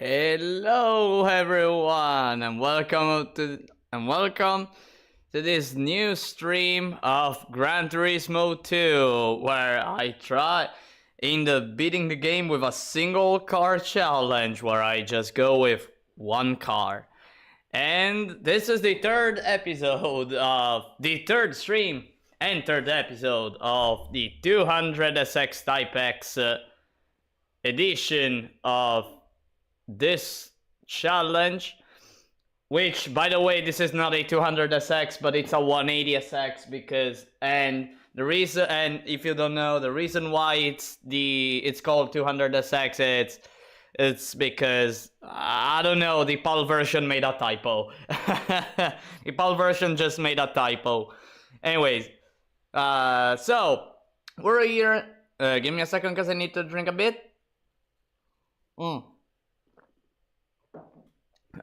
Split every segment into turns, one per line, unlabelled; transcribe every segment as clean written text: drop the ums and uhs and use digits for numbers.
Hello everyone and welcome to this new stream of Gran Turismo 2 where I try beating the game with a single car challenge where I just go with one car. And this is the third stream and third episode of the 200SX Type X edition of this challenge, which, by the way, this is not a 200SX, but it's a 180SX because, and if you don't know, the reason why it's called 200SX, it's because, I don't know, the PAL version made a typo. The PAL version just made a typo. Anyways, so, we're here. Give me a second because I need to drink a bit.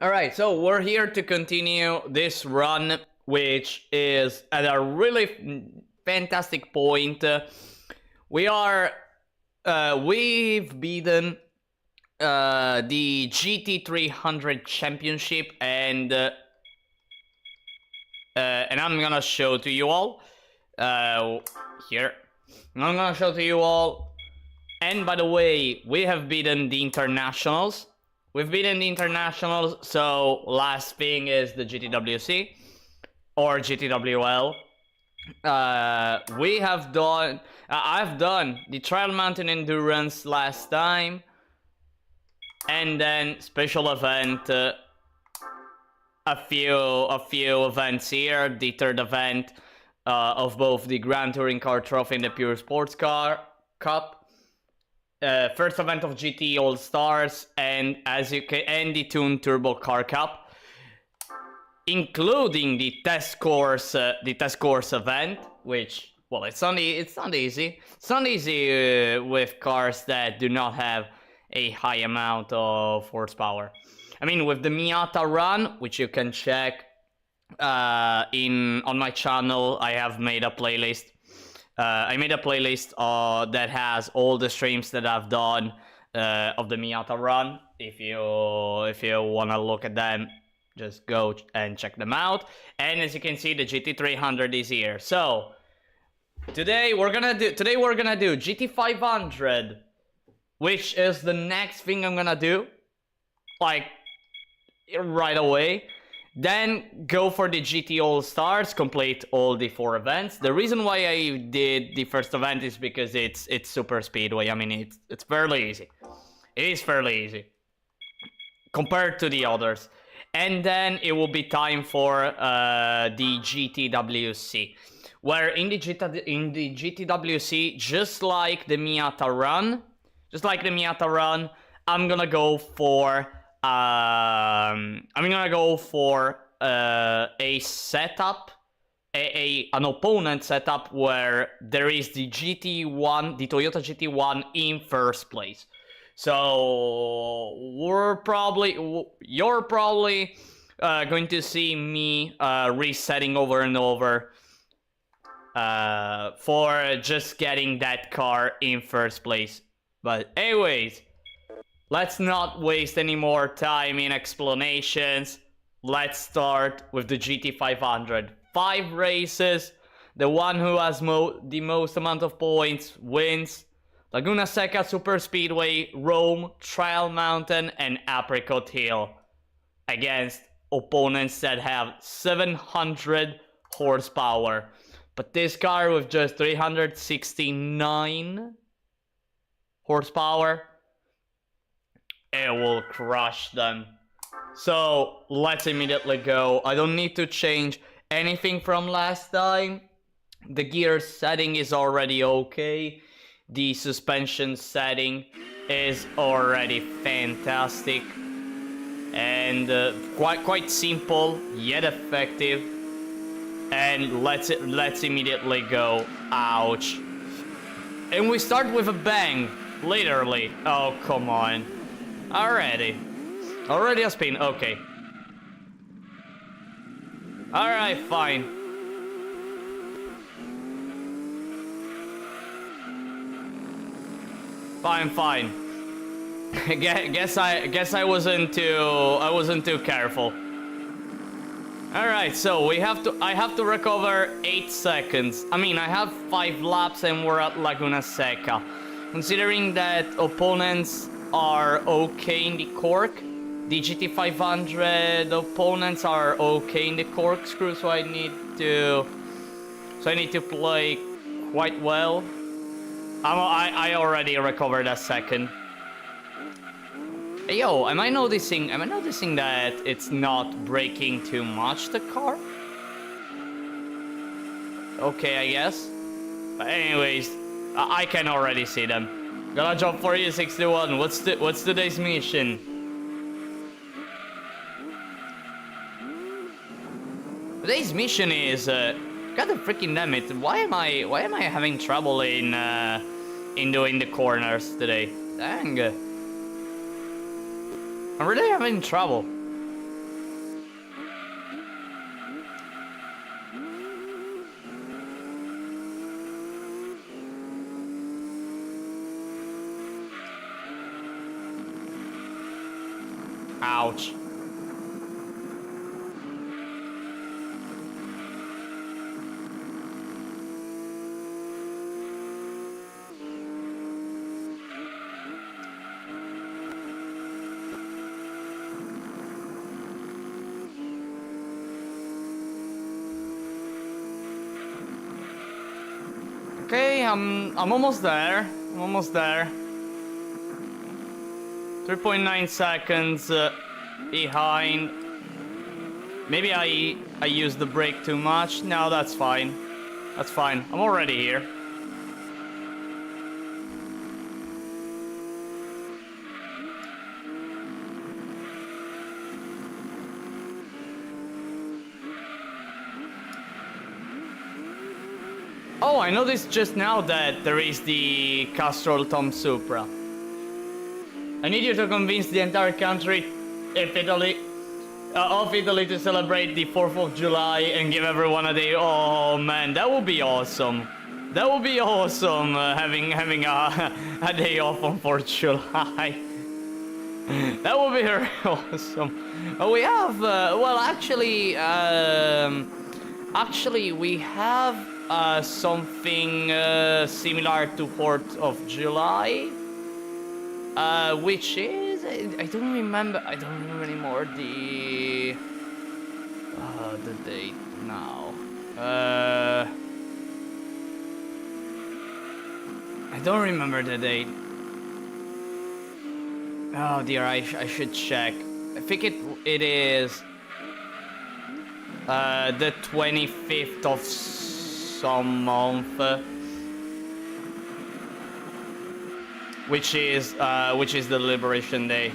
Alright, so we're here to continue this run, which is at a really fantastic point. We've beaten the GT300 Championship, and I'm gonna show to you all here. I'm gonna show to you all. And by the way, we have beaten the internationals. We've beaten the internationals, so last thing is the GTWC or GTWL. I've done the Trial Mountain Endurance last time, and then special event, a few events here. The third event of both the Grand Touring Car Trophy and the Pure Sports Car Cup. First event of GT All Stars, and the Toon Turbo Car Cup, including the test course event, which, well, it's not easy. It's not easy with cars that do not have a high amount of horsepower. I mean, with the Miata run, which you can check on my channel, I have made a playlist. I made a playlist that has all the streams that I've done of the Miata run. If you wanna look at them, just go and check them out. And as you can see, the GT300 is here. So today we're gonna do GT500, which is the next thing I'm gonna do, like right away. Then go for the GT All Stars, complete all the 4 events. The reason why I did the first event is because it's super speedway. I mean, it's fairly easy. It is fairly easy compared to the others. And then it will be time for the GTWC, where in the GTWC, just like the Miata run, I'm gonna go for a setup, an opponent setup where there is the GT1, the Toyota GT1 in first place. So you're probably going to see me resetting over and over for just getting that car in first place. But anyways, let's not waste any more time in explanations. Let's start with the GT500. 5 races. The one who has the most amount of points wins. Laguna Seca Super Speedway, Rome, Trial Mountain, and Apricot Hill. Against opponents that have 700 horsepower. But this car with just 369 horsepower, it will crush them. So let's immediately go. I don't need to change anything from last time. The gear setting is already okay. The suspension setting is already fantastic. And quite simple yet effective. And let's immediately go. Ouch. And we start with a bang. Literally. Oh, come on. Already a spin, okay. Alright, fine. Fine. guess I wasn't too careful. All right, so I have to recover 8 seconds. I mean, I have 5 laps and we're at Laguna Seca. Considering that opponents are okay in the cork, the GT500 opponents are okay in the corkscrew, so I need to play quite well. I already recovered a second. Hey, yo, am I noticing that it's not braking too much, the car? Okay, I guess. But anyways, I can already see them. Got a job for you, 61. What's today's mission? Today's mission is God freaking damn it! Why am I having trouble in doing the corners today? Dang. I'm really having trouble. Ouch. Okay, I'm almost there. I'm almost there. 3.9 seconds behind. Maybe I used the brake too much. No, that's fine. That's fine. I'm already here. Oh, I noticed just now that there is the Castrol Tom Supra. I need you to convince the entire country of Italy to celebrate the 4th of July and give everyone a day. Oh man, that would be awesome. That would be awesome, having a day off on 4th of July. That would be very awesome. We have, well, actually, we have something similar to 4th of July, which is I don't remember anymore the date now. I don't remember the date. Oh dear, I should check. I think it is the 25th of some month, which is the Liberation Day,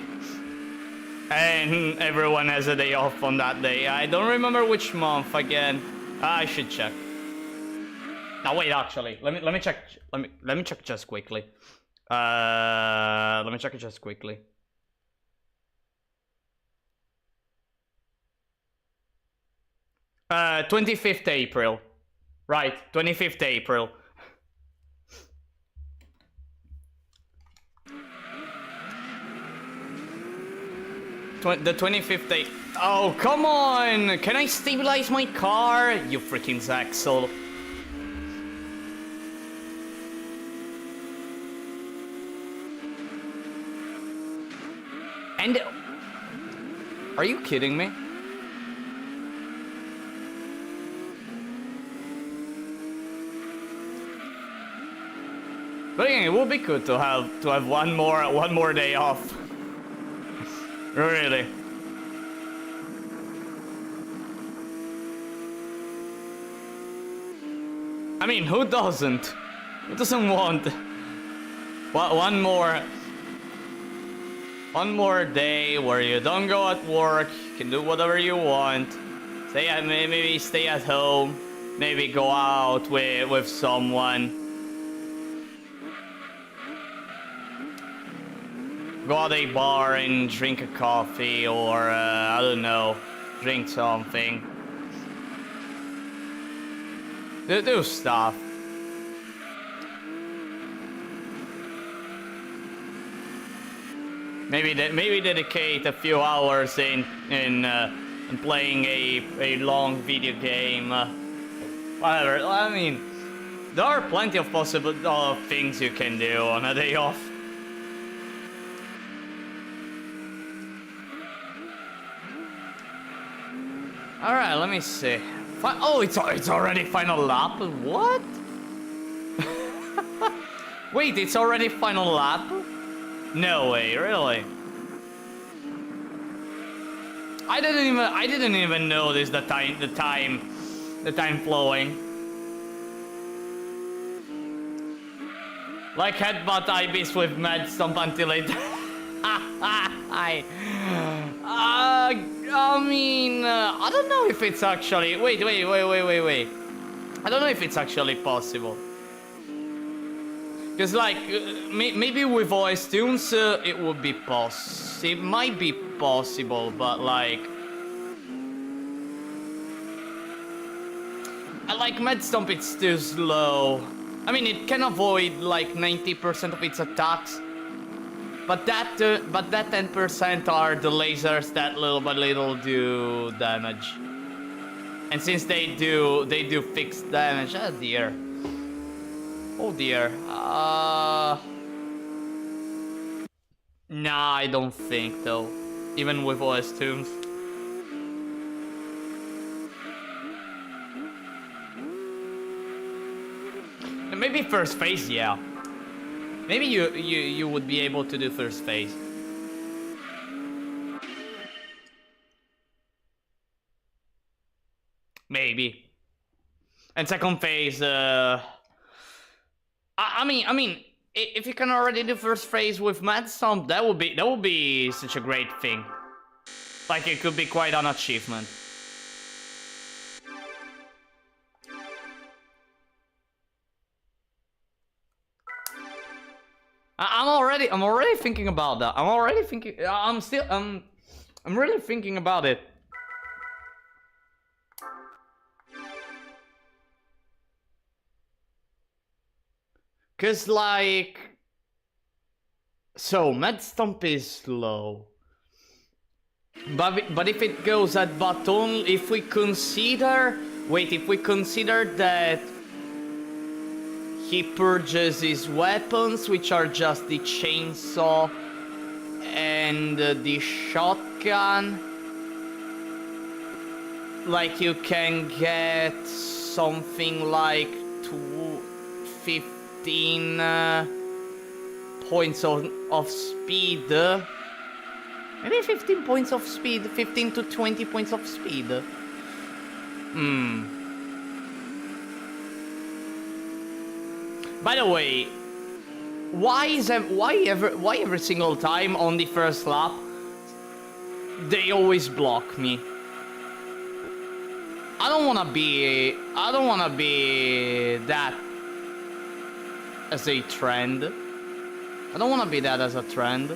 and everyone has a day off on that day. I don't remember which month again. I should check. Now wait, actually, let me check. Let me check just quickly. Let me check it just quickly. Uh, 25th April. Right, 25th April. The 25th day. Oh, come on! Can I stabilize my car? You freaking Zaxel. And... Are you kidding me? But again, it would be good to have one more day off. Really. I mean, who doesn't? Who doesn't want one more day where you don't go at work, you can do whatever you want, maybe stay at home, maybe go out with someone. Go out a bar and drink a coffee, or I don't know, drink something. Do stuff. Maybe dedicate a few hours in playing a long video game. Whatever. I mean, there are plenty of possible things you can do on a day off. All right, let me see. Oh, it's already final lap. What? Wait, it's already final lap? No way, really? I didn't even notice the time flowing. Like headbutt IBs with mad stomp until it. I mean, I don't know if it's actually. Wait. I don't know if it's actually possible. Because, like, maybe with voice tunes, it would be it might be possible, but, like... Mad Stomp, it's too slow. I mean, it can avoid, like, 90% of its attacks. But that 10% are the lasers that little by little do damage. And since they do fixed damage, oh dear. Oh dear. Nah, I don't think though. Even with OS tunes. And maybe first phase, yeah. Maybe you would be able to do first phase. Maybe. And second phase, I mean, if you can already do first phase with Mad Stomp, that would be such a great thing. Like, it could be quite an achievement. I'm already thinking about that. I'm really thinking about it. Cause like, so Mad Stomp is slow, but if it goes at button, if we consider that he purges his weapons, which are just the chainsaw and the shotgun, like you can get something like 15 points of speed. Maybe 15 points of speed, 15 to 20 points of speed. By the way, why every single time on the first lap they always block me? I don't wanna be that as a trend. I don't wanna be that as a trend.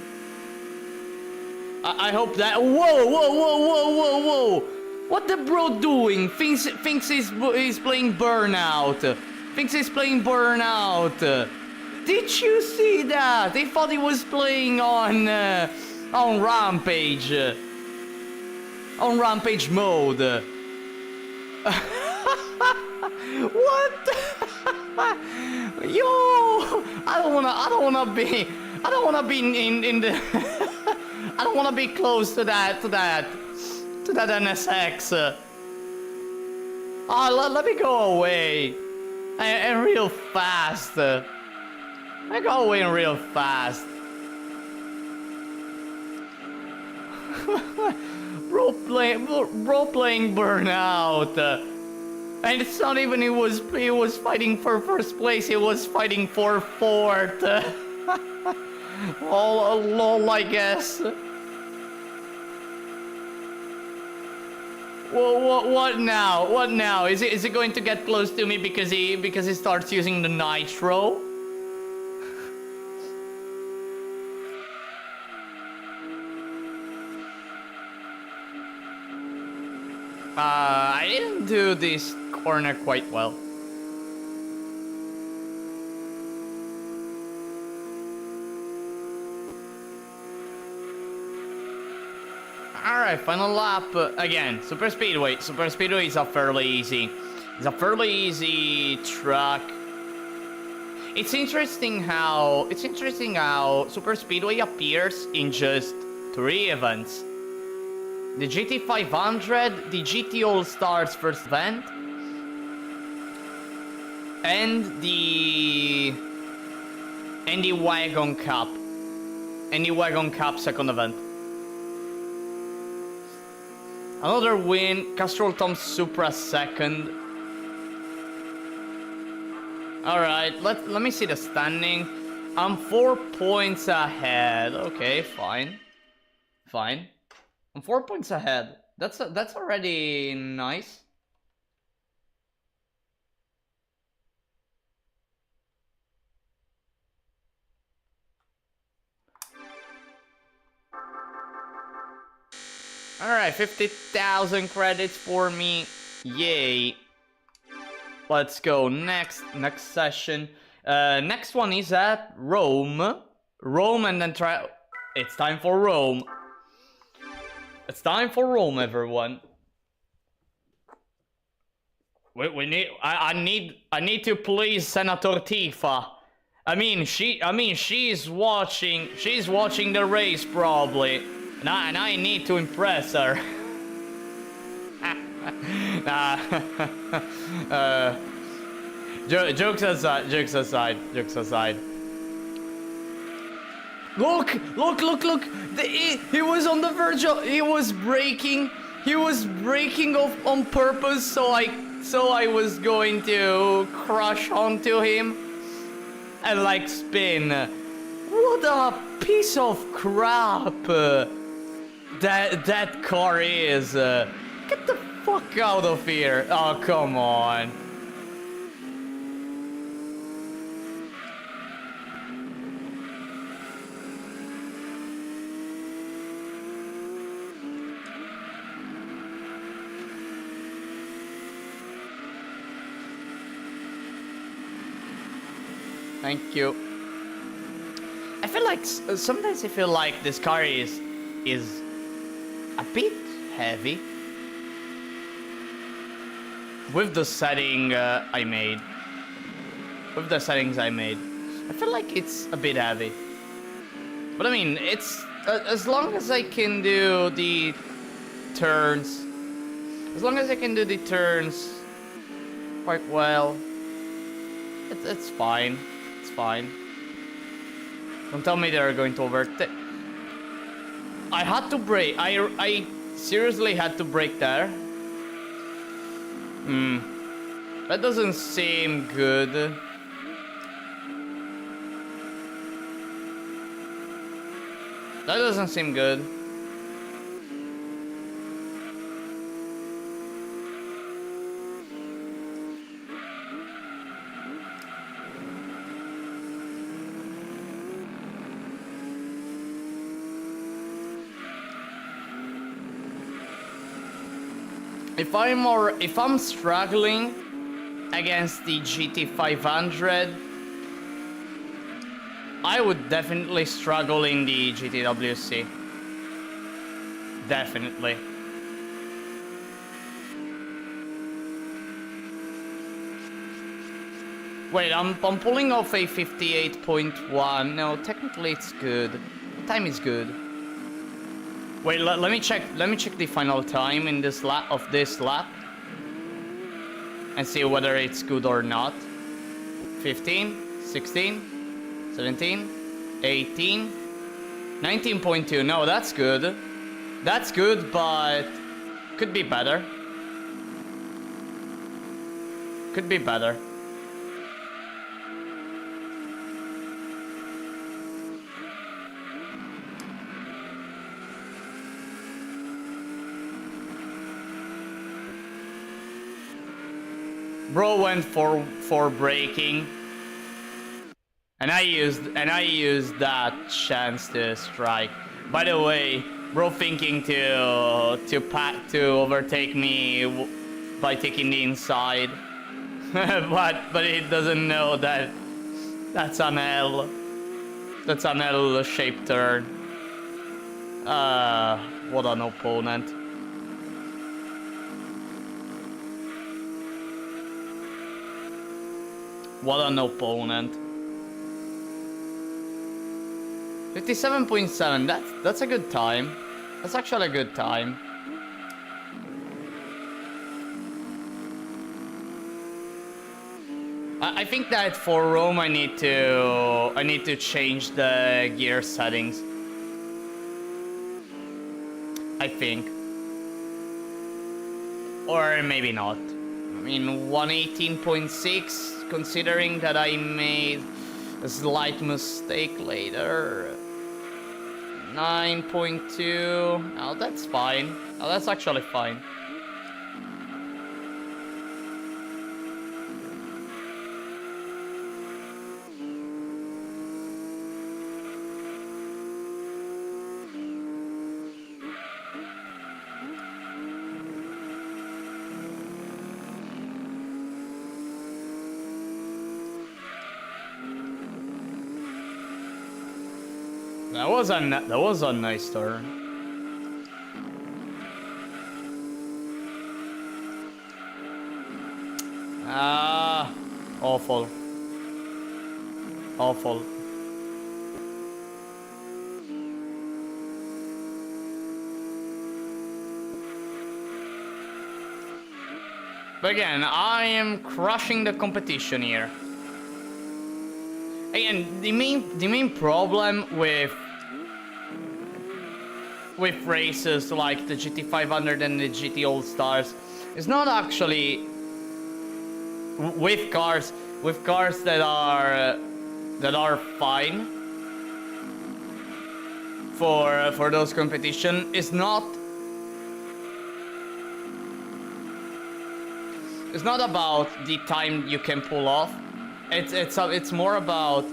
I hope that. Whoa! What the bro doing? Thinks he's playing Burnout. Thinks he's playing Burnout. Did you see that? They thought he was playing on Rampage. On Rampage mode. What? Yo! I don't wanna be in the. I don't wanna be close to that NSX. Let me go away. And real fast. I go away real fast. Bro playing Burnout. And it's not even he was fighting for first place, he was fighting for fourth. Oh, lol, I guess. Well, what now? What now? Is it going to get close to me because he starts using the nitro? I didn't do this corner quite well. Alright, final lap. Again, Super Speedway. Super Speedway is a fairly easy. It's a fairly easy track. It's interesting how Super Speedway appears in just 3 events. The GT500, the GT All-Stars first event, and the Wagon Cup. And the Wagon Cup second event. Another win, Castrol Tom Supra second. Alright, let me see the standing. I'm 4 points ahead. Okay, fine. Fine. I'm 4 points ahead. That's already nice. Alright, 50,000 credits for me. Yay. Let's go. Next session. Next one is at Rome. Rome and then try... It's time for Rome. It's time for Rome, everyone. We need... I need to please Senator Tifa. She's watching the race probably. And I need to impress her. Jokes aside. Look! He was on the verge of... He was braking off on purpose, so I was going to crash onto him and like spin. What a piece of crap that car is. Get the fuck out of here. Oh, come on. Thank you. I feel like sometimes I feel like this car is a bit heavy with the setting I made. With the settings I made, I feel like it's a bit heavy. But I mean, it's as long as I can do the turns, quite well, it's fine. It's fine. Don't tell me they're going to overtake. I had to brake. I seriously had to brake there. That doesn't seem good. That doesn't seem good. If I'm struggling against the GT500, I would definitely struggle in the GTWC. Definitely. Wait, I'm pulling off a 58.1. No, technically it's good. The time is good. Wait, let me check the final time in this lap and see whether it's good or not. 15, 16, 17, 18, 19.2. No, that's good. That's good, but could be better. Could be better. Bro went for braking, and I used that chance to strike. By the way, bro thinking to overtake me by taking the inside, but he doesn't know that that's an L. That's an L-shaped turn. What an opponent. What an opponent. 57.7, that's a good time. That's actually a good time. I think that for Rome I need to change the gear settings. I think. Or maybe not. I mean 118.6, considering that I made a slight mistake later. 9.2. Oh, that's fine. Oh, that's actually fine. That was a nice turn. Ah, awful. Awful. But again, I am crushing the competition here. Again, the main problem with races like the GT500 and the GT All-Stars is not actually with cars that are fine for those competition. It's not about the time you can pull off. It's more about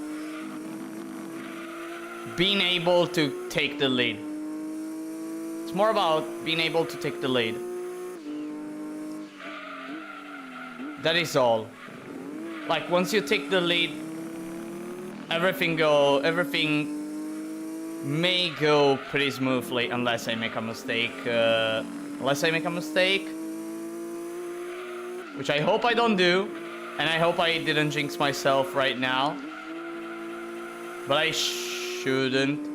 being able to take the lead. It's more about being able to take the lead. That is all. Like once you take the lead, everything may go pretty smoothly unless I make a mistake. Which I hope I don't do, and I hope I didn't jinx myself right now. But I shouldn't.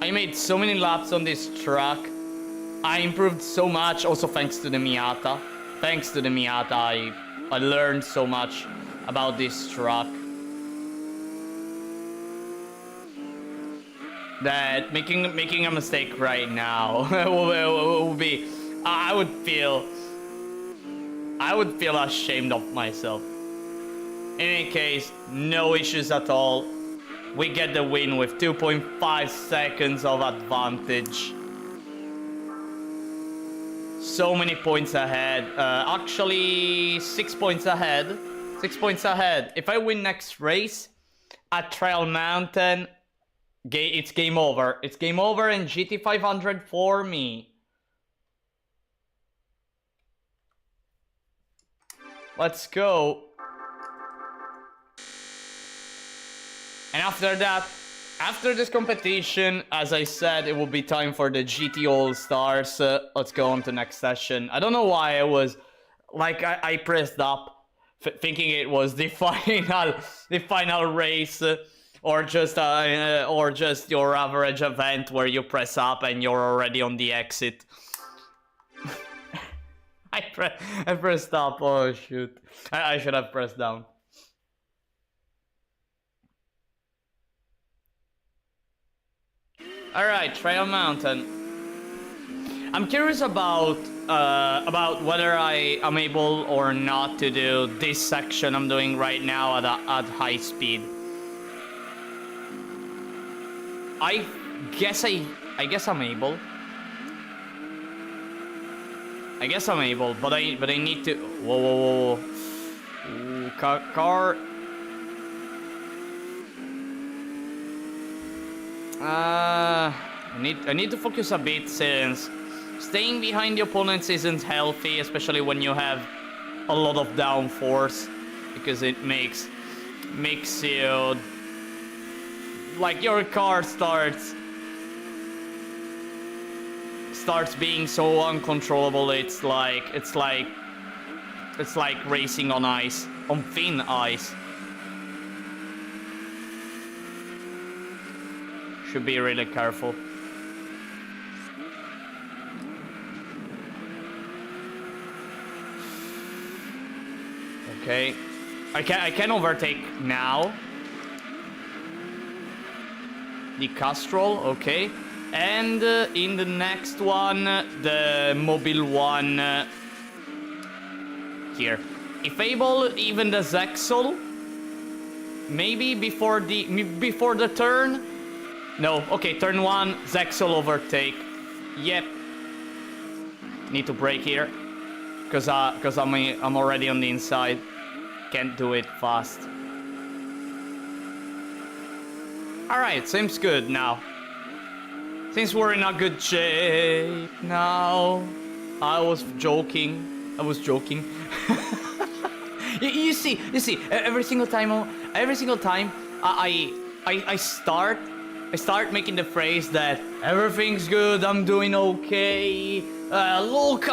I made so many laps on this track. I improved so much, also thanks to the Miata. Thanks to the Miata, I learned so much about this track. That making a mistake right now will be, I would feel ashamed of myself. In any case, no issues at all. We get the win with 2.5 seconds of advantage. So many points ahead. Actually, 6 points ahead. 6 points ahead. If I win next race at Trail Mountain, it's game over. It's game over in GT500 for me. Let's go. And after that, after this competition, as I said, it will be time for the GT All-Stars. Let's go on to next session. I don't know why I was, like, I pressed up, thinking it was the final race, or just your average event where you press up and you're already on the exit. I pressed up. Oh shoot! I should have pressed down. Alright, Trail Mountain. I'm curious about whether I am able or not to do this section I'm doing right now at high speed. I guess I'm able. I guess I'm able, but I need to. Whoa. Ooh, car. I need to focus a bit, since staying behind the opponents isn't healthy, especially when you have a lot of downforce, because it makes you like your car starts being so uncontrollable. It's like racing on ice, on thin ice. Should be really careful. Okay, I can overtake now. The Castrol, okay. And in the next one, the Mobile one here. If able, even the Zexel. Maybe before the turn. No, okay, turn 1, Zexel overtake. Yep. Need to brake here, cause I'm already on the inside. Can't do it fast. All right, seems good now. Since we're in a good shape now. I was joking. you see, every single time I start making the phrase that everything's good, I'm doing okay. Look,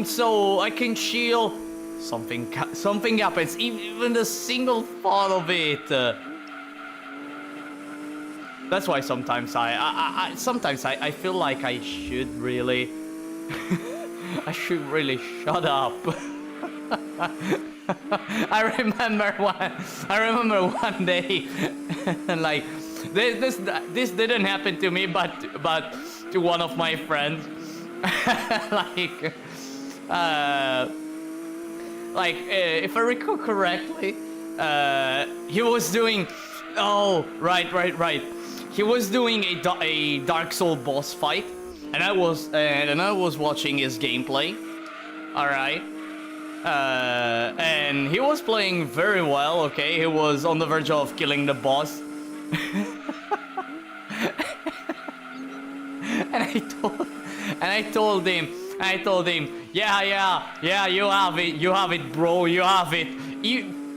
so I can chill. Something happens. Even the single thought of it. That's why sometimes I feel like I should really I should really shut up. I remember one day like this didn't happen to me, but to one of my friends. If I recall correctly, he was doing, oh right. He was doing a Dark Soul boss fight, and I was watching his gameplay. All right, and he was playing very well. Okay, he was on the verge of killing the boss. And I told him, yeah, you have it, bro, you have it.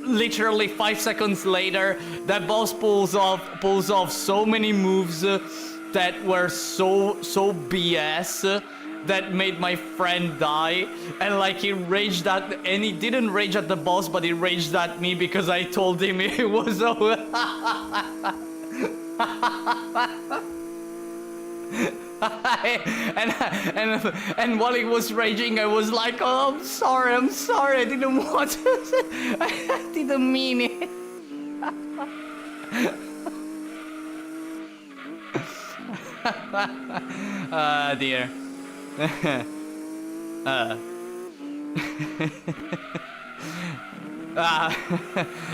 Literally 5 seconds later, that boss pulls off so many moves that were so BS that made my friend die. And like he raged at, and he didn't rage at the boss, but he raged at me because I told him it was so. And while he was raging, I was like, oh, I'm sorry, I didn't want to. I didn't mean it. Ah, dear.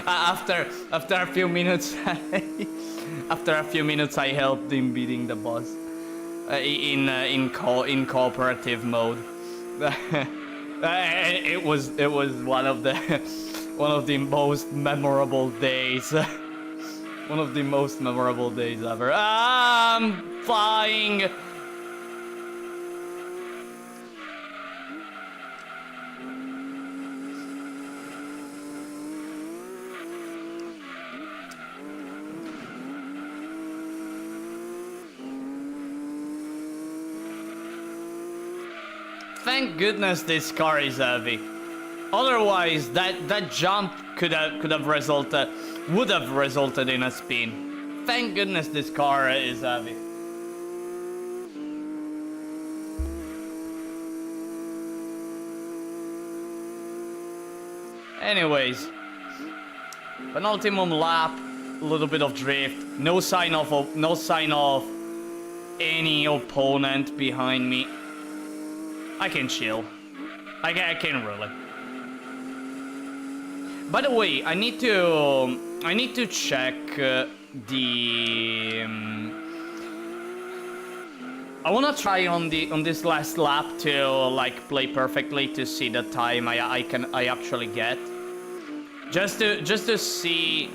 After a few minutes, I helped him beating the boss. In cooperative mode. It was one of the most memorable days. One of the most memorable days ever. I'm flying. Thank goodness this car is heavy. Otherwise, that jump would have resulted in a spin. Thank goodness this car is heavy. Anyways, penultimate lap, a little bit of drift, no sign of any opponent behind me. I can chill. I can really. By the way, I need to check the. I wanna try on this last lap to like play perfectly to see the time I actually get. Just to see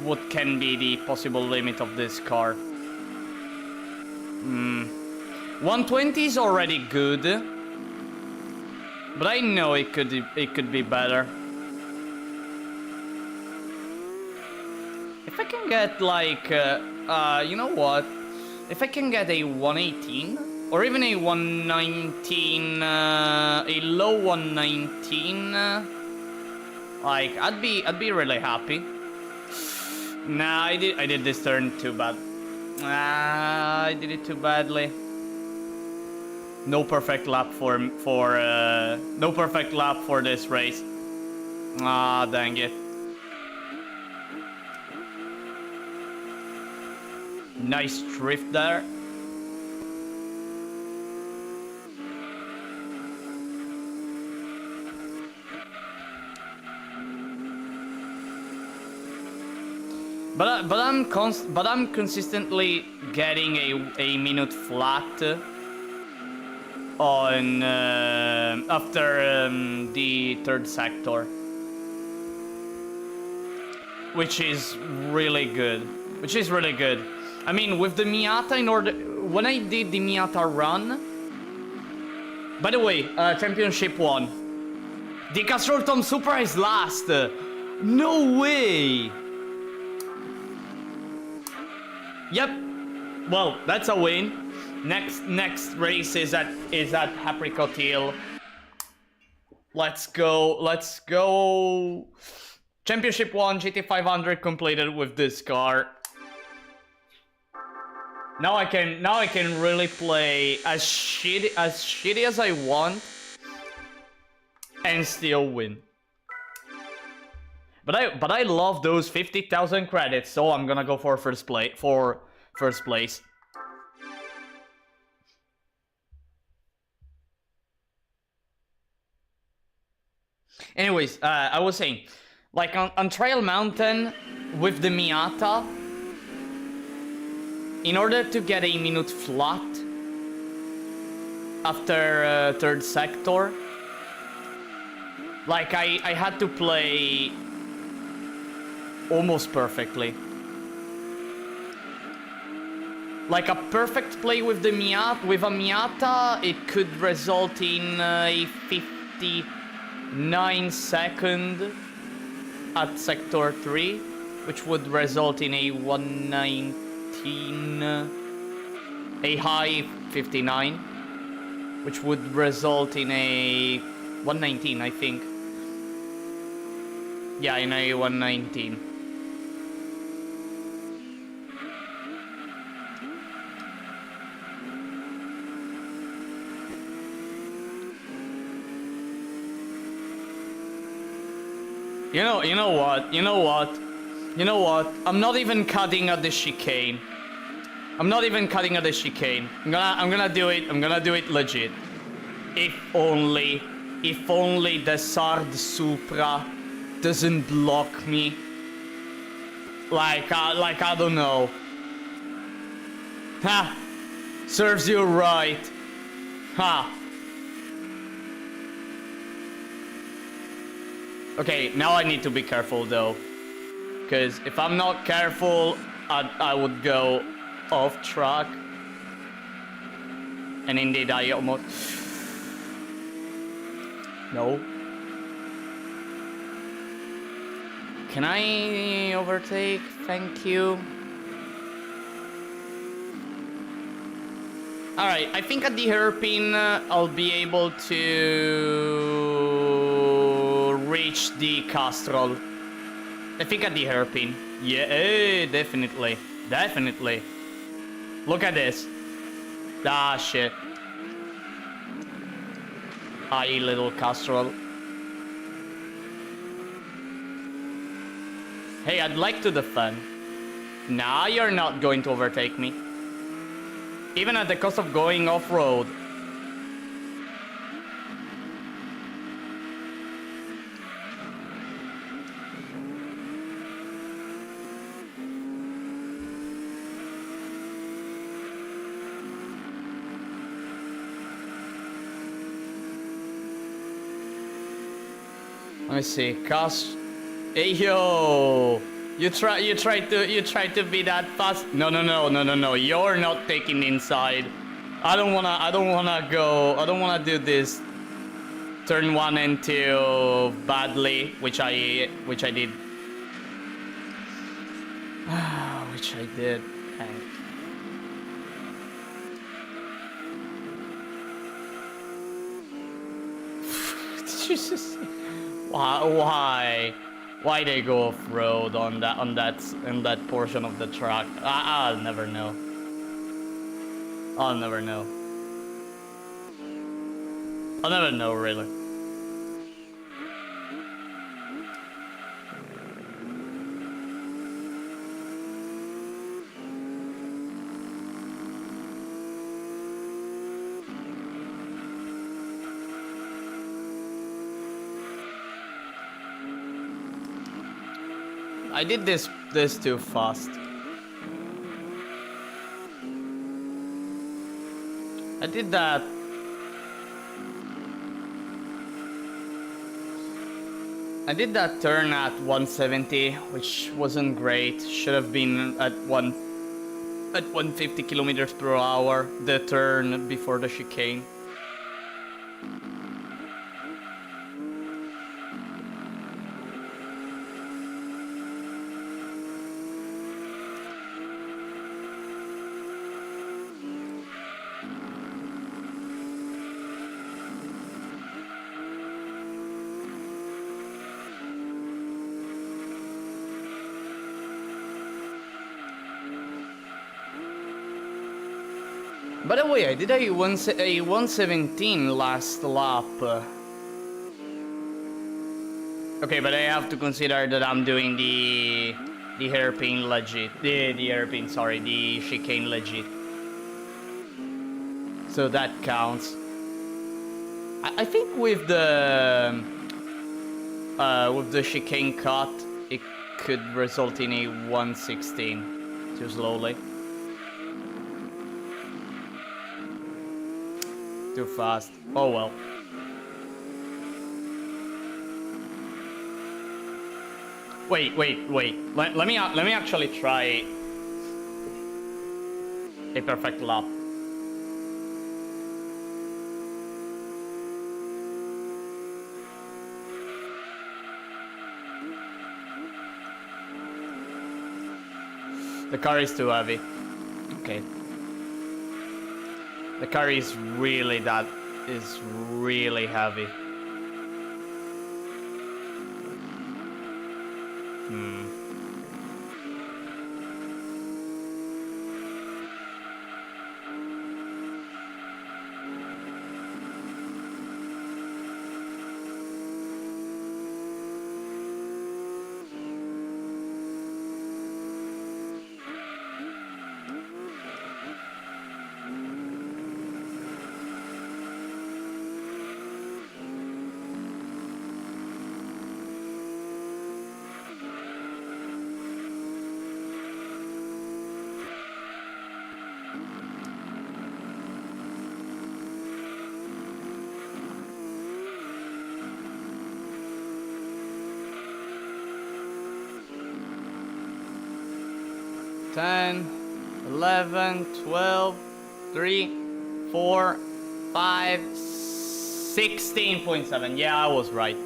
what can be the possible limit of this car. 120 is already good. But I know it could be better. If I can get like, you know what? If I can get a 118 or even a 119, a low 119, like I'd be really happy. Nah, I did this turn too bad. I did it too badly. No perfect lap for no perfect lap for this race. Ah, dang it. Nice drift there. But I'm consistently getting a minute flat on after the third sector, which is really good. I mean, with the Miata, when I did the Miata run. By the way, Championship 1. The Castrol Tom Supra is last. No way. Yep. Well, that's a win. Next race is at Apricot Hill. Let's go. Championship 1 GT500 completed with this car. Now I can really play as shitty as I want and still win. But I love those 50,000 credits, so I'm gonna go for first place. Anyways, I was saying, like on Trail Mountain with the Miata, in order to get a minute flat after third sector, like I had to play almost perfectly. Like a perfect play with the Miata, it could result in a 59 second at sector 3, which would result in a 119, a high 59, which would result in a 119, I think. Yeah, in a 119. You know what? I'm not even cutting at the chicane. I'm gonna do it. I'm gonna do it legit. If only the Sard Supra doesn't block me. Like I don't know. Ha! Serves you right. Ha! Okay, now I need to be careful though, because if I'm not careful, I would go off track. And indeed, I almost... No. Can I overtake? Thank you. Alright, I think at the hairpin, I'll be able to reach the Castrol. I think at the hairpin. Yeah, definitely. Definitely. Look at this. Ah, shit. Hi, little Castrol. Hey, I'd like to defend. Nah, you're not going to overtake me. Even at the cost of going off-road. Let me see. Hey yo! You try to be that fast. No. You're not taking inside. I don't wanna do this turn 1 and 2 badly, which I did. Which I did. Dang. Did you just... Why they go off-road on that portion of the track? I'll never know. I'll never know. I'll never know, really. I did this too fast. I did that. I did that turn at 170, which wasn't great. Should have been at 150 kilometers per hour. The turn before the chicane. By the way, I did a 117 last lap. Okay, but I have to consider that I'm doing the hairpin legit. The chicane legit. So that counts. I think with the chicane cut, it could result in a 116 too slowly. Too fast. Oh well. Wait. Let me actually try a perfect lap. The car is too heavy. Okay. The car is really heavy. Ten, 11, 12, 3, 4, 5, 16.7. Yeah, I was right.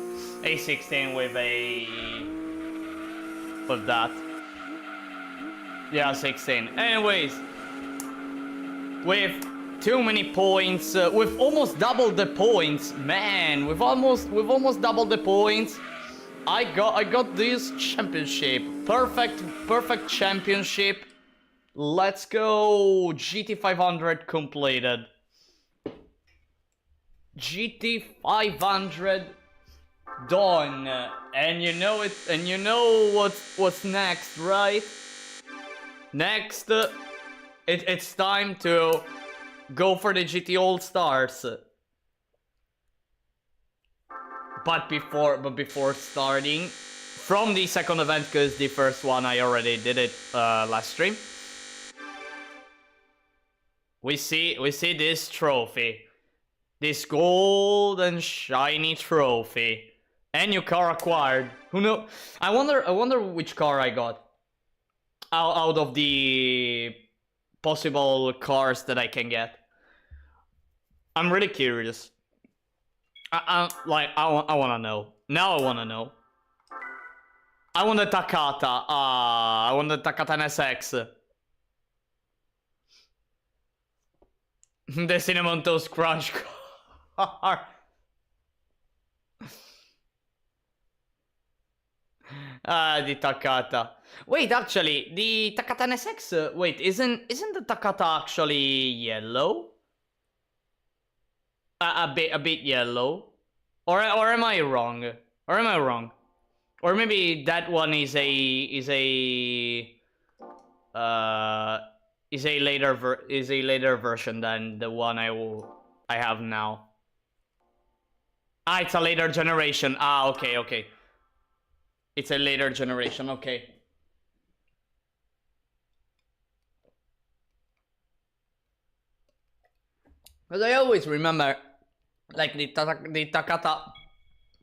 A 16 with that. Yeah, 16. Anyways, with too many points, we've almost doubled the points, man. We've almost doubled the points. I got this championship. Perfect championship. Let's go. GT500 completed. GT500 done. And you know it. And you know what's next, right? Next, it's time to go for the GT All Stars. But before starting, from the second event, because the first one I already did it last stream, we see this trophy, this gold and shiny trophy, and new car acquired. Who knows? I wonder which car I got out of the possible cars that I can get. I'm really curious. I wanna know. Now I wanna know. I want the Takata. I want the Takata NSX. The Cinnamon Toast Crunch car. The Takata. Wait, actually, the Takata NSX. Wait, isn't the Takata actually yellow? A bit yellow, or am I wrong? Or am I wrong? Or maybe that one is a later version than the one I have now. Ah, it's a later generation. Ah, okay. It's a later generation. Okay. Because I always remember, like the Takata,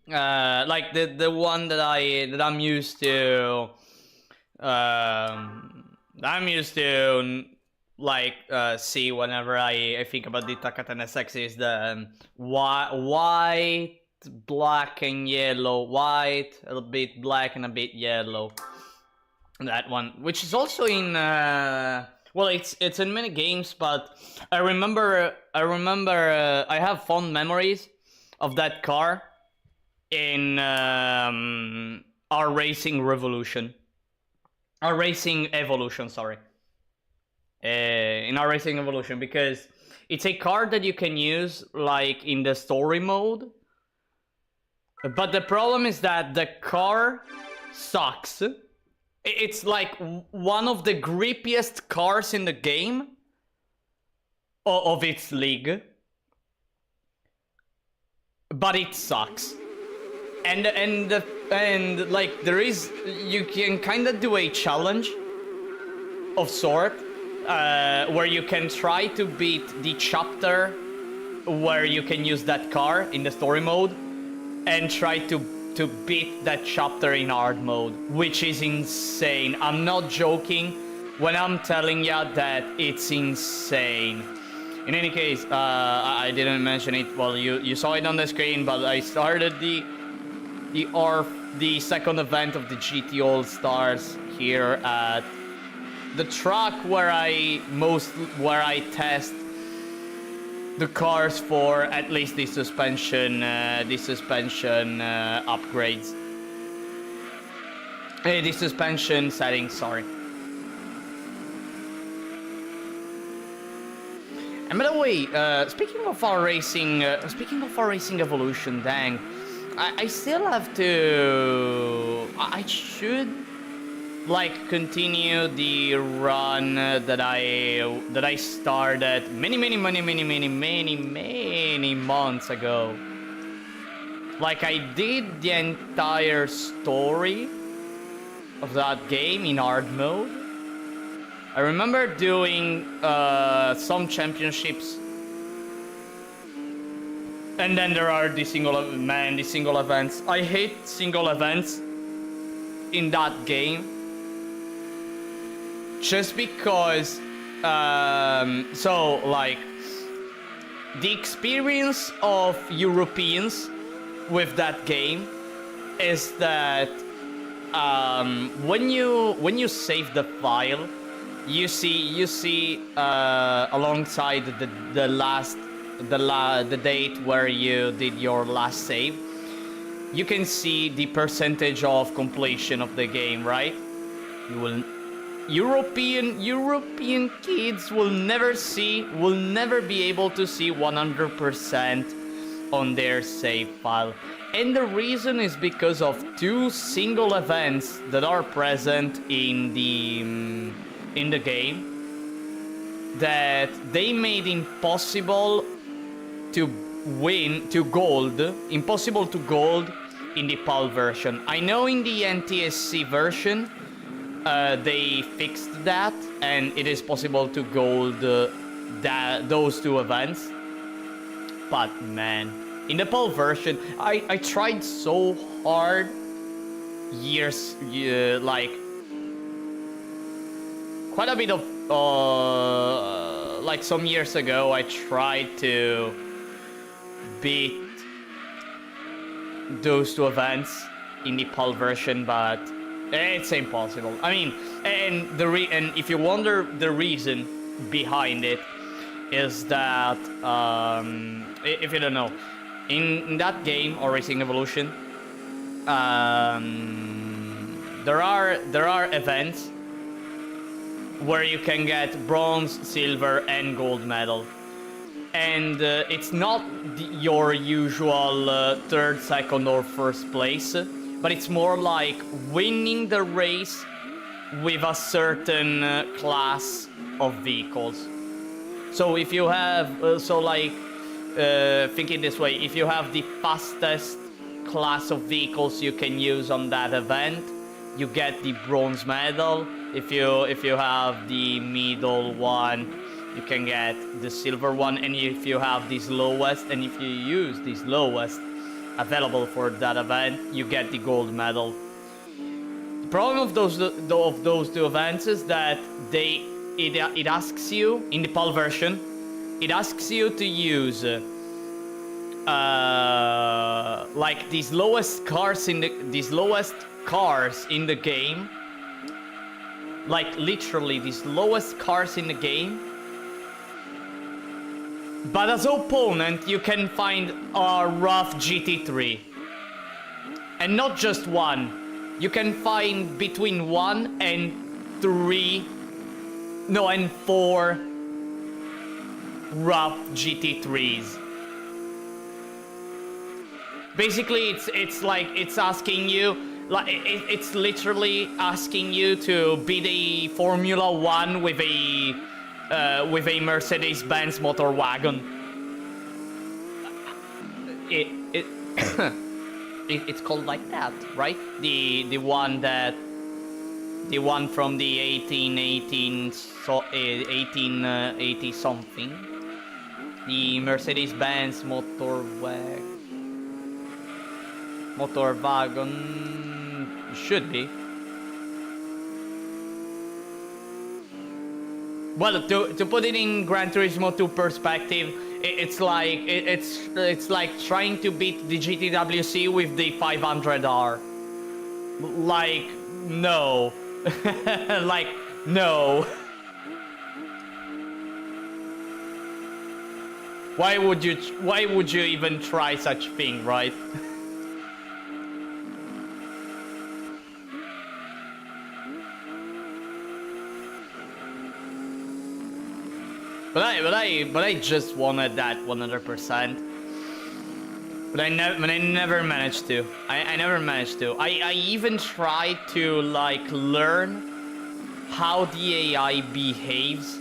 like the one that I'm used to, like see whenever I think about the Takata NSX is the white, black and yellow, white, a little bit black and a bit yellow. That one, which is also in well, it's in many games, but I remember I have fond memories of that car in our racing evolution, sorry. In our racing evolution, because it's a car that you can use like in the story mode, but the problem is that the car sucks. It's like one of the grippiest cars in the game of its league, but it sucks. And like there is, you can kind of do a challenge of sort where you can try to beat the chapter where you can use that car in the story mode, and try to beat that chapter in hard mode, which is insane. I'm not joking when I'm telling ya that it's insane. In any case, I didn't mention it. Well, you saw it on the screen, but I started the second event of the GT All Stars here at the track where I test the cars for at least the suspension upgrades. The suspension settings, sorry. And by the way, speaking of our racing evolution, dang, I still have to. I should like continue the run that I started many months ago. Like I did the entire story of that game in hard mode. I remember doing some championships, and then there are the single events. I hate single events in that game. Just because, so like, the experience of Europeans with that game is that when you save the file, you see alongside the date where you did your last save, you can see the percentage of completion of the game, right? European kids will never be able to see 100% on their save file. And the reason is because of two single events that are present in the game that they made impossible to gold in the PAL version. I know in the NTSC version they fixed that, and it is possible to gold those two events. But man, in the PAL version, I tried so hard like quite a bit of like some years ago, I tried to beat those two events in the PAL version, but it's impossible. I mean, and if you wonder the reason behind it, is that if you don't know, in that game or Racing Evolution, there are events where you can get bronze, silver, and gold medal, and it's not your usual third, second, or first place, but it's more like winning the race with a certain class of vehicles. So if you have, thinking this way, if you have the fastest class of vehicles you can use on that event, you get the bronze medal. If you have the middle one, you can get the silver one. And if you have this lowest, and if you use this lowest available for that event, you get the gold medal. The problem of those two events is that it asks you in the PAL version, it asks you to use like these lowest cars in the game, like literally these lowest cars in the game. But as opponent, you can find a rough GT3, and not just one. You can find between 1 and 3. No, and 4 rough GT3s. Basically, it's like it's asking you, like it's literally asking you to beat a Formula 1 with a Mercedes-Benz motor wagon. It's called like that, right? The one from the 1880 something. The Mercedes-Benz motor wagon should be. Well, to put it in Gran Turismo 2 perspective, it's like trying to beat the GTWC with the 500R. Like, no. Like, no. Why would you even try such thing, right? But I just wanted that 100%. But I never managed to. I never managed to. I even tried to like learn how the AI behaves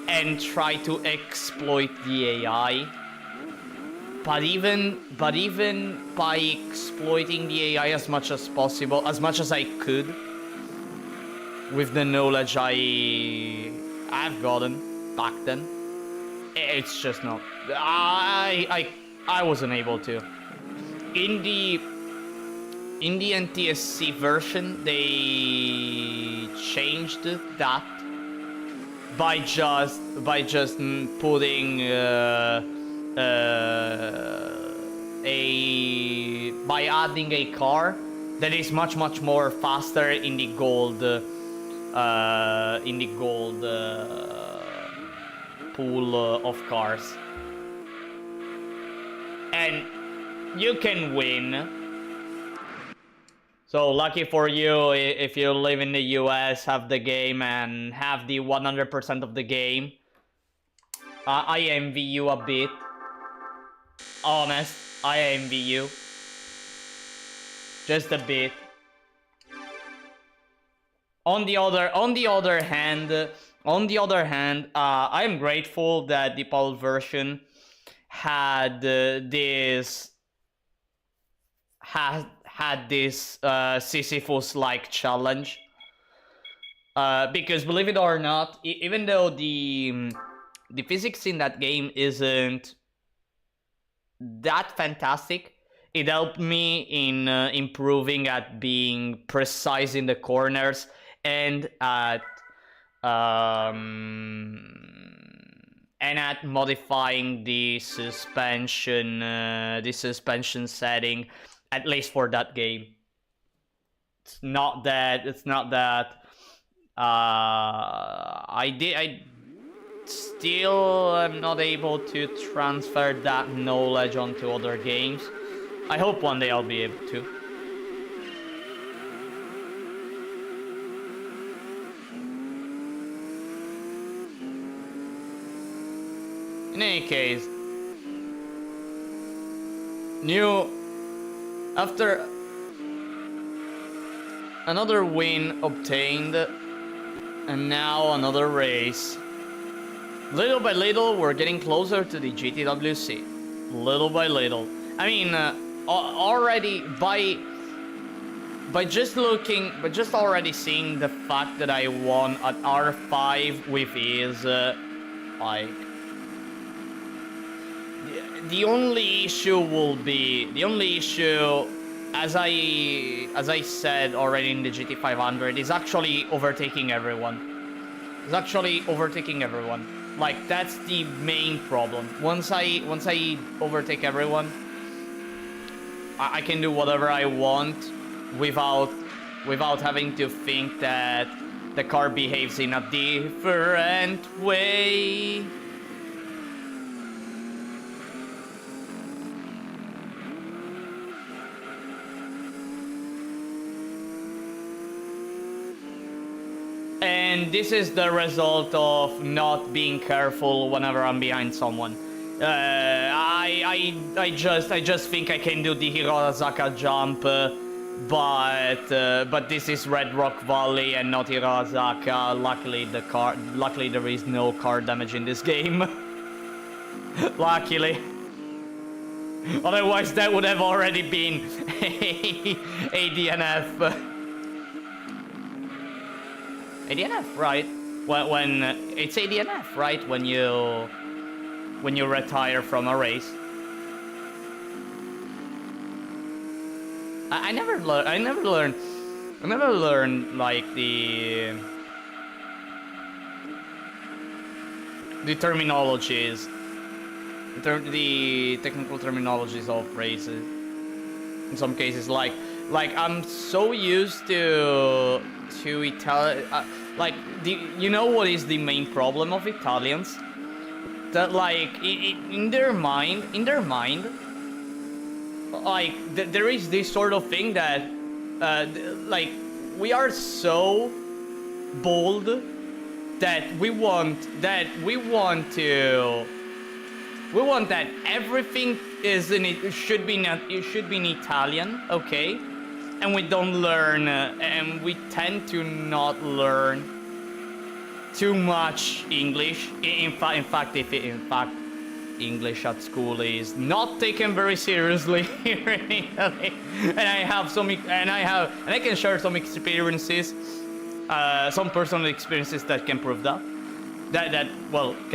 and try to exploit the AI. But even by exploiting the AI as much as possible, as much as I could, with the knowledge I've gotten back then, it's just not. I wasn't able to. In the NTSC version, they changed that by just putting by adding a car that is much more faster in the gold pool of cars, and you can win. So lucky for you if you live in the US, have the game and have the 100% of the game. I envy you a bit. Honest, I envy you. Just a bit. On the other hand, I am grateful that the PAL version had this Sisyphus-like challenge. Because believe it or not, even though the physics in that game isn't that fantastic, it helped me in improving at being precise in the corners and at and at modifying the suspension setting, at least for that game. It's not that I still am not able to transfer that knowledge onto other games. I hope one day I'll be able to. In any case, after another win obtained, and now another race. Little by little, we're getting closer to the GTWC. Little by little. I mean, already by just already seeing the fact that I won at R5 with ease, like, the only issue as I said already in the GT500 is actually overtaking everyone. Like, that's the main problem. Once I overtake everyone, I can do whatever I want without having to think that the car behaves in a different way. And this is the result of not being careful whenever I'm behind someone. I just think I can do the Hirazaka jump, but this is Red Rock Valley and not Hirazaka. Luckily there is no car damage in this game. Luckily. Otherwise that would have already been a DNF. ADNF, right? When it's ADNF, right? When you retire from a race. I never learned like the terminologies, the technical terminologies of races. In some cases, like I'm so used to Italian, like, you know what is the main problem of Italians? That, like, in their mind, like, there is this sort of thing that, like, we are so bold that we want that everything should be in Italian, okay? And we don't learn, and we tend to not learn too much English. In fact, English at school is not taken very seriously here in Italy. And I can share some experiences, some personal experiences that can prove that. That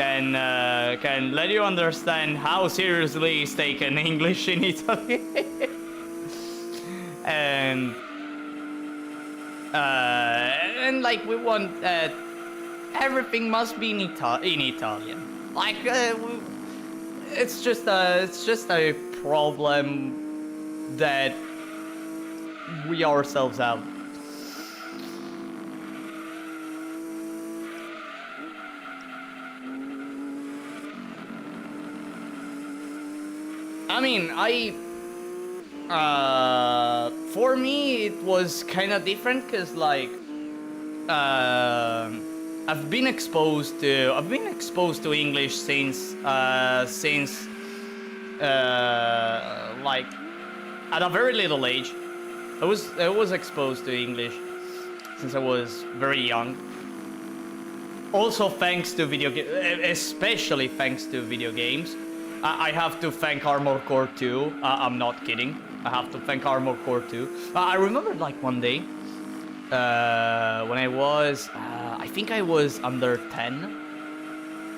can let you understand how seriously is taken English in Italy. And like, we want that everything must be in Italian. Like, it's just a problem that we ourselves have. I mean, for me it was kind of different, cause like, I've been exposed to English since like, at a very little age. I was exposed to English since I was very young. Also thanks to especially thanks to video games. I have to thank Armored Core 2. I'm not kidding. I have to thank Armored Core 2. I remember, like, one day, when I was, I think I was under 10,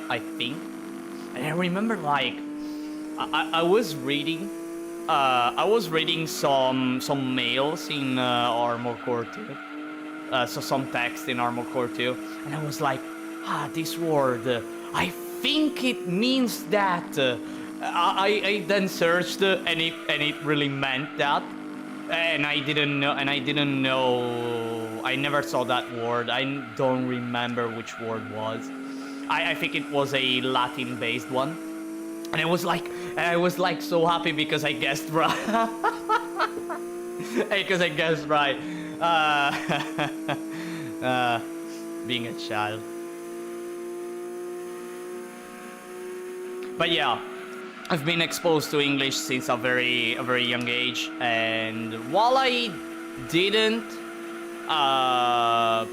I think. And I remember, like, I was reading some mails in Armored Core 2. So some text in Armored Core 2. And I was like, this word, I think it means that. I then searched and it really meant that. And I didn't know, I never saw that word. I don't remember which word was. I think it was a Latin-based one. And I was like so happy because I guessed right. Because I guessed right. Being a child. But yeah, I've been exposed to English since a very young age, and while I didn't, I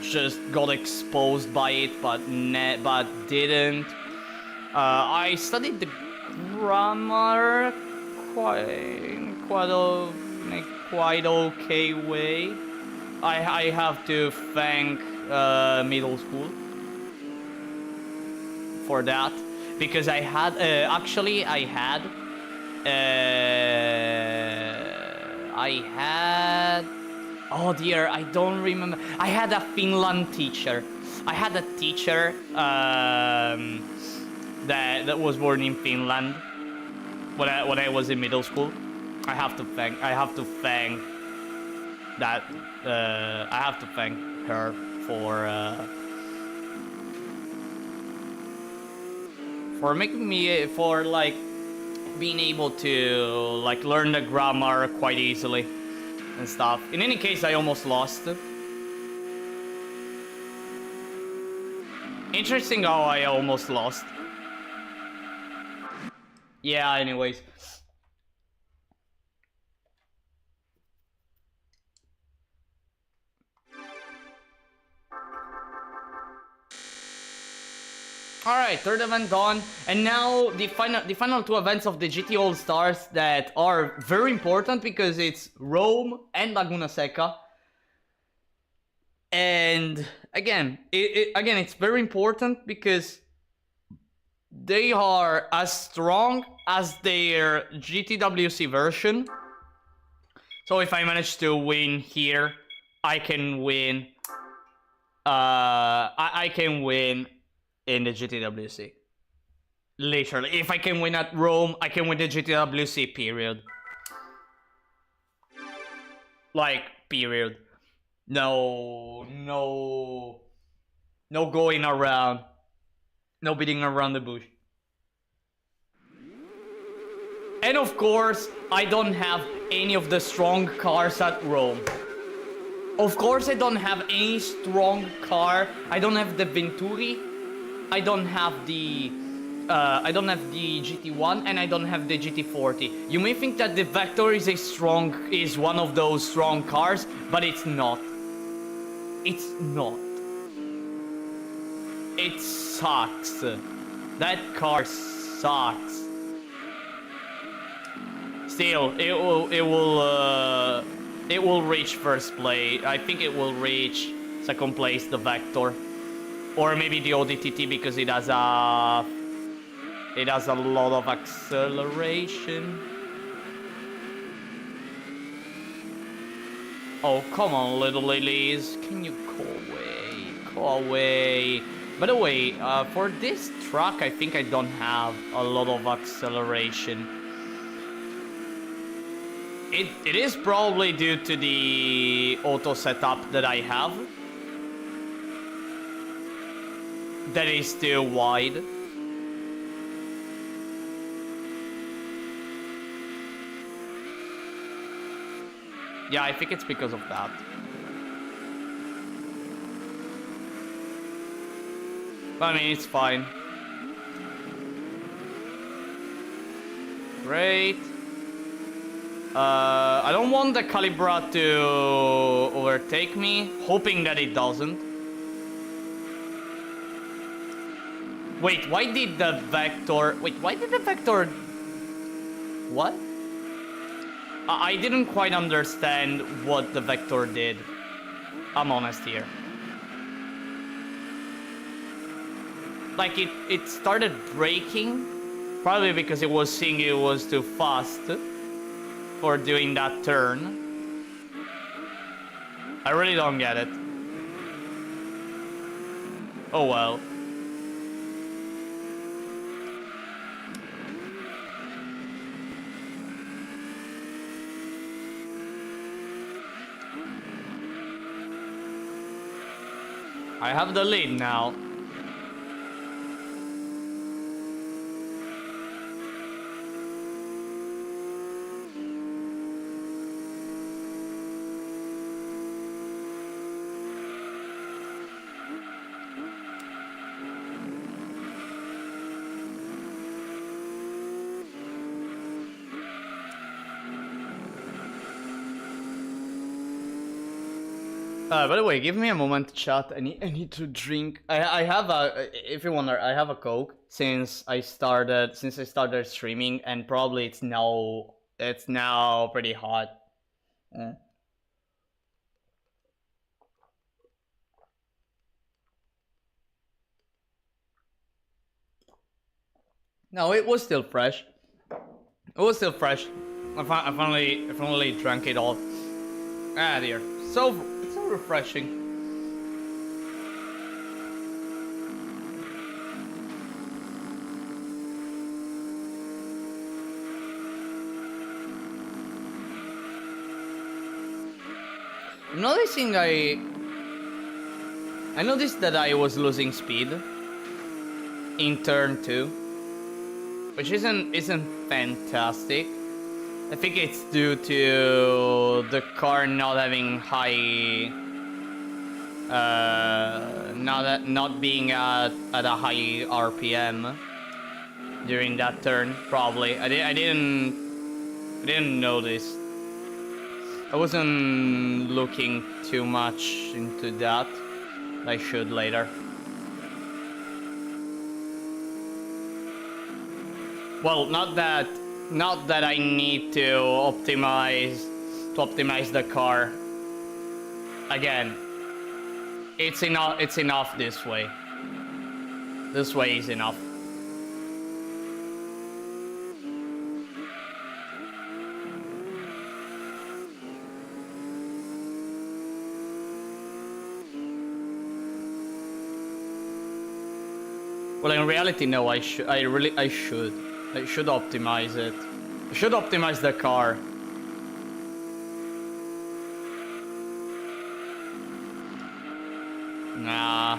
just got exposed by it, but didn't. I studied the grammar in a quite okay way. I have to thank middle school for that, because I had oh dear, I don't remember. I had a Finland teacher. I had a teacher that was born in Finland when I was in middle school. I have to thank her for making me, for like being able to like learn the grammar quite easily and stuff. In any case, I almost lost. Interesting how I almost lost. Yeah, anyways. Alright, third event done, and now the final two events of the GT All Stars that are very important because it's Rome and Laguna Seca. And again, it's very important because they are as strong as their GTWC version. So if I manage to win here, I can win. I can win in the GTWC. Literally, if I can win at Rome, I can win the GTWC, period. Like, period. No going around. No beating around the bush. And of course, I don't have any of the strong cars at Rome. Of course, I don't have any strong car. I don't have the Venturi. I don't have the GT1, and I don't have the GT40. You may think that the Vector is one of those strong cars, but it's not. It's not. It sucks. That car sucks. Still, it will reach first place. I think it will reach second place, the Vector. Or maybe the ODTT, because it has a lot of acceleration. Oh, come on, little lilies. Can you go away? Go away. By the way, for this truck, I think I don't have a lot of acceleration. It is probably due to the auto setup that I have. That is too wide. Yeah, I think it's because of that. But I mean, it's fine. Great. I don't want the Calibra to overtake me, hoping that it doesn't. Wait, why did the Vector... Wait, why did the Vector... What? I didn't quite understand what the Vector did. I'm honest here. Like, it started braking, probably because it was seeing it was too fast for doing that turn. I really don't get it. Oh well. I have the lead now. By the way, give me a moment, chat. I need to drink. I have a. If you wonder, I have a Coke since I started streaming, and probably it's now pretty hot. No, it was still fresh. It was still fresh. I finally drank it all. Ah dear, it's so refreshing. I'm noticing I noticed that I was losing speed in turn 2, which isn't fantastic. I think it's due to the car not having high, not being at a high RPM during that turn. Probably I didn't notice. I wasn't looking too much into that. I should later. Well, not that I need to optimize the car. Again, it's enough this way. This way is enough. Well, in reality, no. I should optimize it. I should optimize the car. Nah.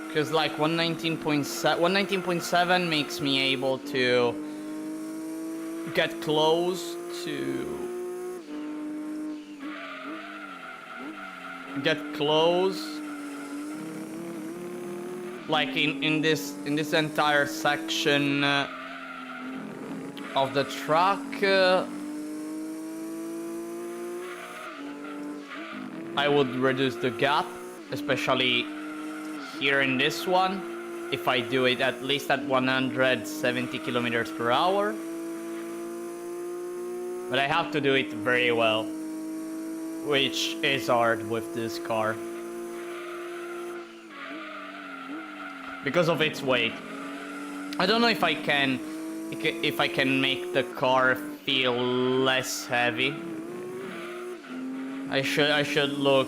Because like 119.7 makes me able to get close to... like in this entire section of the track. I would reduce the gap, especially here in this one, if I do it at least at 170 kilometers per hour. But I have to do it very well, which is hard with this car because of its weight. I don't know if I can make the car feel less heavy. I should look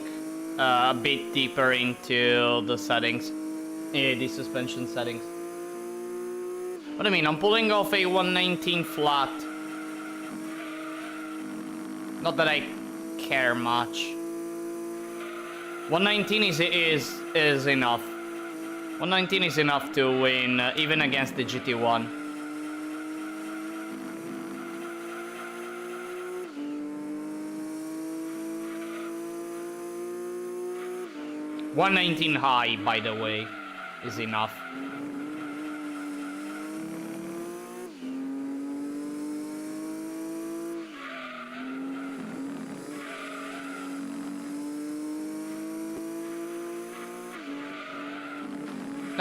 a bit deeper into the settings, the suspension settings. What I mean, I'm pulling off a 119 flat. Not that I care much. 119 is enough. 119 is enough to win, even against the GT1. $119 high, by the way, is enough.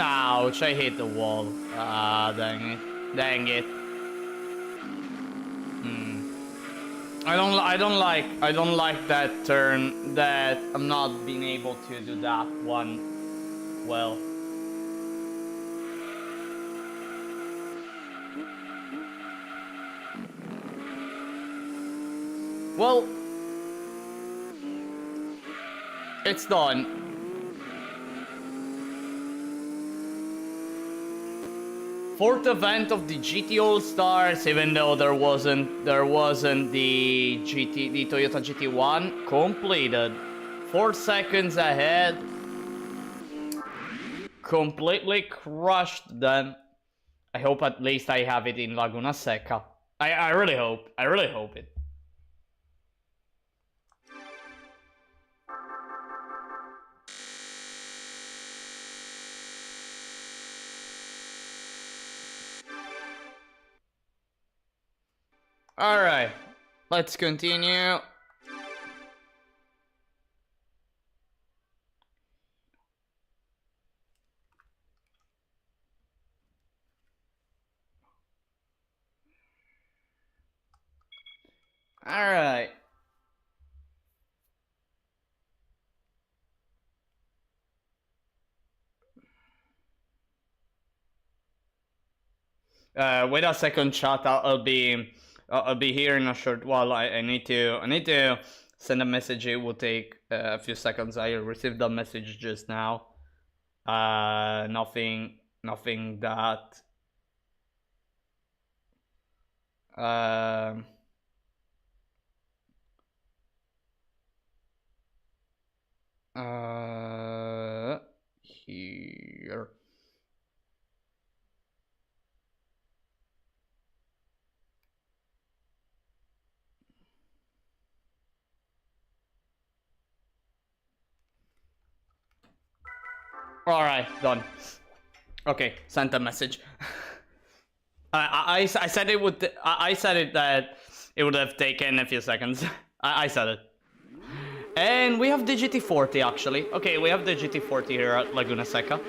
Ouch, I hit the wall. Ah, dang it. Dang it. I don't like that turn, that I'm not being able to do that one well. Well, it's done. 4th event of the GT All Stars, even though there wasn't the Toyota GT1 completed. 4 seconds ahead. Completely crushed them. I hope at least I have it in Laguna Seca. I really hope. I really hope it. Alright, let's continue. Alright. Wait a second, chat. I'll be here in a short while. I need to send a message. It will take a few seconds. I received a message just now. Nothing that. Here. Alright, done. Okay, sent a message. I said it would. I said it that it would have taken a few seconds. I said it. And we have the GT40 actually. Okay, we have the GT40 here at Laguna Seca.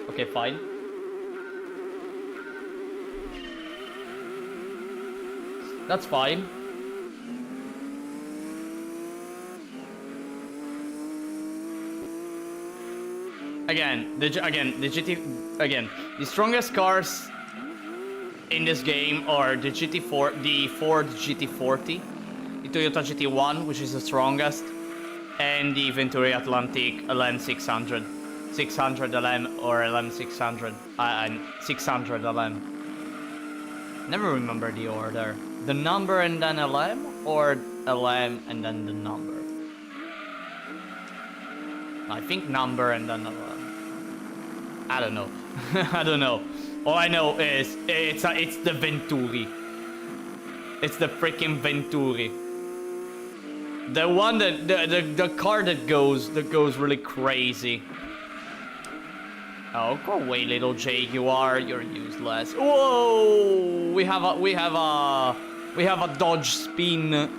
Okay, fine. That's fine. The strongest cars in this game are the Ford GT40, the Toyota GT1, which is the strongest, and the Venturi Atlantic LM600, 600 LM or LM600, and 600 LM. Never remember the order. The number and then LM, or LM and then the number. I think number and then LM. I don't know. I don't know. All I know is it's the Venturi. It's the freaking Venturi. The one that the car that goes really crazy. Oh, go away, little Jaguar. You're useless. Whoa! We have a dodge spin.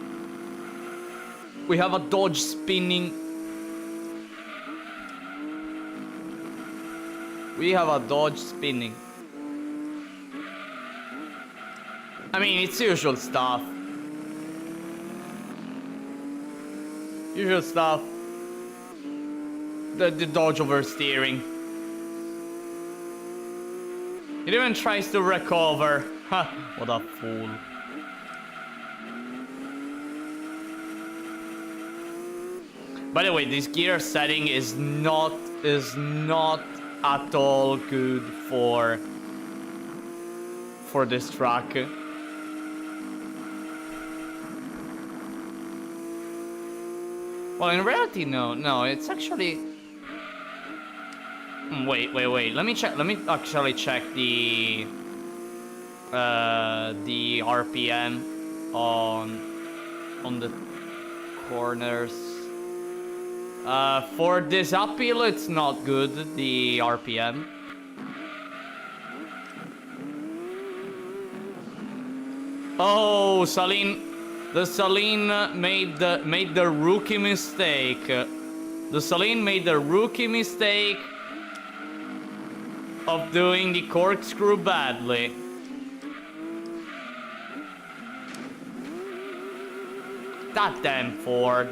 We have a dodge spinning. We have a dodge spinning. I mean, it's usual stuff. Usual stuff. The dodge oversteering. It even tries to recover. Ha! What a fool. By the way, this gear setting is not at all good for this track. Well, in reality, no, it's actually. Wait. Let me actually check the RPM on the corners. For this uphill, it's not good, the RPM. Oh, Saleen made the rookie mistake. The Saleen made the rookie mistake of doing the corkscrew badly. That damn Ford.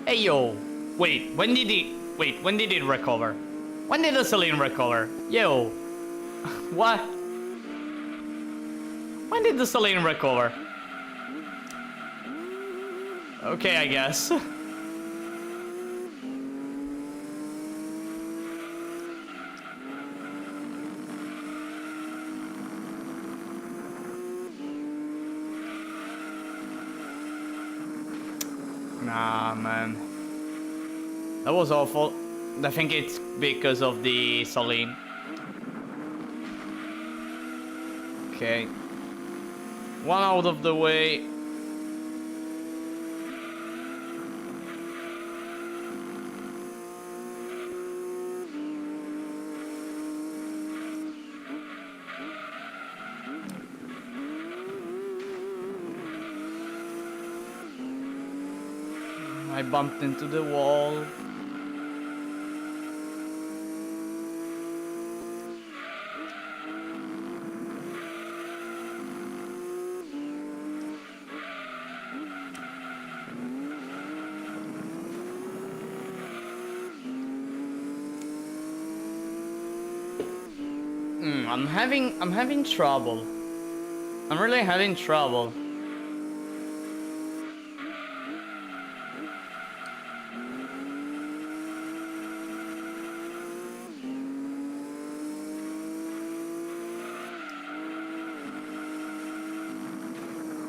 Hey yo, wait, when did it recover? When did the Saleen recover? Yo, what? When did the Saleen recover? Okay, I guess. Ah, man. That was awful. I think it's because of the Saline. Okay. One out of the way. I bumped into the wall. I'm having trouble. I'm really having trouble.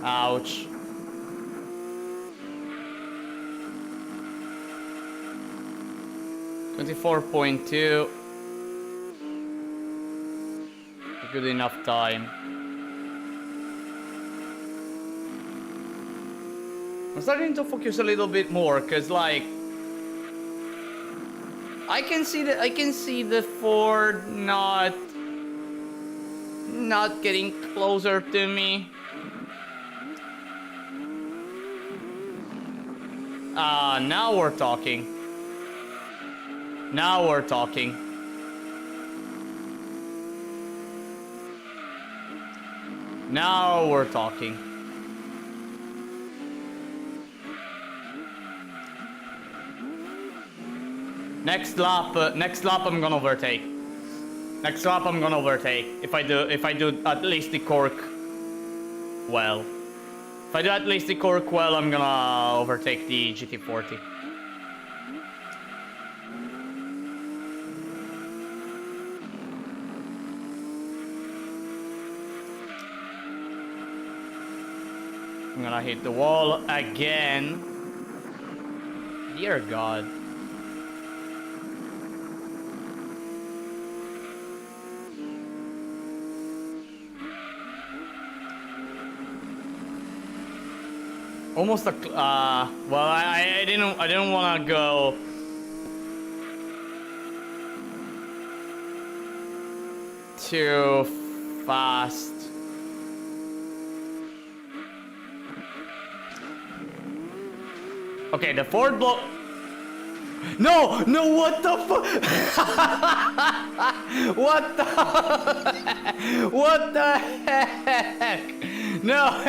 Ouch. $24.2. Good enough time. I'm starting to focus a little bit more, cause like I can see the Ford not getting closer to me. Now we're talking. Now we're talking. Now we're talking. Next lap I'm gonna overtake. Next lap I'm gonna overtake. If I do at least the cork well. If I do at least the cork well, I'm gonna overtake the GT40. I'm gonna hit the wall again. Dear God. Almost a well, I didn't want to go too fast. Okay, the Ford blow. No, what the fuck? What the heck? No.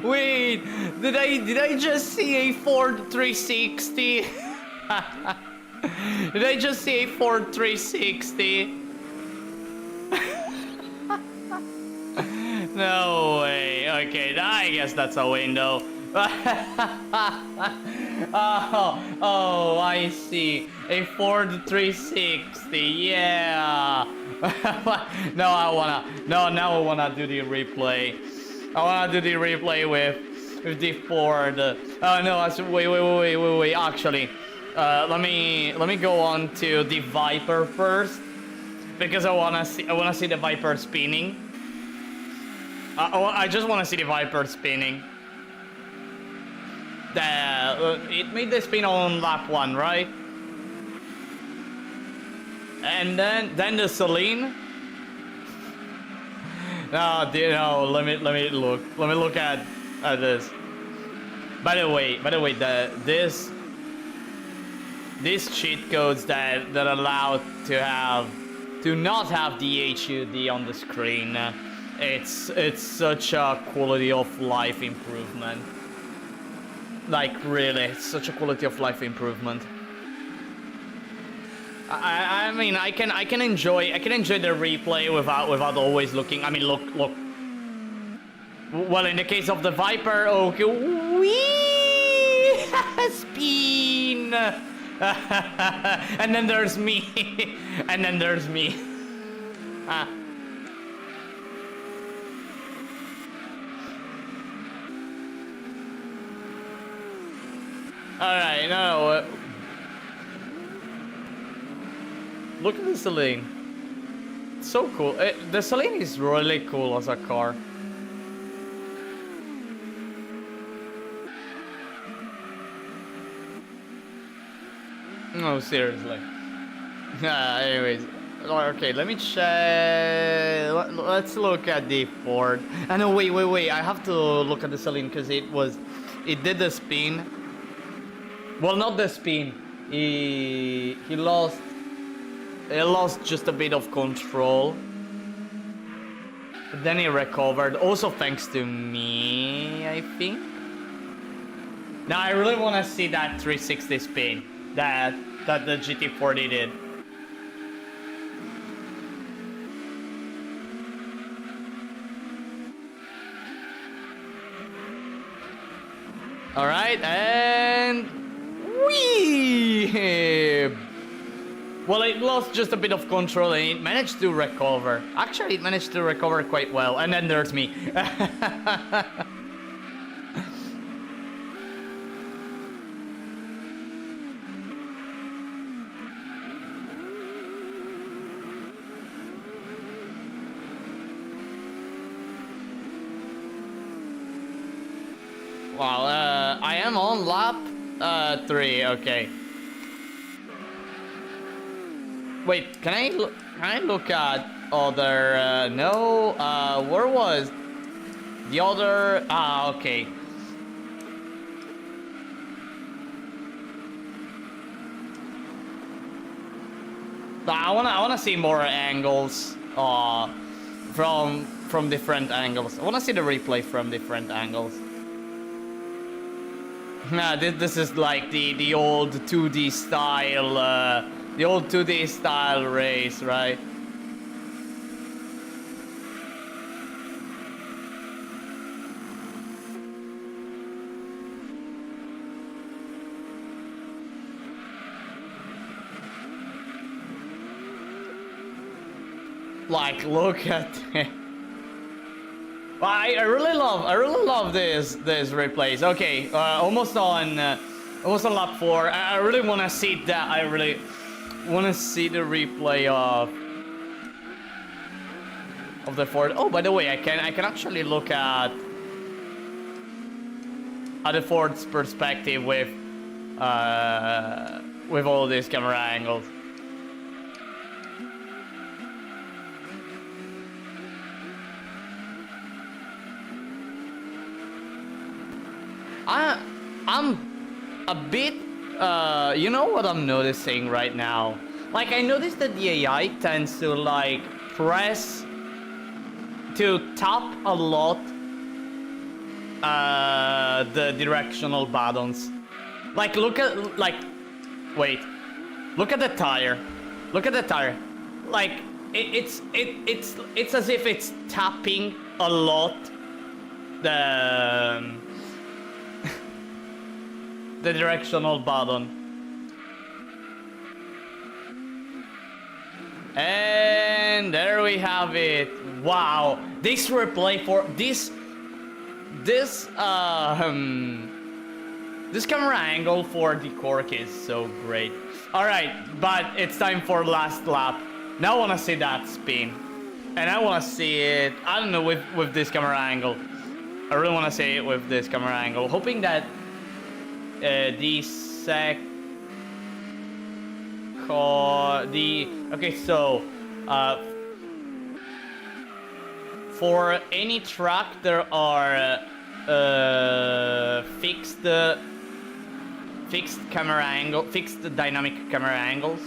Wait, did I just see a Ford 360? Did I just see a Ford 360? No way. Okay, I guess that's a window. Oh, I see. A Ford 360, yeah. Now I wanna do the replay. I wanna do the replay with the Ford. Oh no, wait. Actually, let me go on to the Viper first, because I wanna see the Viper spinning. I just wanna see the Viper spinning. It made the spin on lap 1, right? And then the Saline. No, let me look at this. By the way, these cheat codes that allow to not have the HUD on the screen. It's such a quality of life improvement. Like really, it's such a quality of life improvement. I mean, I can enjoy the replay without always looking. I mean, look. Well, in the case of the Viper, okay, wee, spin, and then there's me, and then there's me. Alright, no. Look at the Celine. It's so cool. The Celine is really cool as a car. No, seriously. Anyways. Okay, let me check. Let's look at the Ford. No, wait. I have to look at the Celine because it did the spin. Well, not the spin. He lost just a bit of control. But then he recovered. Also thanks to me, I think. Now I really want to see that 360 spin that the GT40 did. Alright, and whee! Well, it lost just a bit of control and it managed to recover. Actually, it managed to recover quite well. And then there's me. Wow, I am on lap 3, okay. Wait, can I look at other, no, where was the other, okay. I wanna see more angles, from different angles. I wanna see the replay from different angles. Nah, this is like the old 2D style, the old 2D style race, right? Like, look at it. I really love this replays. Okay, almost on lap 4. I really want to see that. I really want to see the replay of the Ford. Oh, by the way, I can actually look at the Ford's perspective with all these camera angles. I'm a bit, you know what I'm noticing right now? Like, I noticed that the AI tends to, like, tap a lot, the directional buttons. Like, look at the tire. Look at the tire. Like, it's as if it's tapping a lot the directional button. And there we have it. Wow, this replay for this camera angle for the cork is so great. All right, but it's time for last lap. Now I want to see that spin, and I want to see it, I don't know, with this camera angle. I really want to see it with this camera angle, hoping that okay, so for any track there are fixed dynamic camera angles,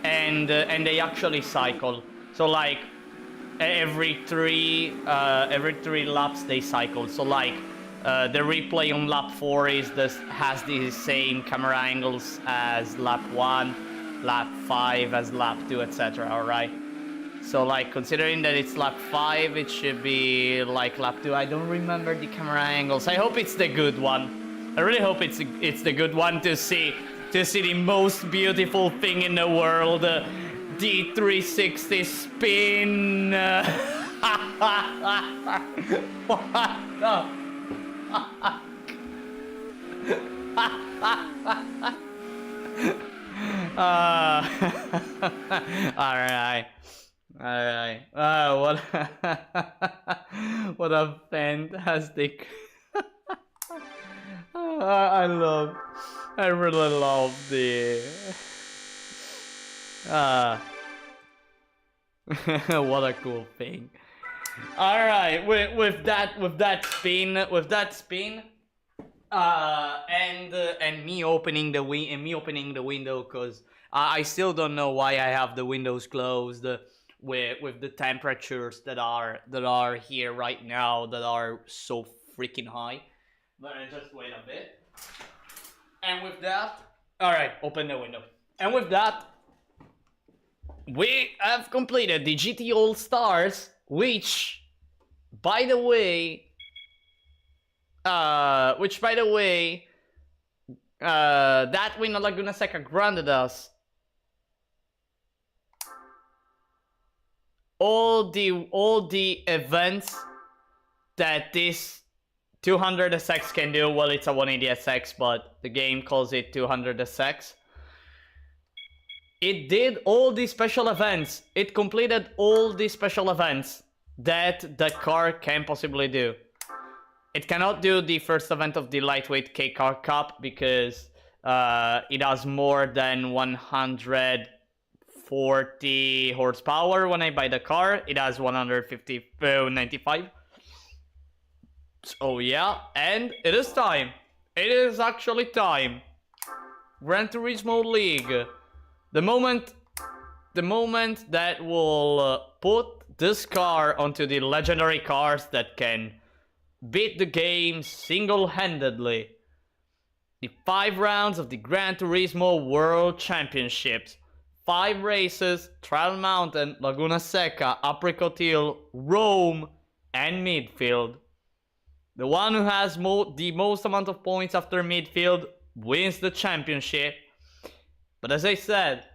and they actually cycle. So like every three laps they cycle. So like the replay on lap 4 has the same camera angles as lap 1, lap 5 as lap 2, etc. Alright, so like considering that it's lap 5, it should be like lap 2. I don't remember the camera angles. I hope it's the good one. I really hope it's the good one to see the most beautiful thing in the world, the 360 spin. What the Alright. Alright. What what a fantastic I really love the what a cool thing. Alright, with that spin, and me opening the window, cause I still don't know why I have the windows closed with the temperatures that are here right now that are so freaking high. But just wait a bit. And with that, alright, open the window. And with that, we have completed the GT All Stars, which, by the way, that win at Laguna Seca granted us all the events that this 200 SX can do. Well, it's a 180 SX, but the game calls it 200 SX. It did all the special events. It completed all the special events that the car can possibly do. It cannot do the first event of the lightweight K-Car Cup because it has more than 140 horsepower when I buy the car. It has 95. So yeah, and it is time. It is actually time. Gran Turismo League. The moment that will put this car onto the legendary cars that can beat the game single-handedly. The 5 rounds of the Gran Turismo World Championships. 5 races: Trial Mountain, Laguna Seca, Apricot Hill, Rome, and Midfield. The one who has the most amount of points after Midfield wins the championship. But as I said,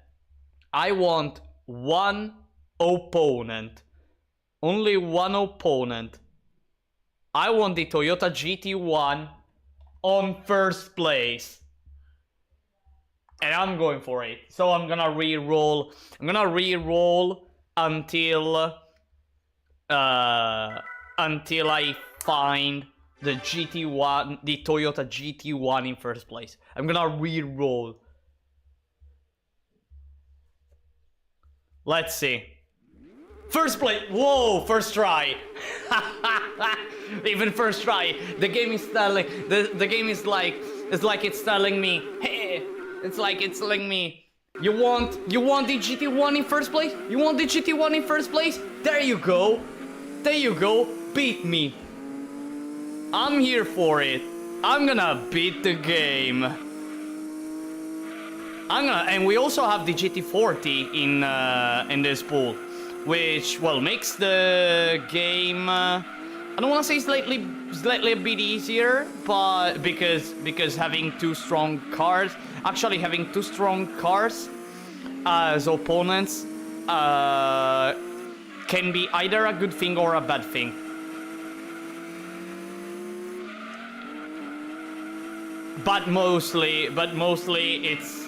I want one opponent. Only one opponent. I want the Toyota GT1 on first place. And I'm going for it. So I'm gonna re-roll. I'm gonna re-roll until I find the GT1, the Toyota GT1 in first place. I'm gonna re-roll. Let's see. First place. Whoa, first try. Even first try. The game is telling. The game is like. It's like it's telling me. Hey. It's like it's telling me. You want the GT1 in first place? You want the GT1 in first place? There you go. There you go. Beat me. I'm here for it. I'm gonna beat the game. And we also have the GT40 in this pool, which, well, makes the game, I don't want to say slightly a bit easier, but because having two strong cars as opponents can be either a good thing or a bad thing. But mostly it's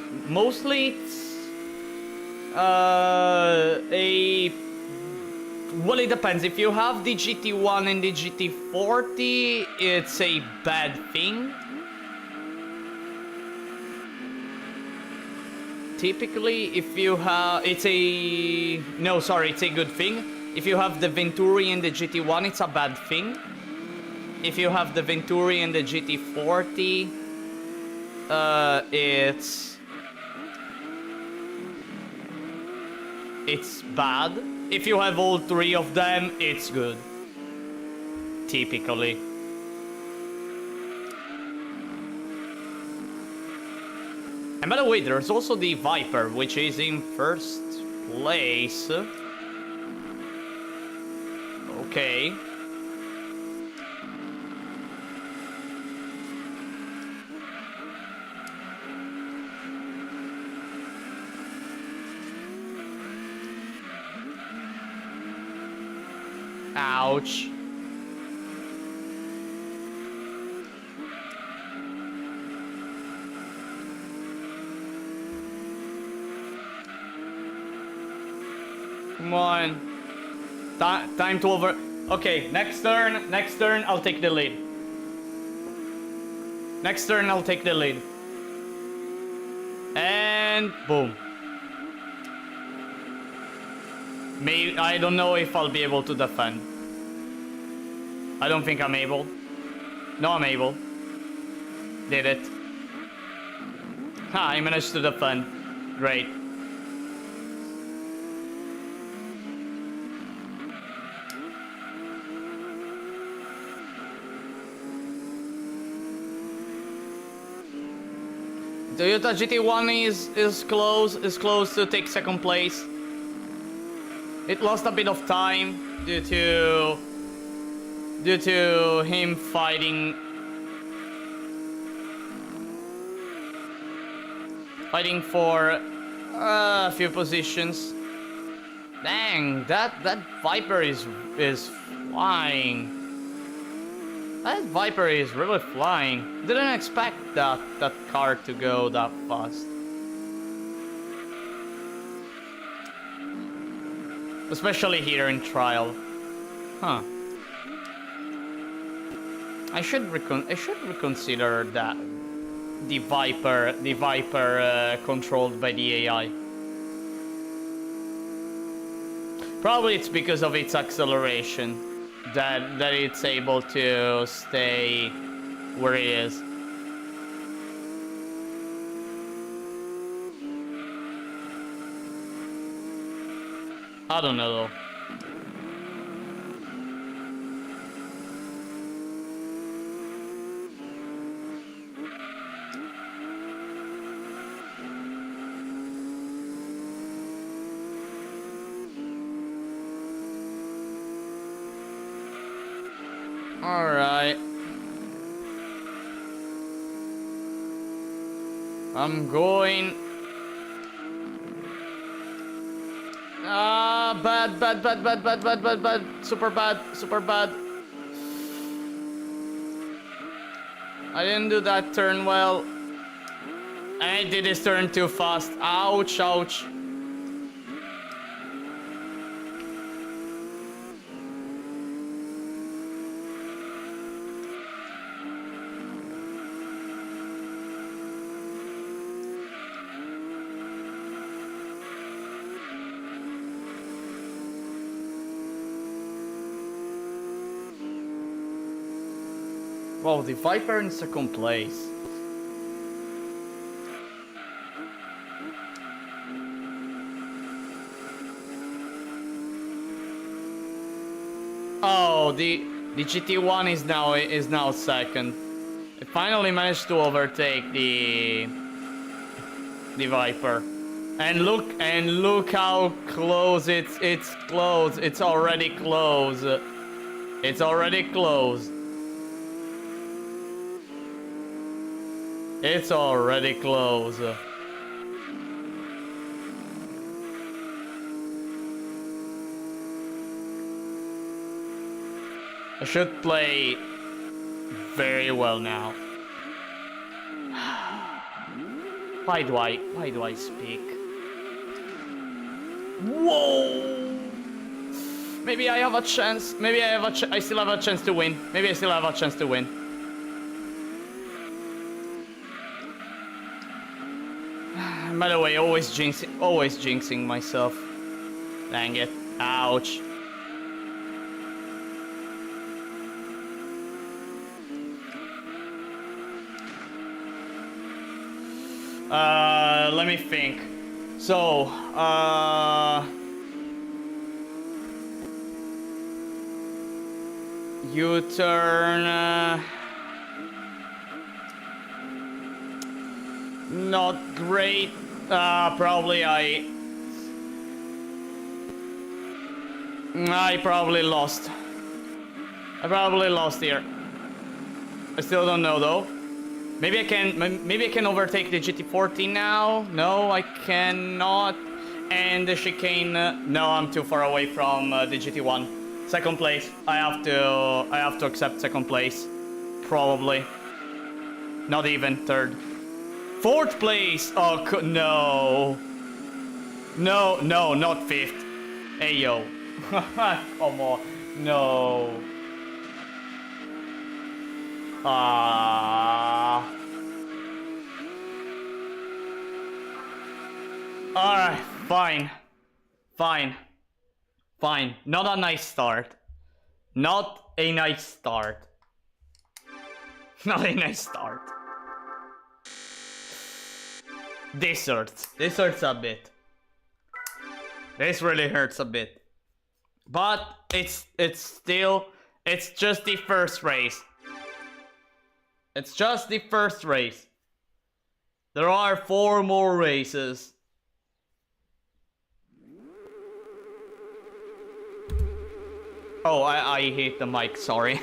well, it depends. If you have the GT1 and the GT40, it's a bad thing. Typically, if you have, it's a good thing. If you have the Venturi and the GT1, it's a bad thing. If you have the Venturi and the GT40, it's bad. If you have all three of them, it's good. Typically. And by the way, there's also the Viper, which is in first place. Okay. Ouch. Come on. Time to over... Okay, next turn, I'll take the lead. Next turn, I'll take the lead. And boom. Maybe, I don't know if I'll be able to defend. I don't think I'm able. No, I'm able. Did it. Ha, I managed to defend. Great. Toyota GT1 is close to take second place. It lost a bit of time due to him fighting for a few positions. Dang, that Viper is flying. That Viper is really flying. Didn't expect that car to go that fast. Especially here in trial. Huh. I should reconsider that the Viper controlled by the AI. Probably it's because of its acceleration that it's able to stay where it is. I don't know though. All right. I'm going. Bad. Super bad. I didn't do that turn well. I did this turn too fast. Ouch. Wow, the Viper in second place. Oh, the GT1 is now second. It finally managed to overtake the Viper. And look how close it's close. It's already close. It's already closed. It's already close. I should play very well now. Why do I speak? Whoa! Maybe I have a chance. Maybe I still have a chance to win. Maybe I still have a chance to win. By the way, always jinxing myself. Dang it. Ouch. Let me think. So, U-turn, not great. Probably I probably lost. I probably lost here. I still don't know though. Maybe I can overtake the GT14 now. No, I cannot. And the chicane. No, I'm too far away from the GT1. Second place. I have to accept second place. Probably. Not even third. Fourth place. Oh no. No, not fifth. Hey yo. Come on. No. Ah. Alright, fine. Fine. Fine. Not a nice start. Not a nice start. Not a nice start. This hurts. This hurts a bit. This really hurts a bit. But it's just the first race. It's just the first race. There are 4 more races. Oh, I hit the mic, sorry.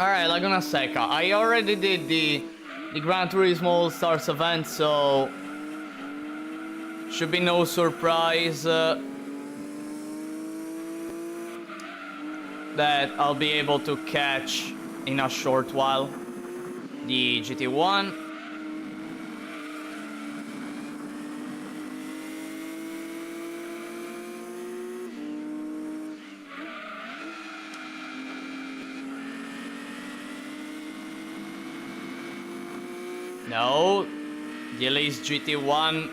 Alright, Laguna Seca. I already did the Gran Turismo All-Stars event, so should be no surprise that I'll be able to catch in a short while the GT1. No, Gilly's GT1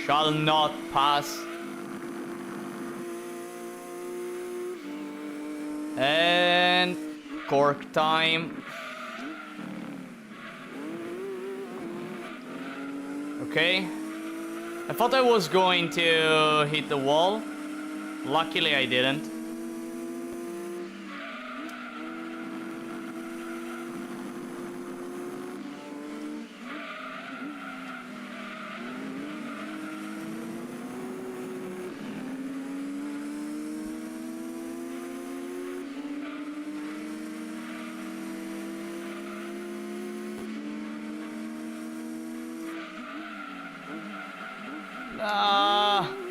shall not pass. And cork time. Okay. I thought I was going to hit the wall. Luckily I didn't.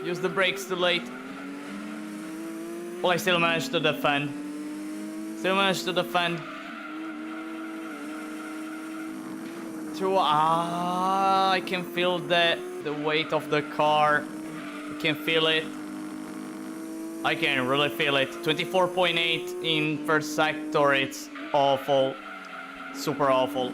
Use the brakes too late. Well, I still managed to defend. Through, I can feel the weight of the car. I can feel it. I can really feel it. 24.8 in first sector. It's awful. Super awful.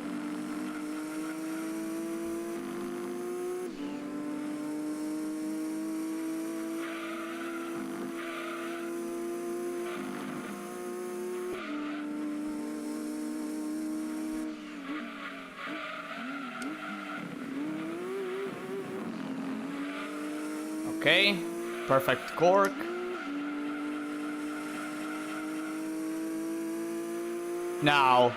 Okay, perfect cork. Now.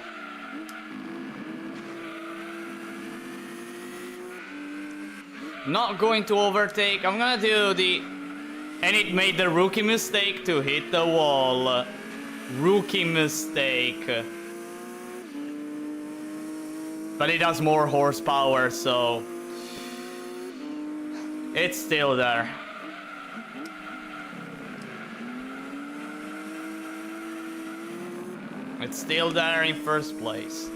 Not going to overtake. I'm gonna do the... And it made the rookie mistake to hit the wall. Rookie mistake. But it has more horsepower, so... It's still there. It's still there in first place.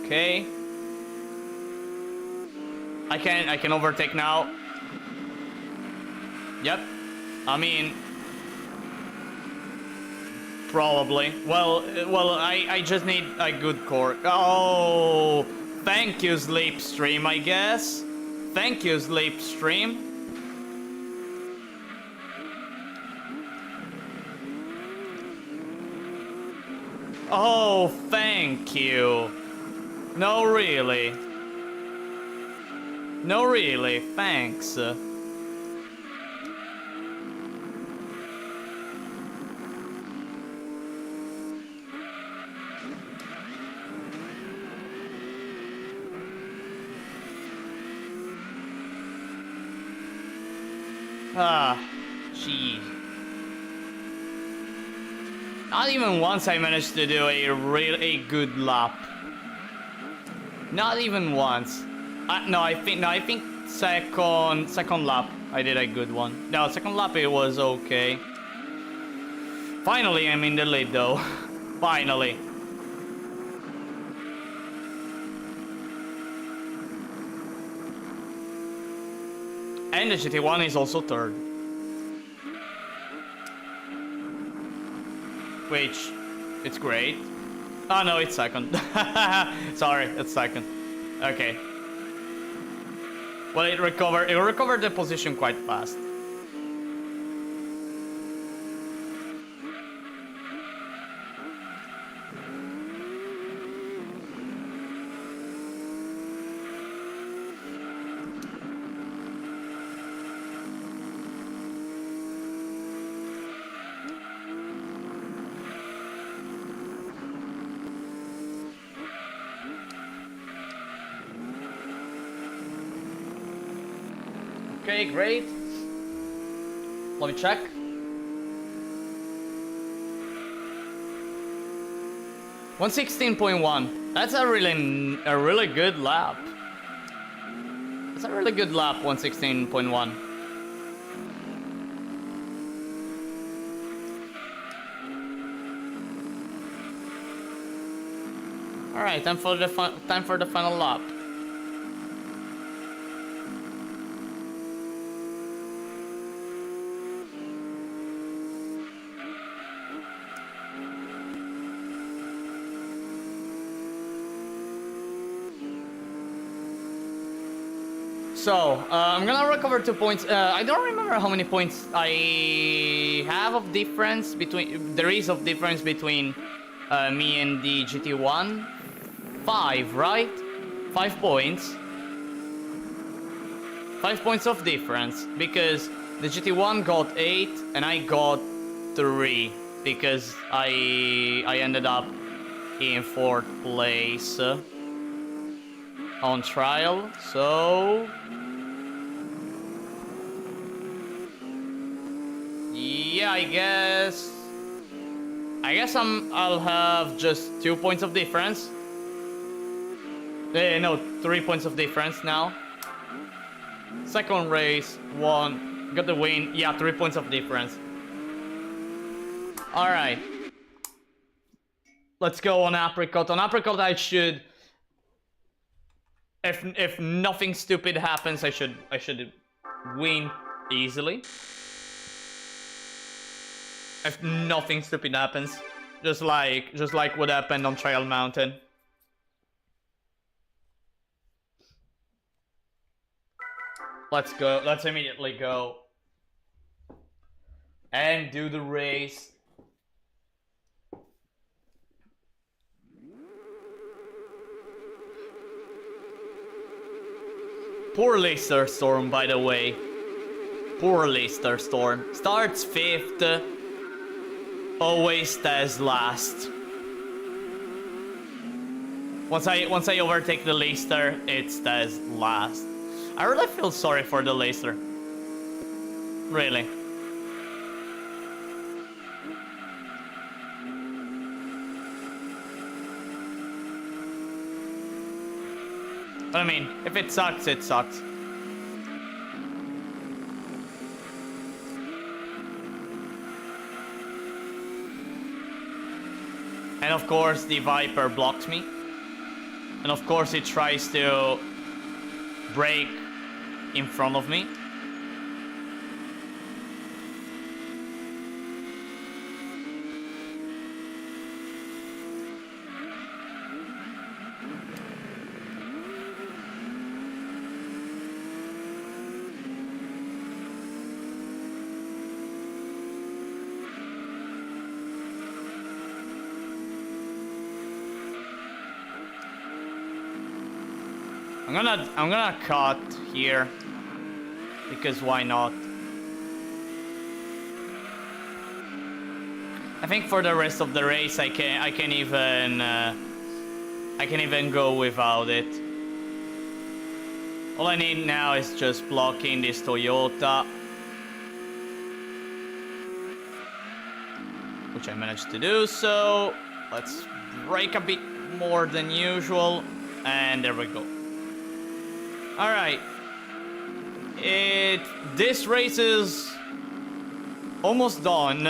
Okay. I can overtake now. Yep. I mean, probably. Well, I just need a good cork. Oh, thank you, Slipstream, I guess. Thank you, Slipstream. Oh, thank you. No, really. No, really, thanks. Ah, gee. Not even once I managed to do a good lap. Not even once. No, I think second lap I did a good one. No, second lap it was okay. Finally, I'm in the lead though. Finally. And the GT1 is also third. Which, it's great. Oh no, it's second. Sorry, it's second. Okay. Well, it recovered the position quite fast. Okay, great. Let me check. $116.1. That's a really good lap. That's a really good lap. 116.1. All right, time for the final lap. So, I'm gonna recover 2 points. I don't remember how many points I have of difference between... There is of difference between me and the GT1. 5, right? 5 points. 5 points of difference. Because the GT1 got 8 and I got 3. Because I ended up in 4th place on trial. So... yeah, I guess I'll have just 2 points of difference. No, 3 points of difference now. Second race, 1, got the win. Yeah, 3 points of difference. All right, let's go on Apricot. On Apricot, I should, if nothing stupid happens, I should win easily. If nothing stupid happens, just like what happened on Trail Mountain. Let's go. Let's immediately go and do the race. Poor Leicester Storm, by the way. Poor Leicester Storm. Starts 5th. Always stays last. Once I overtake the Leicester, it stays last. I really feel sorry for the Leicester. Really. But I mean, if it sucks, it sucks. And of course the Viper blocks me. And of course it tries to brake in front of me. I'm gonna cut here, because why not? I think for the rest of the race I can even go without it. All I need now is just blocking this Toyota, which I managed to do. So let's brake a bit more than usual, and there we go. All right, this race is almost done.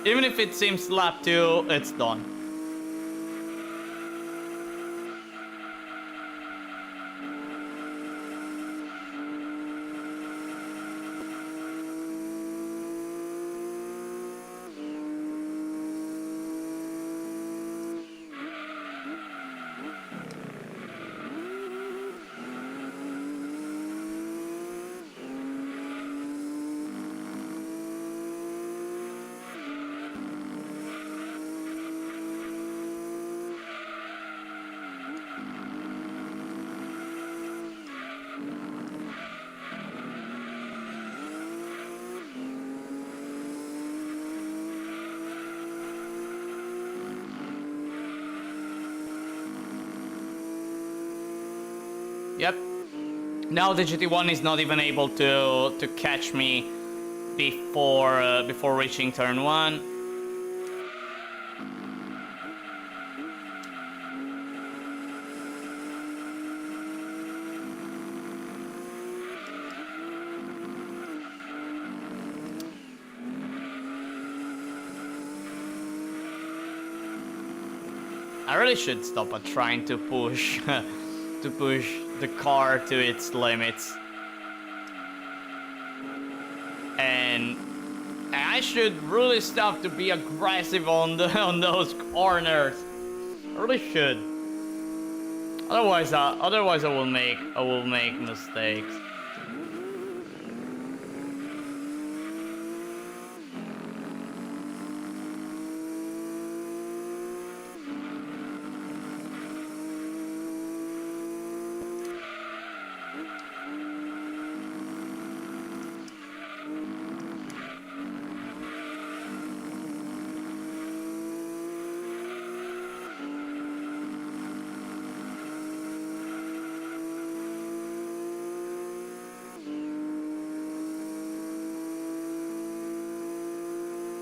Even if it seems lap 2, it's done. Yep. Now the GT1 is not even able to catch me before reaching turn 1. I really should stop at trying to push to push the car to its limits. And I should really stop to be aggressive on those corners. I really should. Otherwise I will make mistakes.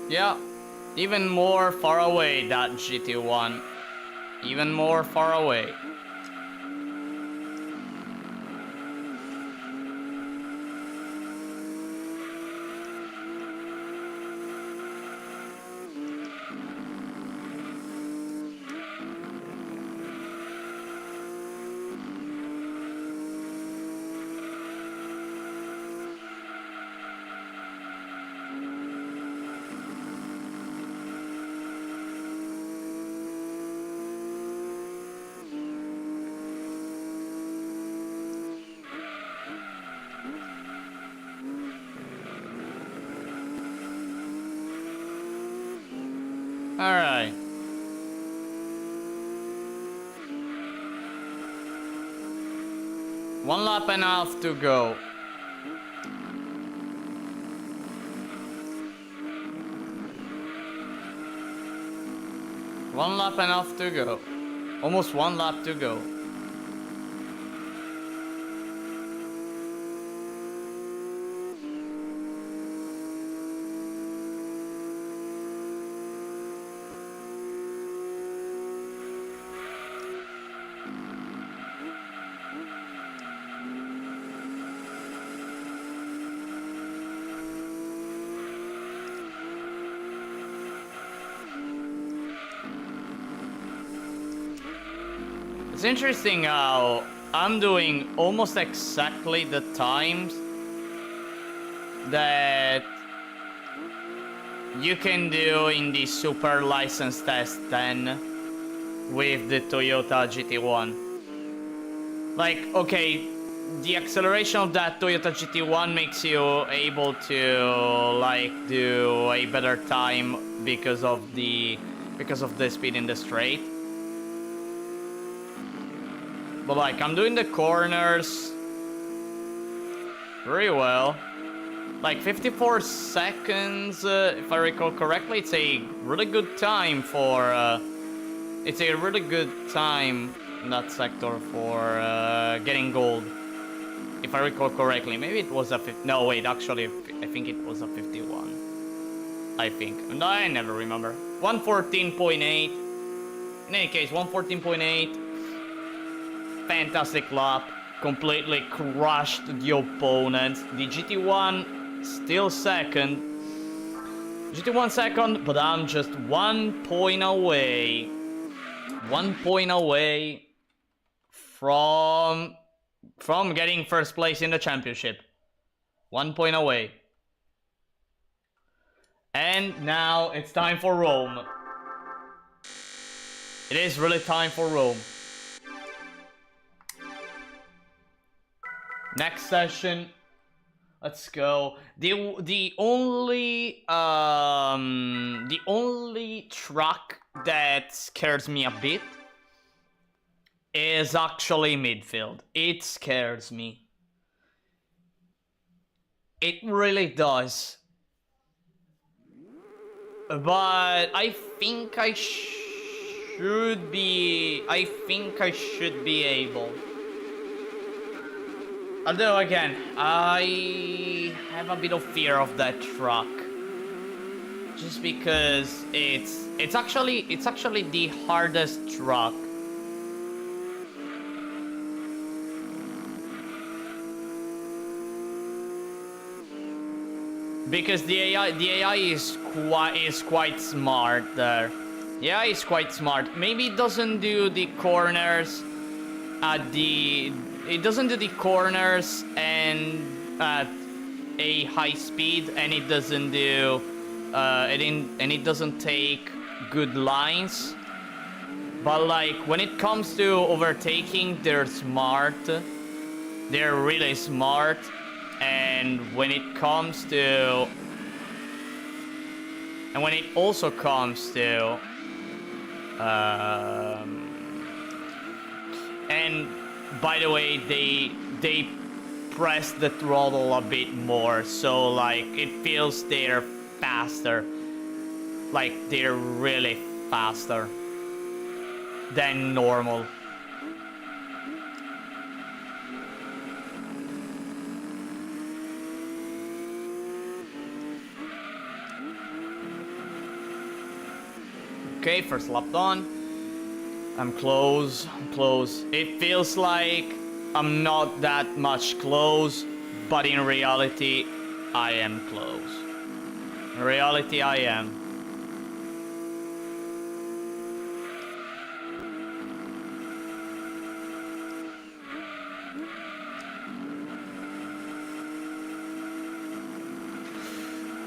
Yeah, even more far away, that GT1. Even more far away. Alright. One lap and a half to go. One lap and a half to go. Almost one lap to go. It's interesting how I'm doing almost exactly the times that you can do in the Super License Test 10 with the Toyota GT1. Like, okay, the acceleration of that Toyota GT1 makes you able to like do a better time because of the speed in the straight. But like, I'm doing the corners very well. Like 54 seconds, if I recall correctly, it's a really good time for, it's a really good time in that sector for getting gold. If I recall correctly, maybe it was a no wait, actually, I think it was a 51. I think. And I never remember. 114.8. In any case, 114.8. Fantastic lap. Completely crushed the opponent. The GT1 still second. GT1 second, but I'm just 1 point away. 1 point away from getting first place in the championship. 1 point away. And now it's time for Rome. It is really time for Rome. Next session. Let's go. The only track that scares me a bit is actually midfield. It scares me. It really does. But I think I should be able. Although again, I have a bit of fear of that truck. Just because it's actually the hardest truck. Because the AI is quite smart there. The AI is quite smart. Maybe it doesn't do the corners at the. It doesn't do the corners and at a high speed, and it doesn't do. And it doesn't take good lines. But like when it comes to overtaking, they're smart. They're really smart. And when it comes to, and when it also comes to, and by the way, they press the throttle a bit more, so like it feels they're faster, like they're really faster than normal. Okay, first lap done. I'm close. It feels like I'm not that much close, but in reality, I am close. In reality, I am.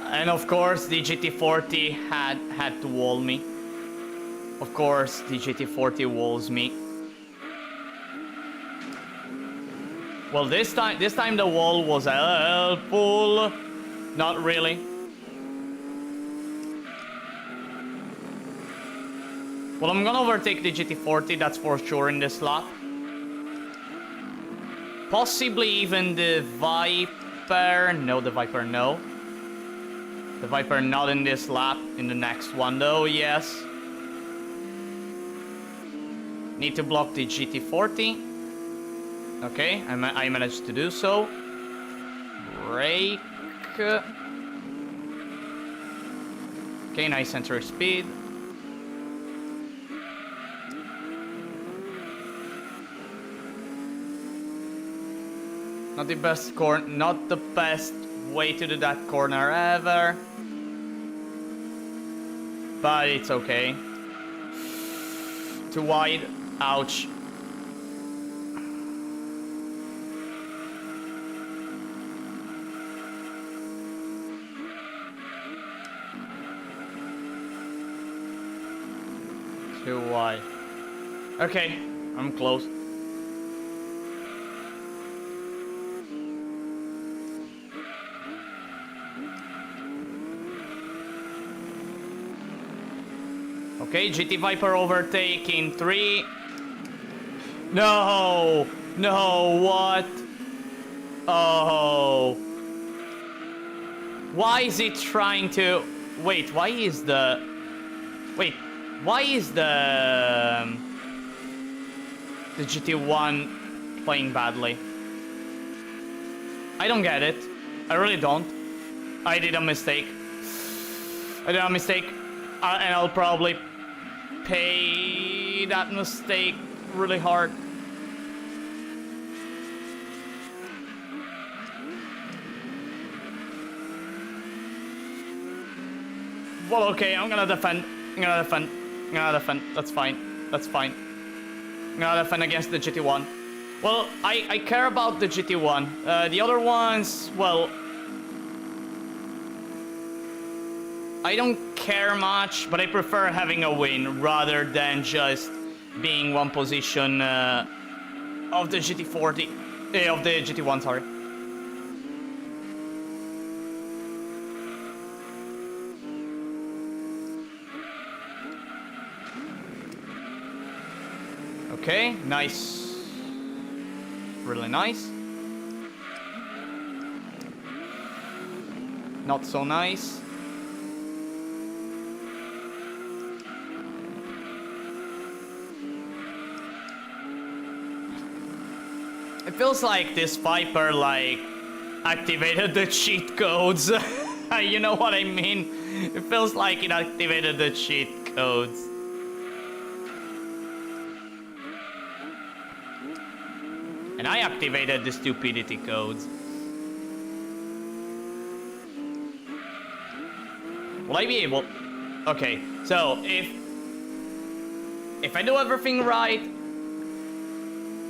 And of course, the GT40 had to wall me. Of course, the GT40 walls me. Well, this time the wall was helpful. Not really. Well, I'm gonna overtake the GT40, that's for sure in this lap. Possibly even the Viper. No, the Viper, no. The Viper not in this lap. In the next one, though, yes. Need to block the GT40. Okay, I managed to do so. Brake. Okay, nice entry speed. Not the best not the best way to do that corner ever. But it's okay. Too wide. Ouch. Too wide. Okay, I'm close. Okay, GT Viper overtake in 3. No! No, what? Oh. Why is it trying to... Wait, why is the... Wait, why is the GT1 playing badly? I don't get it. I really don't. I did a mistake. I did a mistake, and I'll probably pay that mistake really hard. Well, okay, I'm gonna defend. That's fine. That's fine. I'm gonna defend against the GT1. Well, I care about the GT1. The other ones, well, I don't care much, but I prefer having a win rather than just being one position of the GT40, of the GT1, sorry. Okay, nice. Really nice. Not so nice. It feels like this Viper, like, activated the cheat codes. You know what I mean? It feels like it activated the cheat codes. And I activated the stupidity codes. Will I be able... Okay, so if I do everything right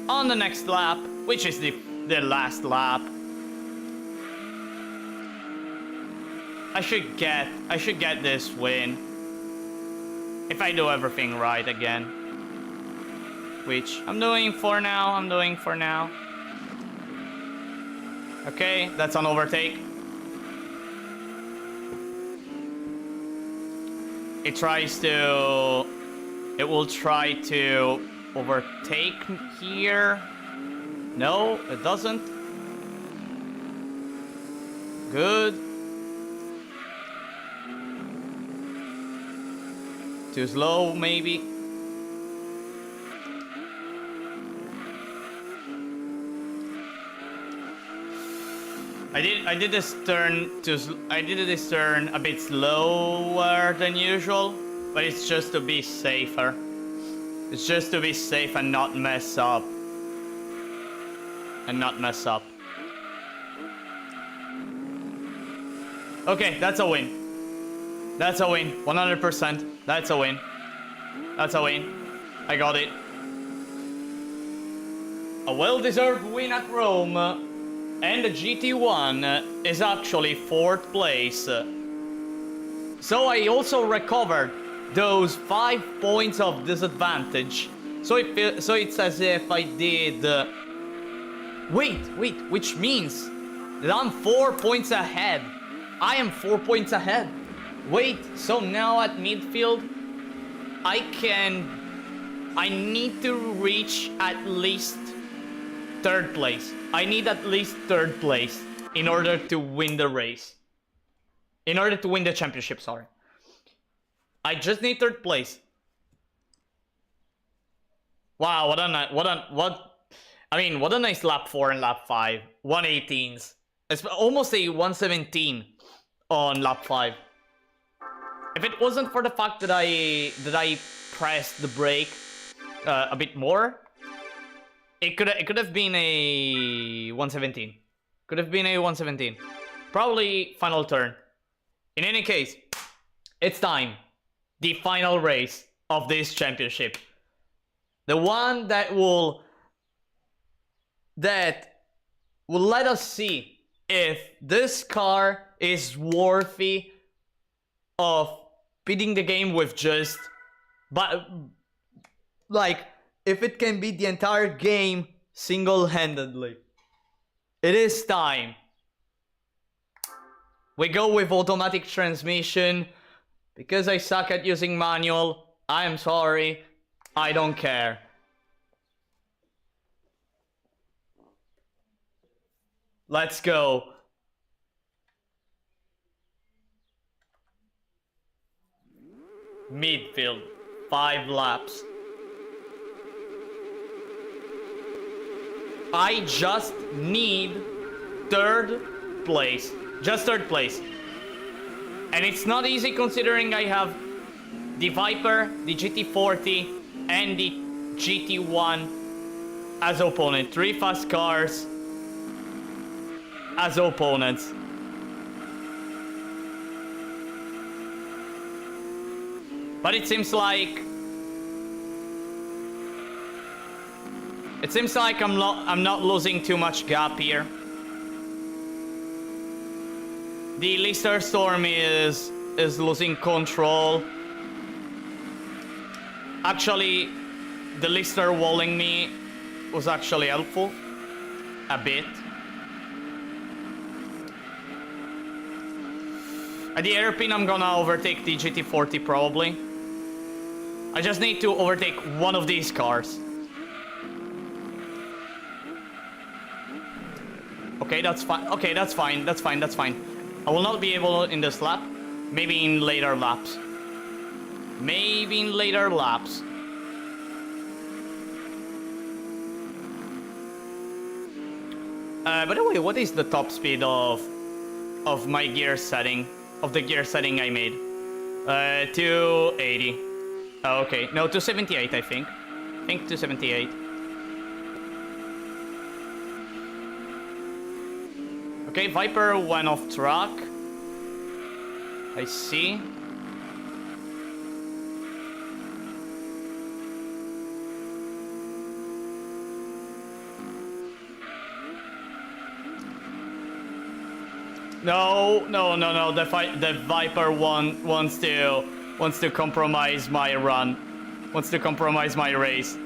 on the next lap, which is the last lap, I should get this win. If I do everything right again. Which I'm doing for now, Okay, that's an overtake. It will try to overtake here. No, it doesn't. Good. Too slow, maybe. I did this turn a bit slower than usual, but it's just to be safer. It's just to be safe and not mess up. Okay, that's a win. That's a win. 100%. That's a win. That's a win. I got it. A well-deserved win at Rome. And the GT1 is actually 4th place. So I also recovered those 5 points of disadvantage. So it's as if I did... Wait, which means that I'm 4 points ahead. I am 4 points ahead. Wait, so now at midfield, I need to reach at least 3rd place. I need at least 3rd place in order to win the race. In order to win the championship, sorry. I just need 3rd place. Wow, what a nice lap 4 and lap 5. 118s. It's almost a 117 on lap 5. If it wasn't for the fact that I pressed the brake a bit more, it could have been a 117. Could have been a 117. Probably final turn. In any case, it's time. The final race of this championship. The one that will let us see if this car is worthy of beating the game with just... But, like, if it can beat the entire game single-handedly. It is time. We go with automatic transmission. Because I suck at using manual, I am sorry. I don't care. Let's go. Midfield. 5 laps. I just need 3rd place. Just 3rd place. And it's not easy considering I have the Viper, the GT40, and the GT1 as opponent. 3 fast cars as opponents. But it seems like I'm not losing too much gap here. The Lister Storm is losing control. Actually, the Lister walling me was actually helpful. A bit. At the airpin, I'm gonna overtake the GT40 probably. I just need to overtake one of these cars. Okay, that's fine. Okay, that's fine. That's fine. That's fine. I will not be able in this lap. Maybe in later laps. Maybe in later laps. By the way, what is the top speed of my gear setting? Of the gear setting I made? 280. Oh, okay. No, 278, I think. I think 278. Okay, Viper went off track. I see. No. The Viper wants to compromise my run. Wants to compromise my race.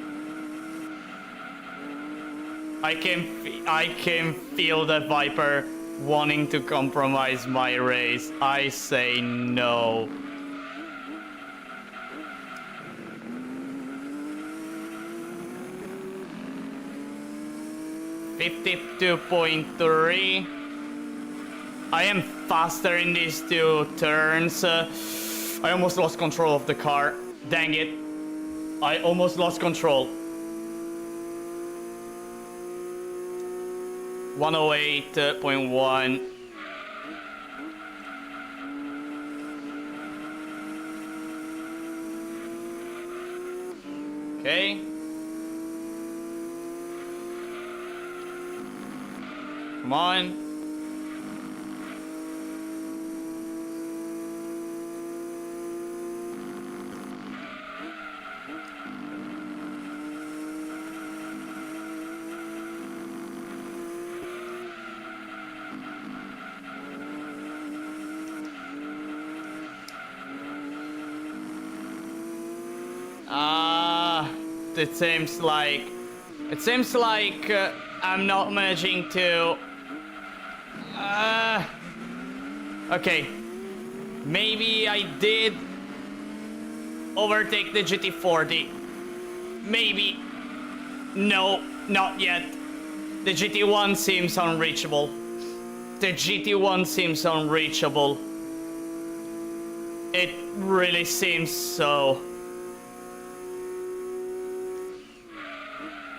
I can feel the Viper wanting to compromise my race. I say no. .3. I am faster in these 2 turns. I almost lost control of the car. Dang it. I almost lost control. 108.1. Okay. Come on. It seems like I'm not managing to. Okay, maybe I did overtake the GT40. Maybe. No, not yet. The GT1 seems unreachable. The GT1 seems unreachable. It really seems so.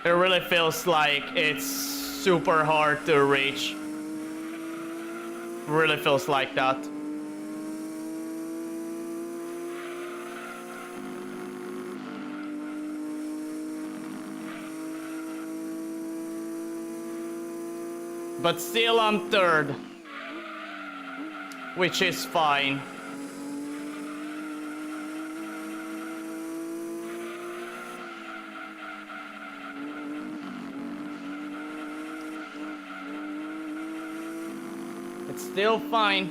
It really feels like it's super hard to reach. Really feels like that. But still I'm third, which is fine. It's still fine.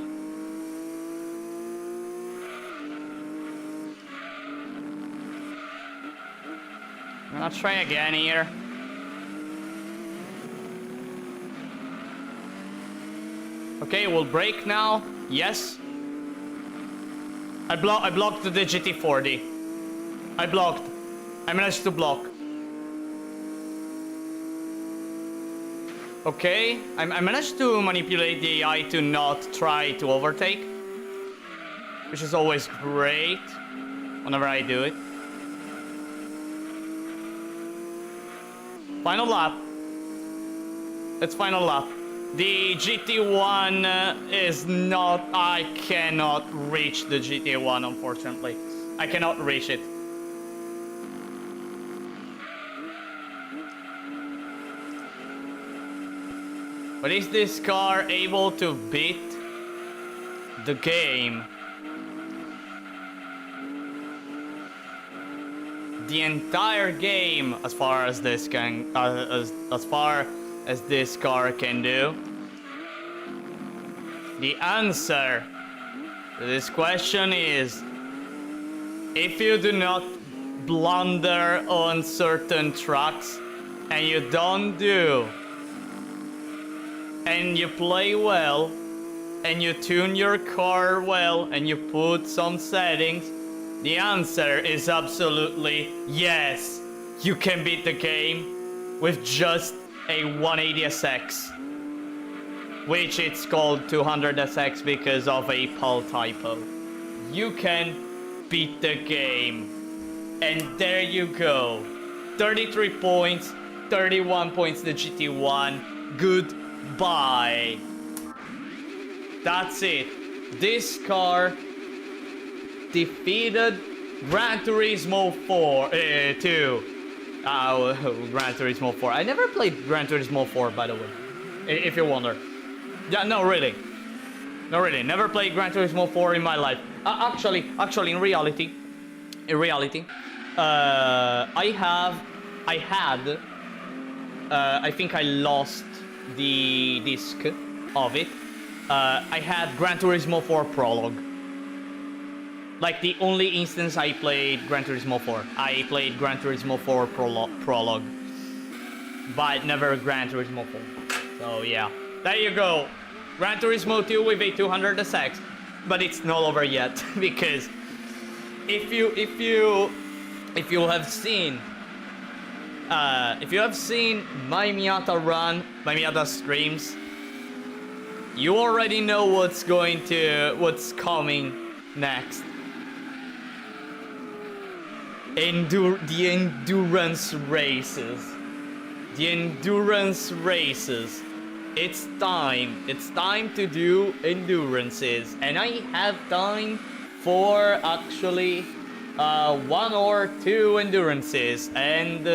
I'm gonna try again here. Okay, we'll brake now. Yes. I blocked the GT40. I blocked. I managed to block. Okay, I managed to manipulate the AI to not try to overtake, which is always great whenever I do it. Final lap. It's final lap. The GT1 is not... I cannot reach the GT1, unfortunately. I cannot reach it. But is this car able to beat the game? The entire game, as far as this can, as far as this car can do? The answer to this question is, if you do not blunder on certain tracks, and you don't do, and you play well, and you tune your car well, and you put some settings, the answer is absolutely yes. You can beat the game with just a 180SX, which it's called 200SX because of a PAL typo. You can beat the game. And there you go. 33 points, 31 points the GT1. Goodbye. That's it. This car defeated Gran Turismo 2. Gran Turismo 4. I never played Gran Turismo 4, by the way. If you wonder. Yeah, no, really. No, really. Never played Gran Turismo 4 in my life. Actually, in reality, I think I lost the disc of it. I had Gran Turismo 4 Prologue. Like, the only instance I played Gran Turismo 4. I played Gran Turismo 4 Prologue. But never Gran Turismo 4. So, yeah. There you go. Gran Turismo 2 with a 200SX. But it's not over yet. Because if you have seen my Miata run, my Miata streams, you already know what's coming next. The endurance races. It's time to do endurances, and I have time for actually 1 or 2 endurances, and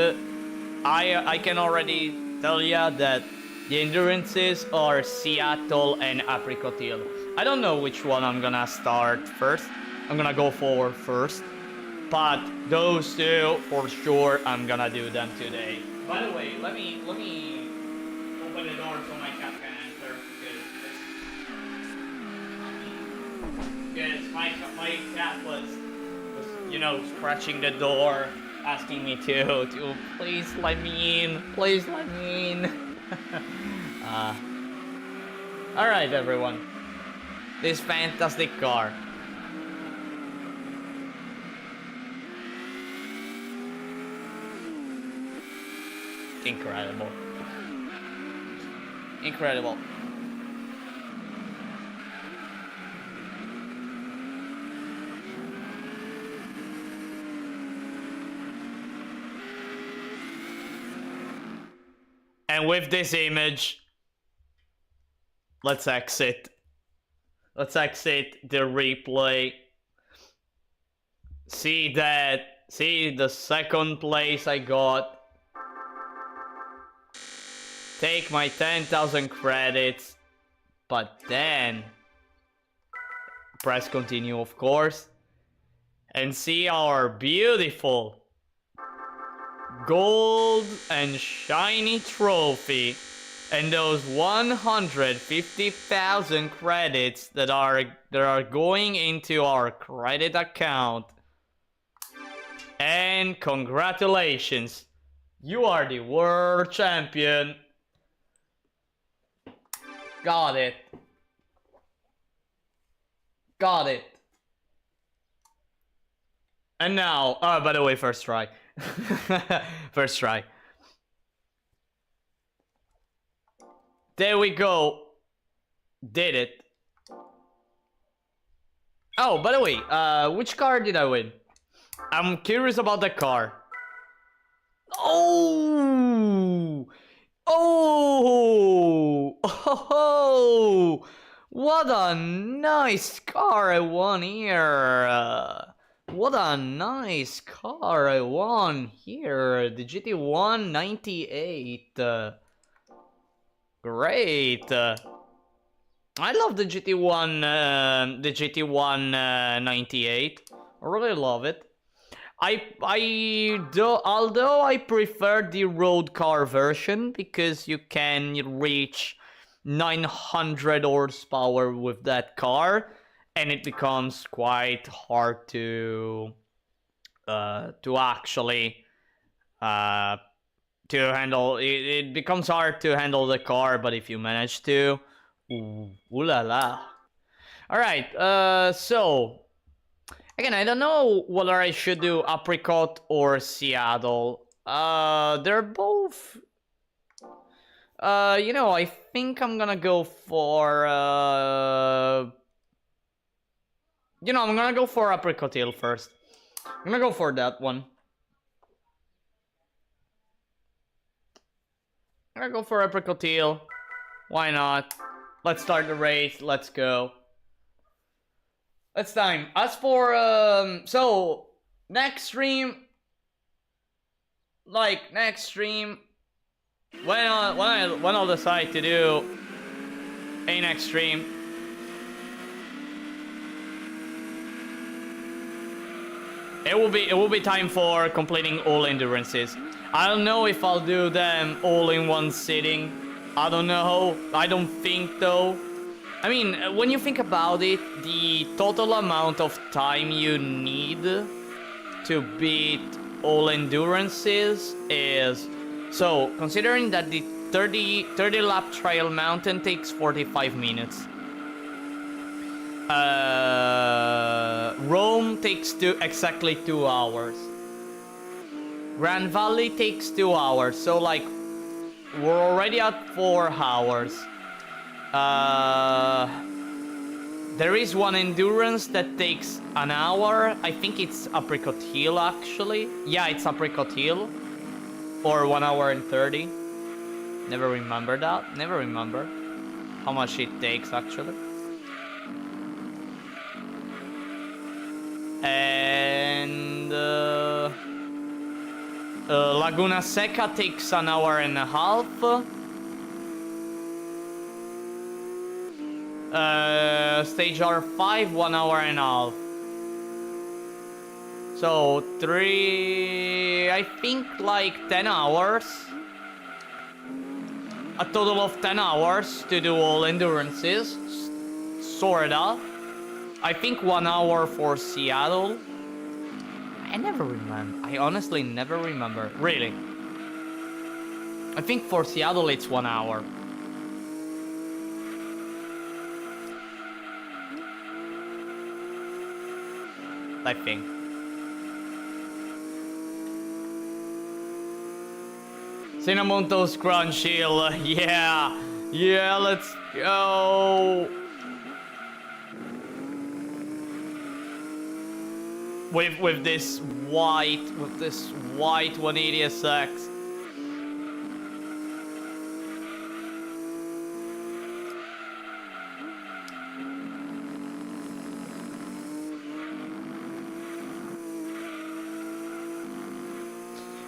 I can already tell ya that the endurances are Seattle and Apricot Hill. I don't know which one I'm gonna start first. I'm gonna go for first. But those 2, for sure, I'm gonna do them today. By the way, let me open the door so my cat can enter, because my cat was, you know, scratching the door, asking me to please let me in, Alright, everyone. This fantastic car. Incredible. And with this image, let's exit the replay. See the second place I got. Take my 10,000 credits, but then press continue, of course, and see our beautiful gold and shiny trophy and those 150,000 credits that are going into our credit account. And congratulations, you are the world champion. Got it. And now, oh, by the way, first try. First try. There we go. Did it. Oh, by the way, which car did I win? I'm curious about the car. Oh! Oh, what a nice car I won here. What a nice car I won here. The GT1 98. Great. I love the GT1, the GT1 98. I really love it. Although I prefer the road car version because you can reach 900 horsepower with that car, and it becomes quite hard to actually to handle. It becomes hard to handle the car, but if you manage to, ooh la la. All right, so. Again, I don't know whether I should do Apricot or Seattle. They're both... you know, I think I'm gonna go for... You know, I'm gonna go for Apricot Hill first. I'm gonna go for that one. I'm gonna go for Apricot Hill. Why not? Let's start the race. Let's go. It's time. As for, so, next stream, when I'll decide to do a next stream, it will be time for completing all endurances. I don't know if I'll do them all in one sitting. I don't know. I don't think though. I mean, when you think about it, the total amount of time you need to beat all endurances is... So, considering that the 30 lap trial mountain takes 45 minutes. Rome takes exactly 2 hours. Grand Valley takes 2 hours, so like, we're already at 4 hours. There is one endurance that takes an hour. I think it's Apricot Hill, actually. Yeah, it's Apricot Hill. Or 1 hour and 30. Never remember that. Never remember how much it takes, actually. And... Laguna Seca takes an hour and a half. Stage R5, 1 hour and a half. So, I think like 10 hours. A total of 10 hours to do all endurances. Sorta. I think 1 hour for Seattle. I never remember. I honestly never remember. Really. I think for Seattle it's 1 hour. I think. Cinnamon Toast Crunch Hill, yeah. Yeah, let's go. With this white 180SX.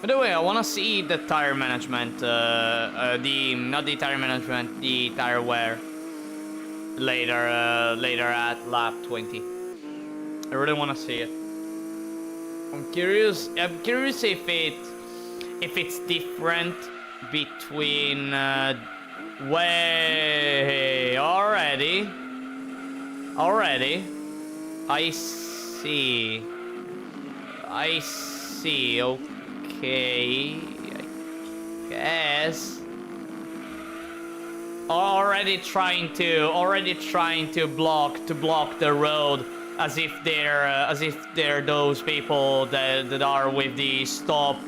By the way, I wanna see the tire management, not the tire management, the tire wear later at lap 20. I really wanna see it. I'm curious if it's different between way already. I see. Okay, I guess. Already trying to block the road, as if they're those people that are with the stop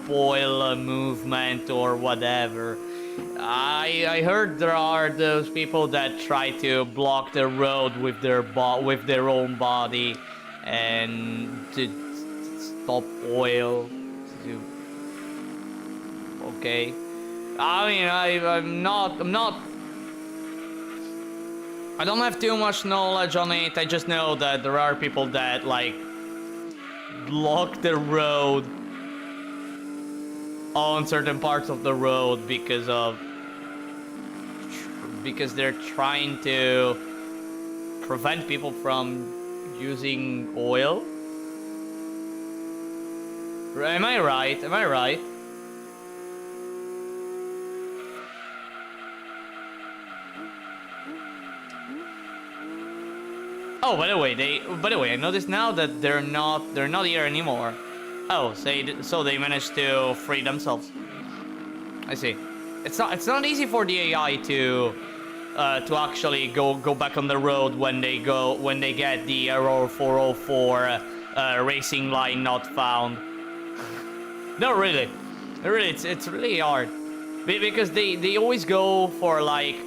oil movement or whatever. I heard there are those people that try to block the road with their own body and to stop oil. Okay. I mean, I'm not I don't have too much knowledge on it. I just know that there are people that like block the road on certain parts of the road because they're trying to prevent people from using oil. Am I right? Am I right? Oh, by the way, I noticed now that they're not here anymore. Oh, so they managed to free themselves. I see. It's not easy for the AI to actually go back on the road when they get the error 404 racing line not found. No, really, it's really hard because they always go for like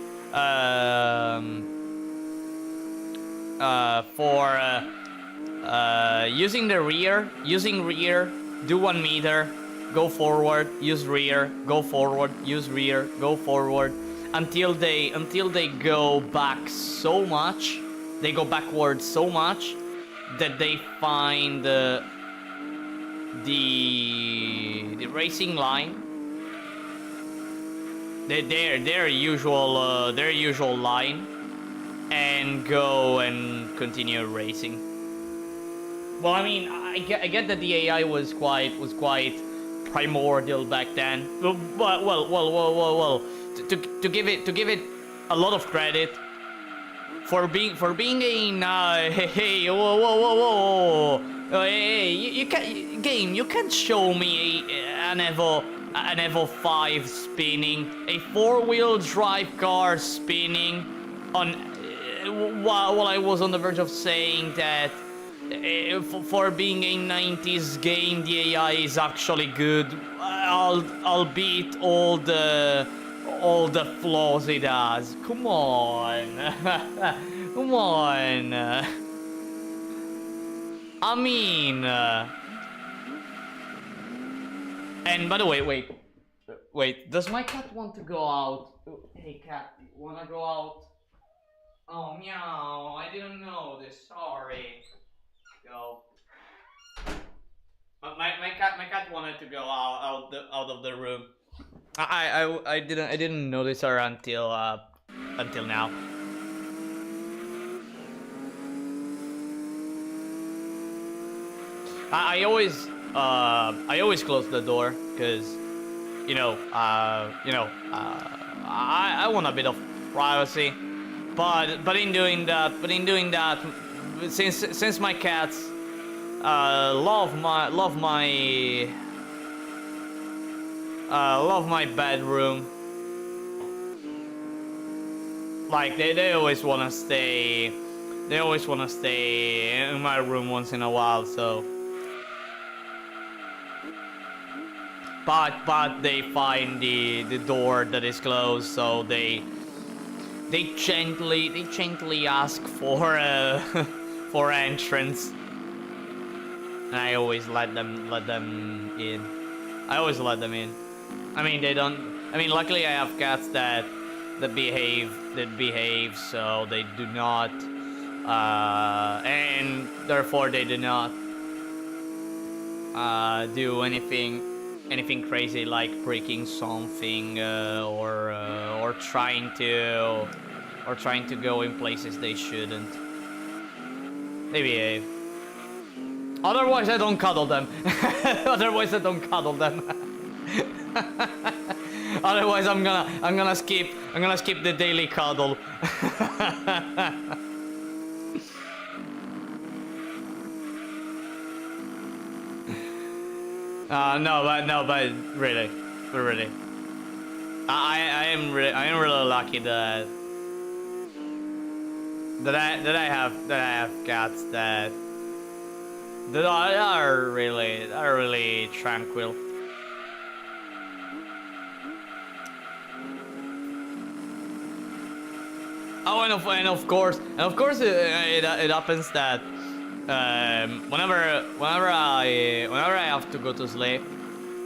using rear, do 1 meter, go forward, use rear, go forward, use rear, go forward, until they go back so much, they go backwards so much that they find the racing line, their usual line, and go and continue racing. Well, I mean, I get that the AI was quite primordial back then, but well, to give it a lot of credit for being a hey, whoa, hey, you can't show me an Evo 5 spinning, a 4-wheel drive car spinning on while I was on the verge of saying that for being a 90s game, the AI is actually good, albeit all the flaws it has. Come on, come on. I mean, and by the way, wait. Does my cat want to go out? Hey, cat, you wanna go out? Oh, meow, I didn't know this, sorry. Go. My cat wanted to go out of the room. I didn't notice her until now. I always close the door because I want a bit of privacy. But in doing that, since my cats love my bedroom, like they always wanna stay in my room once in a while, so. But they find the door that is closed, so they gently ask for for entrance, and I always let them in. I always let them in. I mean, they don't. I mean, luckily I have cats that behave, so they do not, and therefore they do not do anything crazy like breaking something or trying to go in places they shouldn't. They behave. Otherwise, I don't cuddle them. Otherwise, I'm gonna skip the daily cuddle. No, but really, I am really lucky that I have cats that are really tranquil. Oh, and of course, it happens that whenever I have to go to sleep,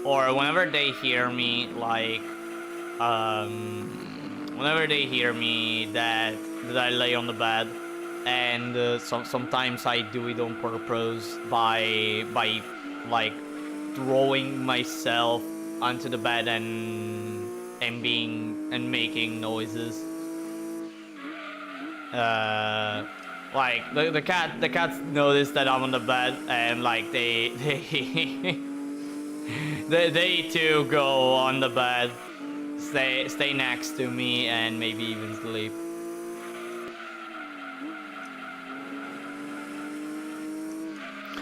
or whenever they hear me like whenever they hear me that lay on the bed, and sometimes I do it on purpose by like throwing myself onto the bed and making noises. Like the cats notice that I'm on the bed, and like they they too go on the bed, stay next to me, and maybe even sleep.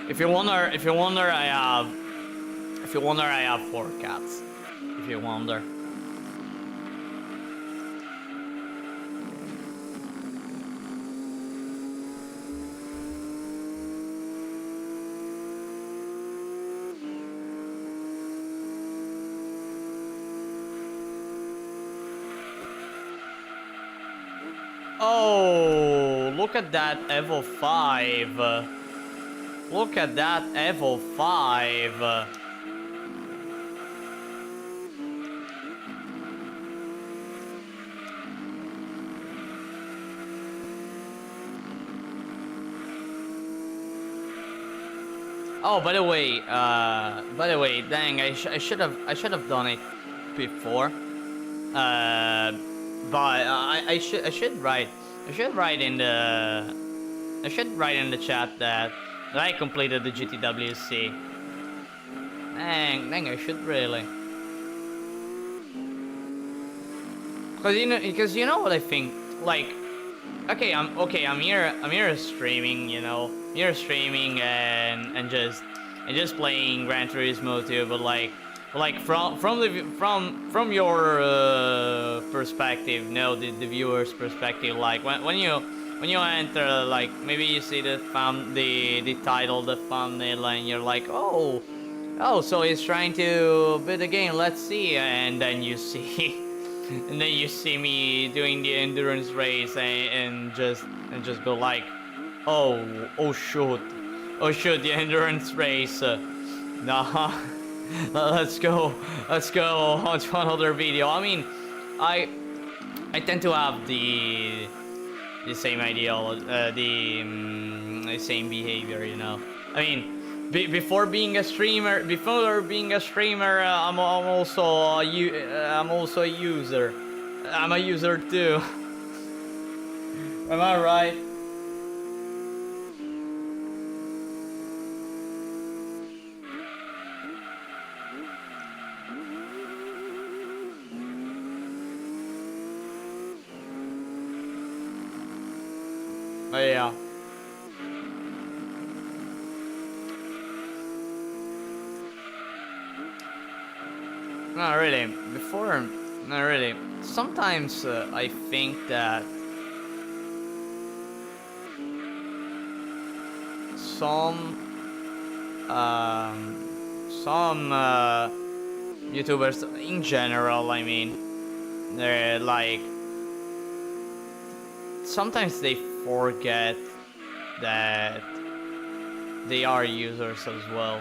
If you wonder, I have 4 cats. If you wonder. Oh, look at that Evo 5. Look at that Evo 5. Oh, by the way, dang, I should have done it before. But I should write in the chat that I completed the GTWC. Dang, I should really. Because you know what I think, like, okay, I'm here streaming, you know, streaming and just playing Gran Turismo 2, but like from your perspective, no, the viewer's perspective, like when you enter, like maybe you see the title, the thumbnail, and you're like, oh, so he's trying to beat the game, let's see, and then you see me doing the endurance race and just go like, oh shoot, the endurance race, nah. Let's go on to another video. I mean, I tend to have the same ideal, the same behavior, you know. I mean, before being a streamer, I'm also a user. I'm a user too. Am I right? Oh, yeah. Not really. Not really. Sometimes I think that some YouTubers in general, I mean, they're like, sometimes they forget that they are users as well.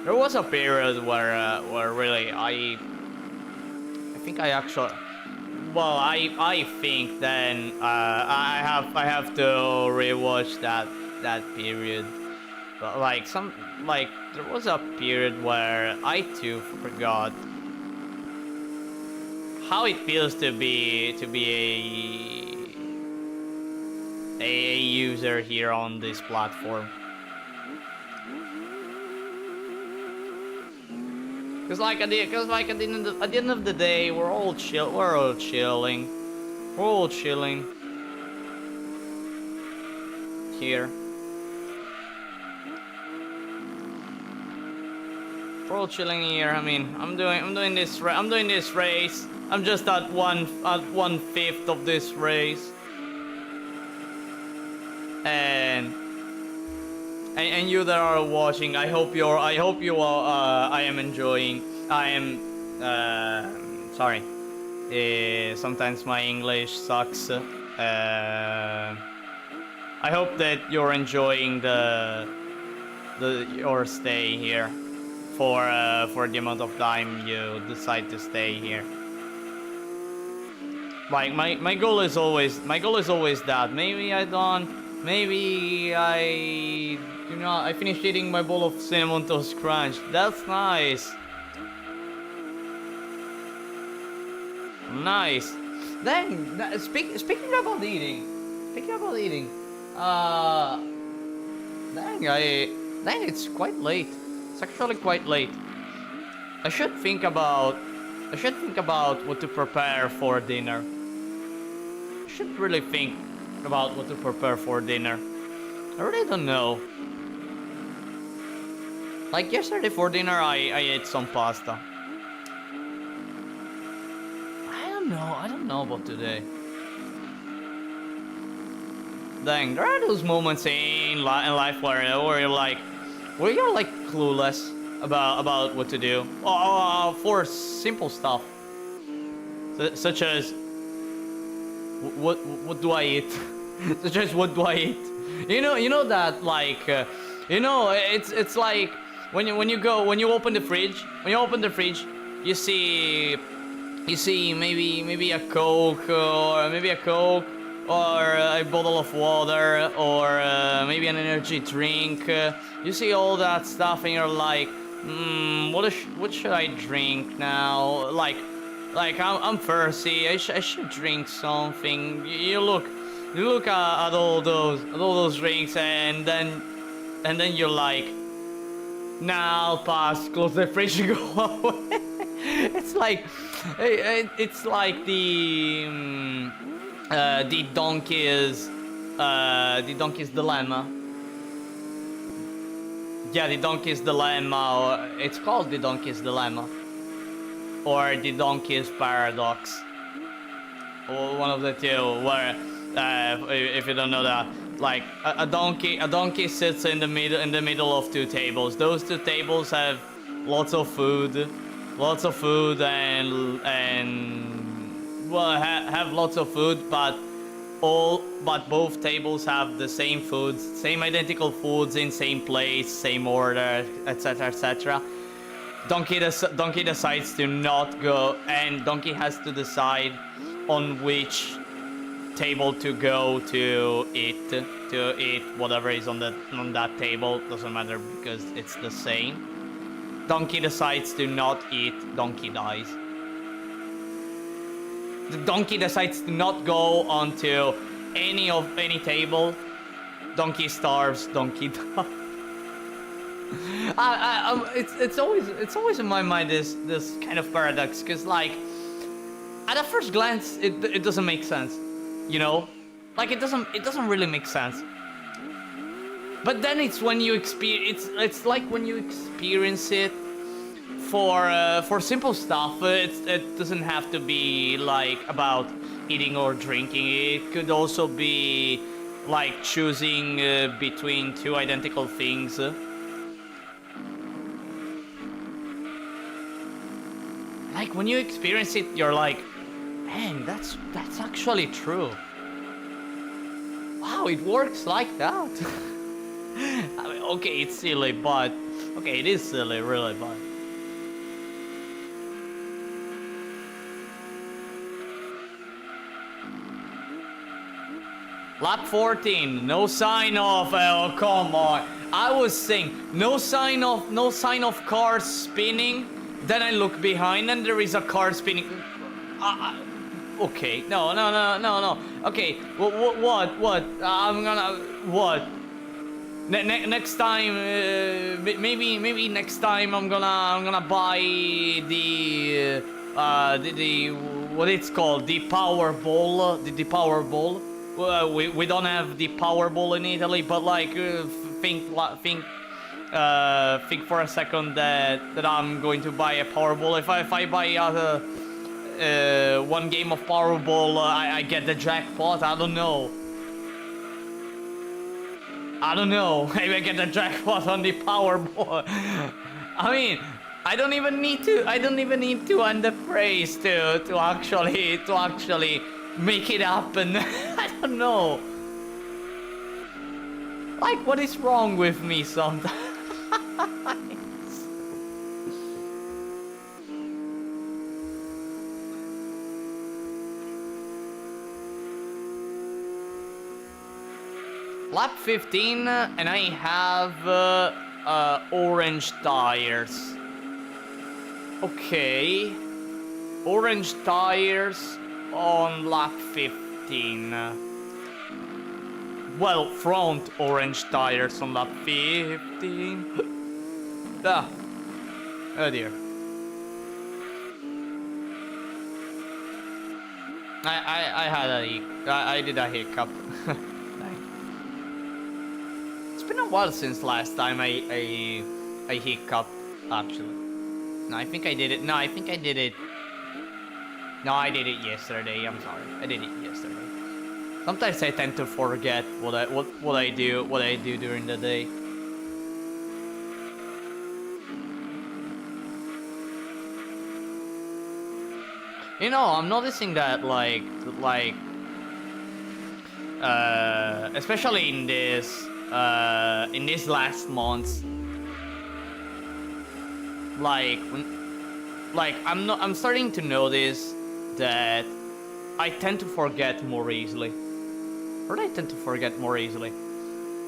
There was a period where really I think I actually, well, I think then I have to rewatch that period. But like there was a period where I too forgot how it feels to be a user here on this platform. Cause at the end of the day, we're all chilling here. We're all chilling here. I mean, I'm doing this race. I'm just at 1/5 of this race, and you that are watching, I hope you are. I am enjoying. I am. Sorry. Sometimes my English sucks. I hope that you're enjoying your stay here for the amount of time you decide to stay here. Like my goal is always that. Maybe I don't. Maybe I I finished eating my bowl of cinnamon toast crunch. That's nice. Nice. Then speaking about eating. Dang, it's quite late. It's actually quite late. I should think about what to prepare for dinner. I should really think about what to prepare for dinner. I really don't know. Like yesterday for dinner, I ate some pasta. I don't know about today. Dang, there are those moments in life where you're like clueless about what to do. For simple stuff, such as what do I eat? Such as what do I eat? You know that like it's like when you open the fridge, you see maybe a Coke or a bottle of water or maybe an energy drink. You see all that stuff and you're like, what should I drink now? Like I'm thirsty. I should drink something. You look at all those drinks and then you're like, nah, I'll pass. Close the fridge and go away. It's like the donkey's dilemma. Yeah, the donkey's dilemma. It's called the donkey's dilemma, or the donkey's paradox, or one of the two. Where, if you don't know that, like a donkey sits in the middle of two tables. Those two tables have lots of food, and well, have lots of food, but both tables have the same foods, same identical foods in same place, same order, etc., etc. Donkey decides to not go, and Donkey has to decide on which table to go to eat whatever is on that table. Doesn't matter because it's the same. Donkey decides to not eat, Donkey dies. The donkey decides to not go onto any table. Donkey starves. Donkey dies. It's always in my mind this kind of paradox, because like at a first glance it doesn't make sense, you know, like it doesn't really make sense. But then it's when you experience it's like when you experience it. For simple stuff, it doesn't have to be like about eating or drinking. It could also be like choosing between two identical things. Like when you experience it, you're like, man, that's actually true. Wow, it works like that. I mean, okay, it's silly, but okay, it is silly, really, but. Lap 14, no sign of, oh come on. I was saying, no sign of cars spinning. Then I look behind and there is a car spinning. Okay, no. Okay, what? I'm gonna, what? Next time, maybe next time I'm gonna buy the what it's called, the Powerball, the Powerball. We don't have the Powerball in Italy, but like think for a second that I'm going to buy a Powerball. If I buy one game of Powerball, I get the jackpot. I don't know. Maybe I get the jackpot on the Powerball. I mean, I don't even need to end the phrase to actually make it happen. I don't know. Like, what is wrong with me sometimes? Lap 15, and I have orange tires. Okay. Orange tires on lap 15. Well, front orange tires on lap 15. Ah. Oh dear. I did a hiccup. It's been a while since last time I hiccuped, actually. No, I think I did it. No, I think I did it. No, I did it yesterday. I'm sorry. I did it yesterday. Sometimes I tend to forget what I do during the day. You know, I'm noticing that especially in this last month, I'm starting to notice that I tend to forget more easily. Or I tend to forget more easily.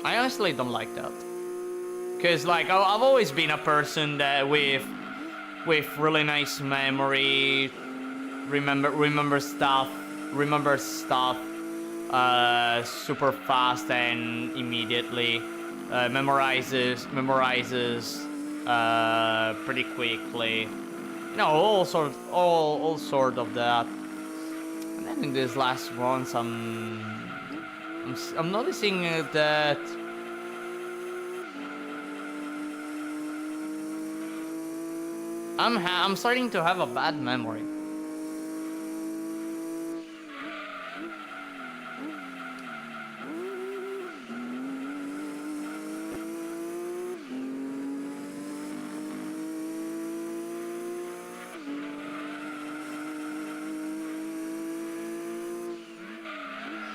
I honestly don't like that. Cause like I've always been a person that with really nice memory, remember stuff super fast and immediately, memorizes pretty quickly. You know, all sort of that. And then in these last ones, I'm noticing that I'm starting to have a bad memory.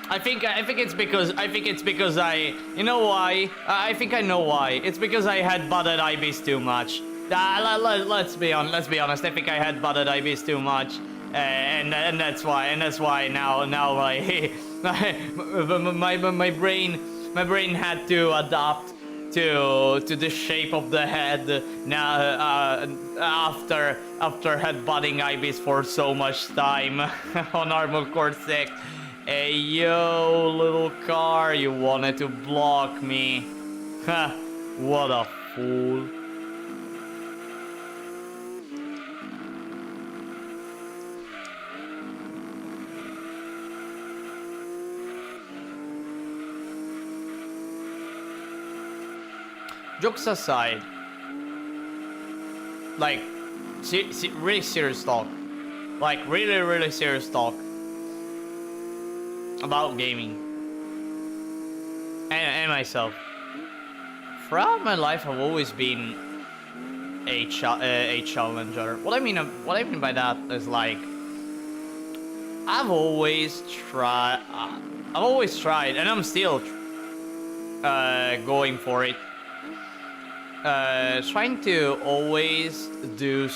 I think it's because you know why? I think I know why. It's because I had butted IBs too much. Let's be honest. I think I had butted IBs too much, and that's why. And that's why now my brain had to adapt to the shape of the head now, after headbutting IBs for so much time on Armored Core 6. Hey yo, little car, you wanted to block me. Ha, what a fool. Jokes aside, like, really serious talk. Like, really serious talk about gaming and myself. Throughout my life, I've always been a challenger. What I mean by that is like I've always tried, and I'm still going for it. Trying to always do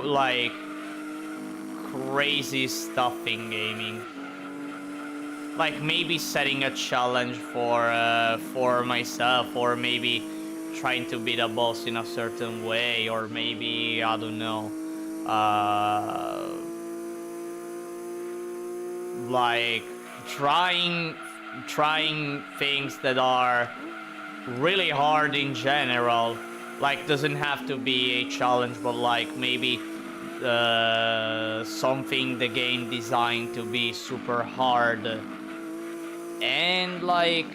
like crazy stuff in gaming. Like maybe setting a challenge for myself, or maybe trying to beat a boss in a certain way, or maybe I don't know, like trying things that are really hard in general. Like doesn't have to be a challenge, but like maybe something the game designed to be super hard. And like,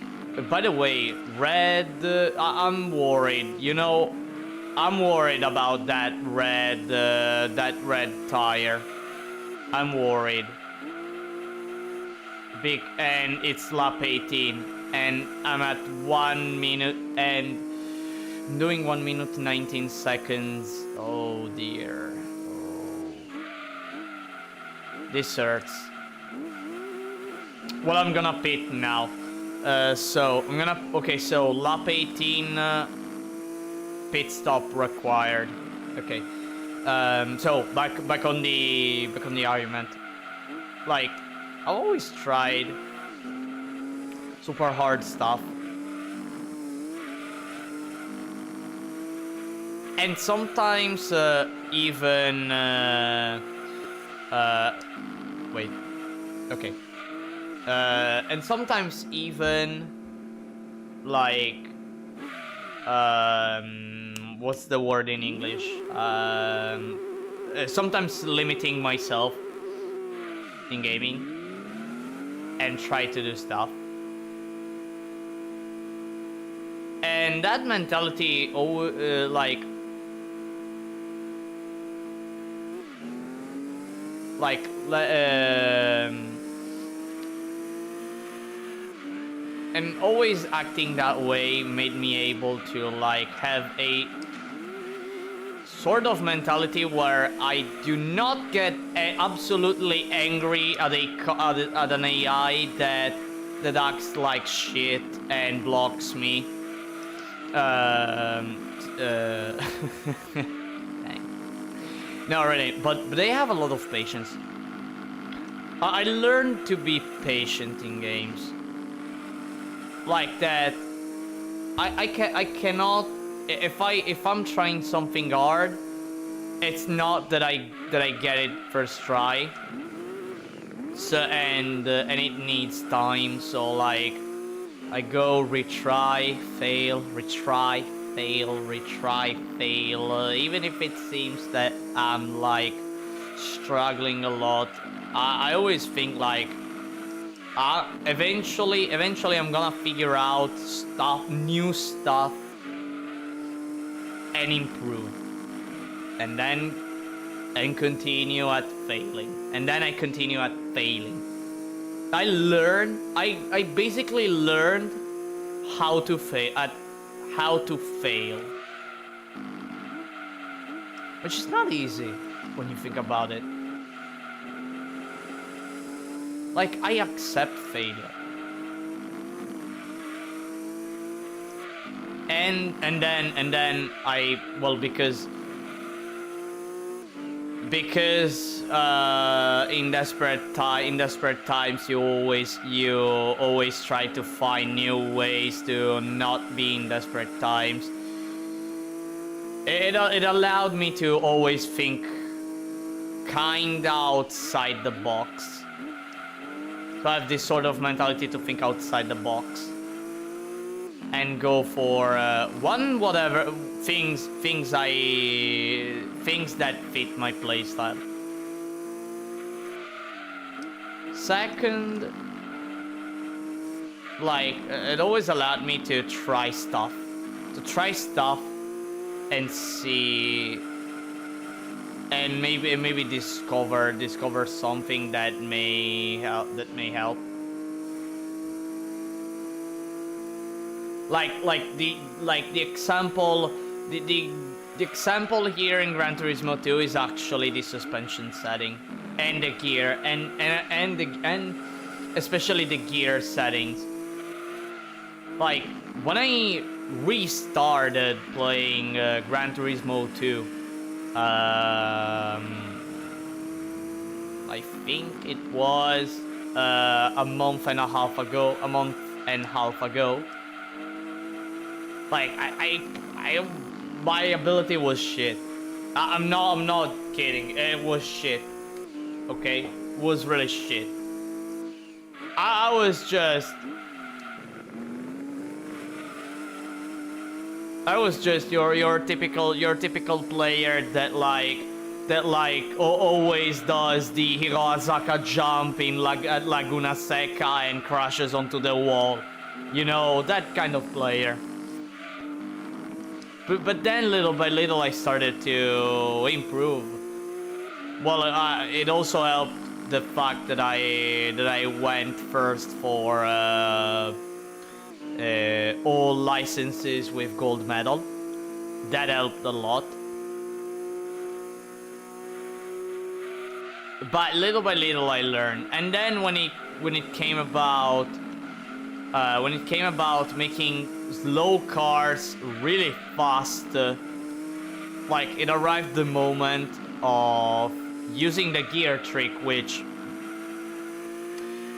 by the way, red, I'm worried, you know, I'm worried about that red tire. I'm worried. And it's lap 18, and I'm at 1 minute and doing 1 minute 19 seconds. Oh dear. Oh. This hurts. Well, I'm gonna pit now. So I'm gonna. Okay, so lap 18, pit stop required. Okay. So back on the argument. Like, I've always tried super hard stuff. And sometimes even wait, okay. And sometimes even like what's the word in English? Sometimes limiting myself in gaming and try to do stuff. And that mentality, and always acting that way made me able to like have a sort of mentality where I do not get absolutely angry at an AI that acts like shit and blocks me. No, really, but they have a lot of patience. I learned to be patient in games. Like that, I cannot. If I'm trying something hard, it's not that I get it first try. So and it needs time. So like, I go retry, fail, retry, fail, retry, fail. Even if it seems that I'm like struggling a lot, I always think like, eventually I'm gonna figure out new stuff, and improve, and then continue at failing, and then I continue at failing. I basically learned how to fail, which is not easy when you think about it. Like, I accept failure. And then I, well, because in desperate times you always try to find new ways to not be in desperate times. It allowed me to always think kinda outside the box. So I have this sort of mentality to think outside the box and go for things that fit my playstyle. Second, like, it always allowed me to try stuff and see, and maybe discover something that may help. Like the example here in Gran Turismo 2 is actually the suspension setting and the gear and especially the gear settings. Like, when I restarted playing Gran Turismo 2, I think it was a month and a half ago. Like, my ability was shit. I'm not kidding. It was shit. Okay, it was really shit. I was just your typical player that always does the Hiroazaka jump at Laguna Seca and crashes onto the wall. You know, that kind of player. But then little by little I started to improve. Well, it also helped the fact that I went first for all licenses with gold medal. That helped a lot. But little by little I learned. And then when it came about making slow cars really fast, like, it arrived the moment of using the gear trick, which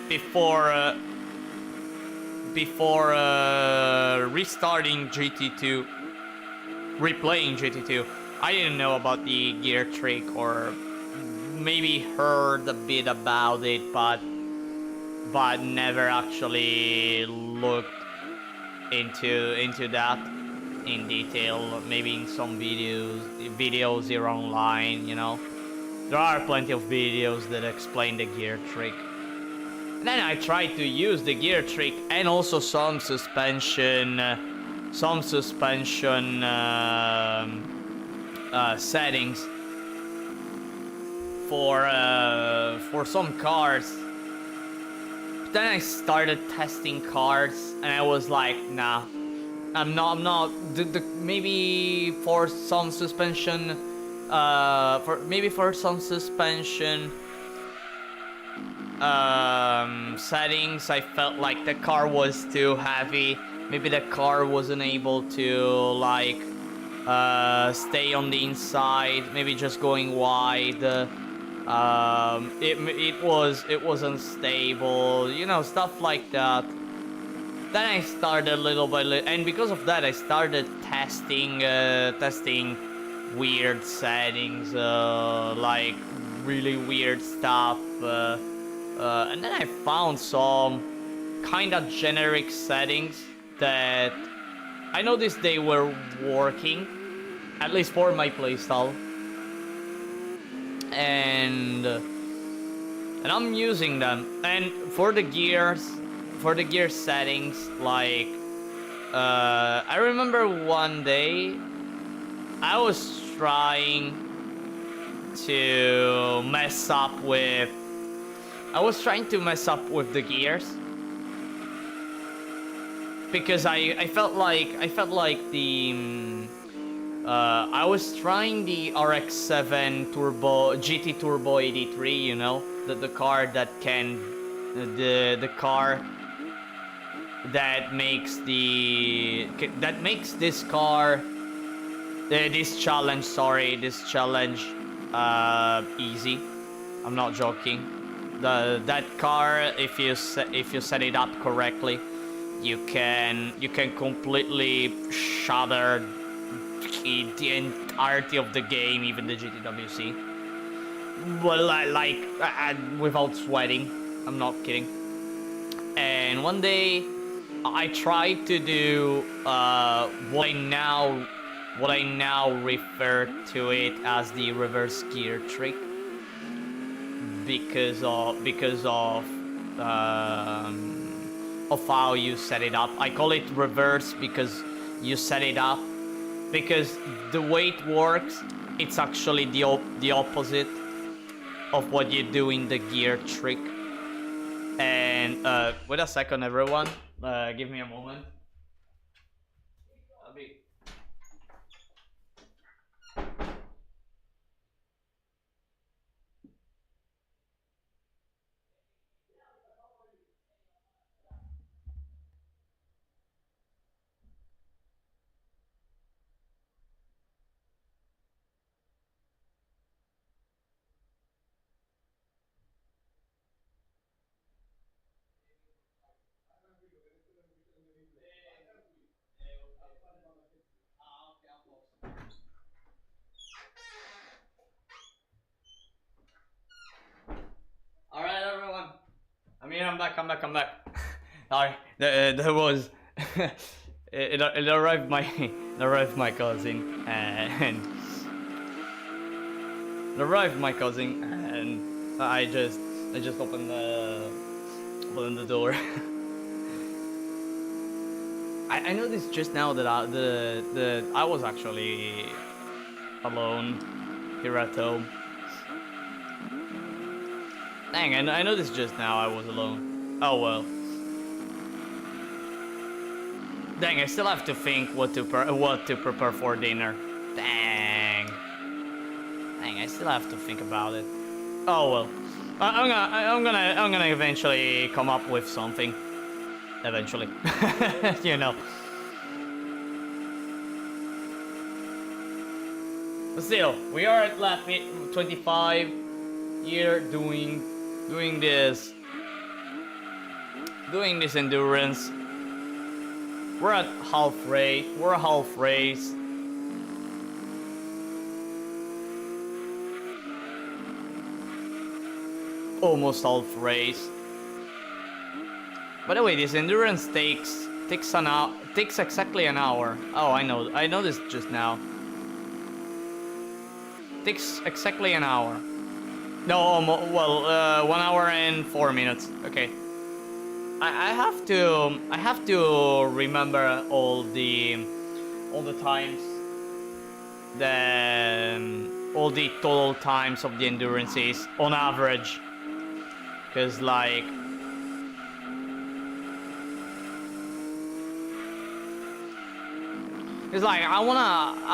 before before restarting GT2, replaying GT2, I didn't know about the gear trick, or maybe heard a bit about it, but never actually looked into that in detail. Maybe in some videos here online, you know. There are plenty of videos that explain the gear trick. And then I tried to use the gear trick and also some suspension settings for some cars. But then I started testing cars, and I was like, nah, I'm not. Maybe for some suspension, settings, I felt like the car was too heavy. Maybe the car wasn't able to like stay on the inside. Maybe just going wide. It was unstable. You know, stuff like that. Then I started little by little, and because of that, I started testing weird settings, like really weird stuff. And then I found some kind of generic settings that I noticed they were working, at least for my playstyle. And I'm using them. And for the gear settings, like I remember one day I was trying to mess up with the gears, because I felt like the I was trying the RX-7 Turbo GT Turbo 83, you know, the car that can the car that makes this car this challenge easy. I'm not joking. That car, if you set it up correctly, you can completely shatter the entirety of the game, even the GTWC. Well, without sweating. I'm not kidding. And one day, I tried to do what I now refer to it as the reverse gear trick, because of how you set it up. I call it reverse because you set it up, because the way it works, it's actually the opposite of what you do in the gear trick. And wait a second, everyone. Give me a moment. All right, everyone. I'm back. Sorry, there was it arrived my cousin, and I just opened the door. I noticed just now that I was actually alone here at home. Dang, I noticed just now I was alone. Oh well. Dang, I still have to think what to prepare for dinner. Dang, I still have to think about it. Oh well. I'm gonna eventually come up with something. Eventually, you know. But still, we are at lap 25 here doing this endurance. We're at half race. We're half race. Almost half race. By the way, this endurance takes exactly an hour. Oh, I know this just now. Takes exactly an hour. No, well, 1 hour and 4 minutes. Okay. I have to remember all the times, all the total times of the endurances on average, because like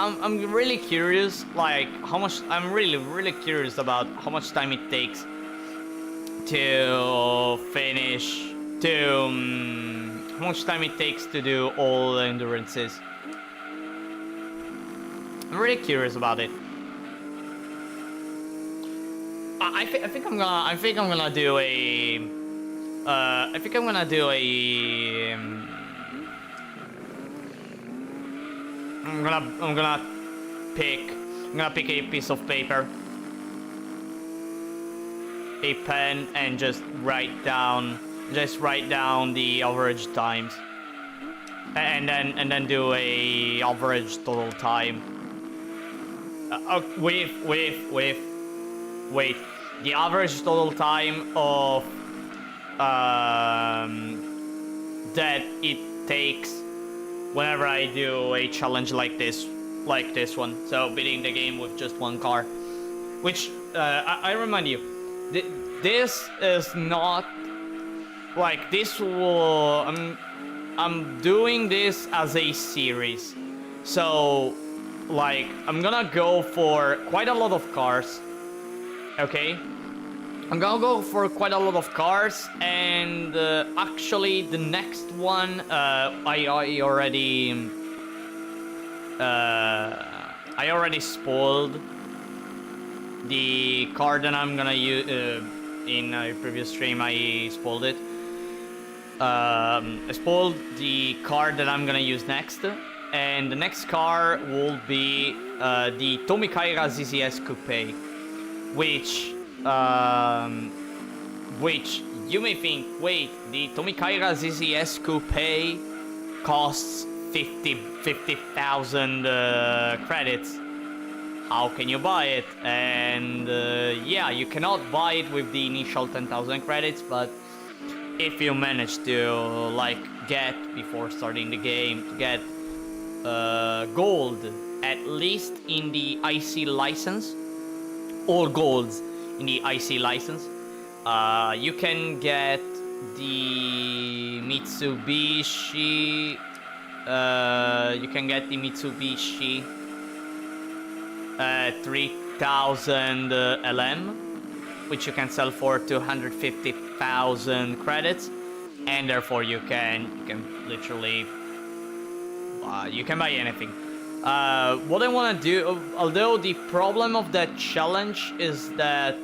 I'm really curious, like I'm really curious about how much time it takes to finish, how much time it takes to do all the endurances. I'm really curious about it. I think I'm gonna do a I'm gonna pick a piece of paper, a pen, and just write down the average times, and then do a average total time. Wait. The average total time of that it takes whenever I do a challenge like this one. So beating the game with just one car, which I remind you, this is not like this. I'm doing this as a series, so like I'm gonna go for quite a lot of cars. Okay, I'm gonna go for quite a lot of cars, and actually the next one I already spoiled the car that I'm gonna use in a previous stream. I spoiled it. I spoiled the car that I'm gonna use next, and the next car will be the Tomicaira ZZS Coupe. Which you may think, wait, the Tomicaira ZZS Coupe costs 50,000 credits. How can you buy it? And yeah, you cannot buy it with the initial 10,000 credits, but if you manage to like get, before starting the game, to get gold, at least in the IC license, all golds in the IC license, you can get the Mitsubishi 3000 LM, which you can sell for 250,000 credits, and therefore you can literally you can buy anything. What I want to do, although the problem of that challenge is that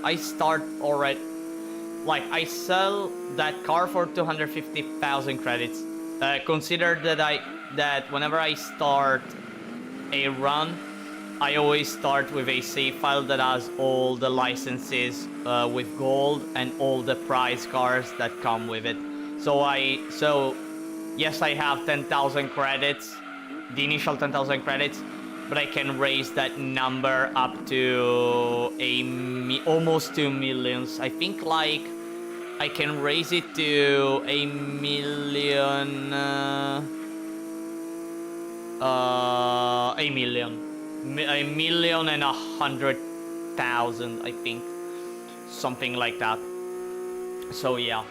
I start already, like I sell that car for 250,000 credits. Consider that whenever I start a run, I always start with a save file that has all the licenses with gold and all the prize cars that come with it. So yes, I have 10,000 credits, the initial 10,000 credits, but I can raise that number up to almost 2 millions. I think like I can raise it to a million, a million and 100,000, I think, something like that. So yeah.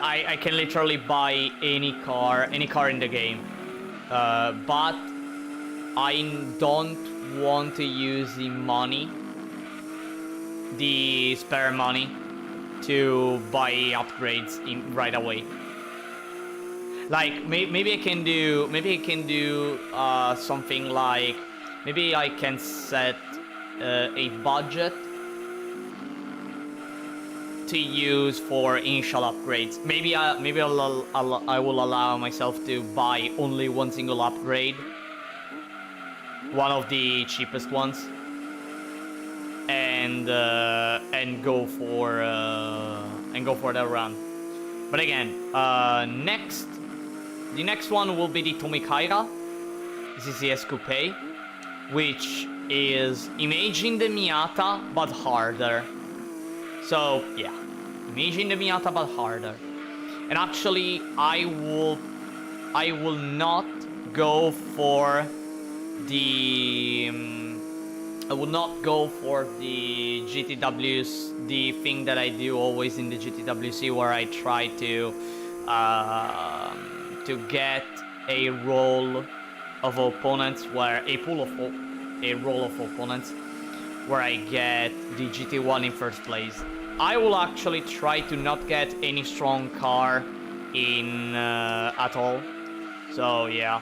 I can literally buy any car in the game, but I don't want to use the spare money, to buy upgrades right away. Like maybe I can do something like, maybe I can set a budget to use for initial upgrades. Maybe I will allow myself to buy only one single upgrade, one of the cheapest ones, and go for that run. But again, the next one will be the Tomikaira. This is the S Coupe, which is imaging the Miata but harder. So yeah, imaging the Miata but harder. And actually, I will not go for the GTWs, the thing that I do always in the GTWC, where I try to get a roll of opponents, where a roll of opponents, where I get the GT1 in first place. I will actually try to not get any strong car in at all. So yeah.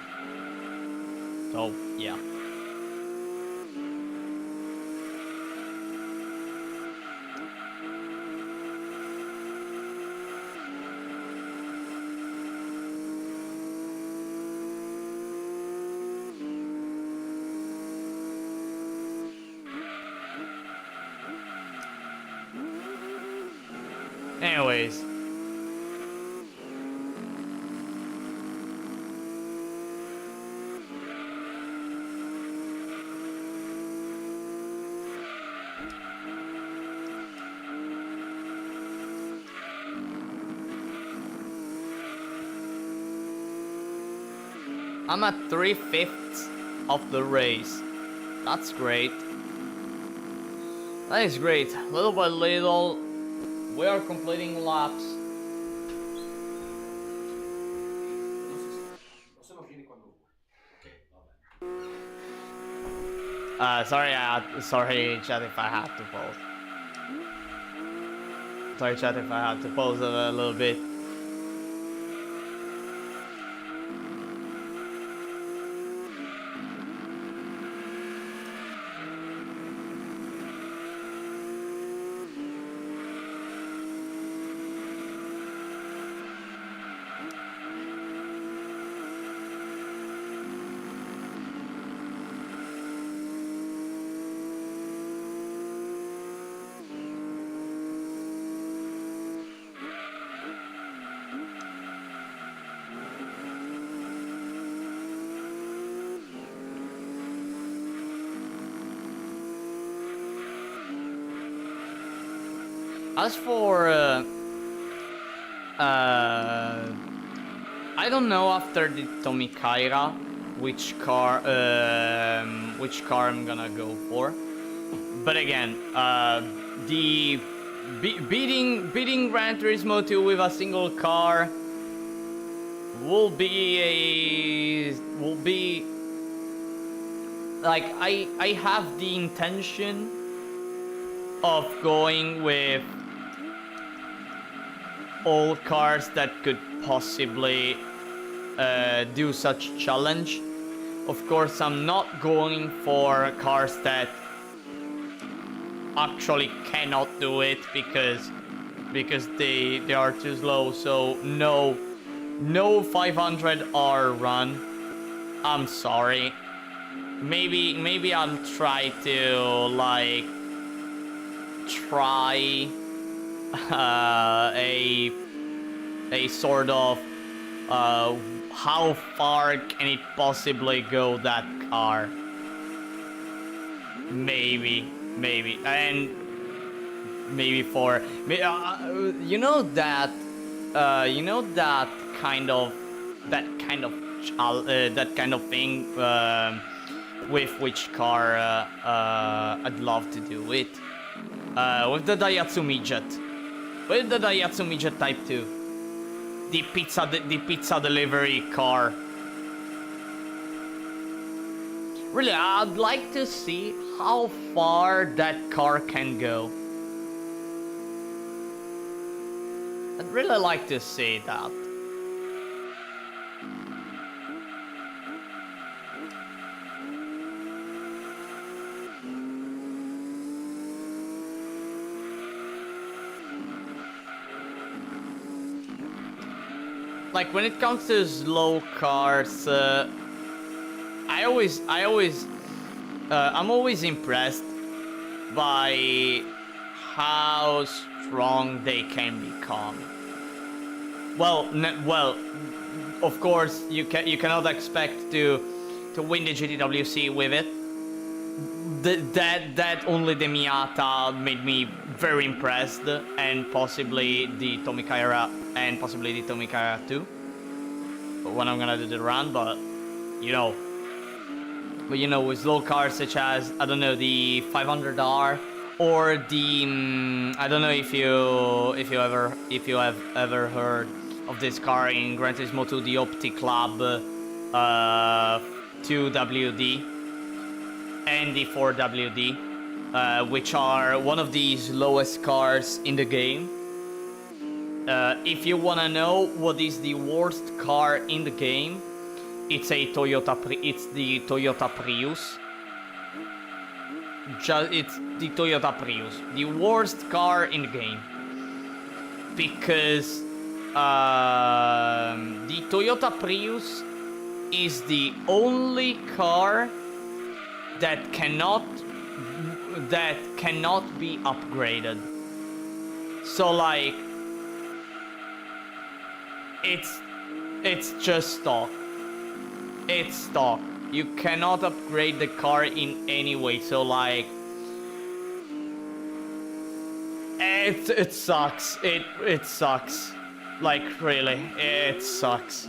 Anyways. I'm at 3/5 of the race. That's great. That is great. Little by little, we are completing laps. Sorry, chat, if I had to pause. Sorry, chat, if I had to pause a little bit. As for I don't know after the Tomikaira which car I'm gonna go for. But again, beating Gran Turismo 2 with a single car will be like I have the intention of going with all cars that could possibly do such challenge. Of course, I'm not going for cars that actually cannot do it because they are too slow. So no 500R run. I'm sorry. Maybe I'll try to like try a sort of how far can it possibly go, that car? Maybe and maybe for you know that kind of thing with which car I'd love to do it. With the Daihatsu Midget. With the Daihatsu Midget Type 2. The pizza delivery car. Really, I'd like to see how far that car can go. I'd really like to see that. like when it comes to slow cars, I'm always impressed by how strong they can become. Well, of course you cannot expect to win the GTWC with it. That only the Miata made me very impressed, and possibly the Tomikaya and possibly the Tomikaya 2 when I'm gonna do the run, but you know, with slow cars such as, I don't know, the 500R or the I don't know if you have ever heard of this car in Gran Turismo 2, the Opti Club 2WD and the 4WD, which are one of the slowest cars in the game. If you wanna know what is the worst car in the game, it's the Toyota Prius. It's the Toyota Prius, the worst car in the game, because the Toyota Prius is the only car that cannot be upgraded. So like, it's just stock. It's stock. You cannot upgrade the car in any way. So like, it sucks. It sucks. Like really, it sucks.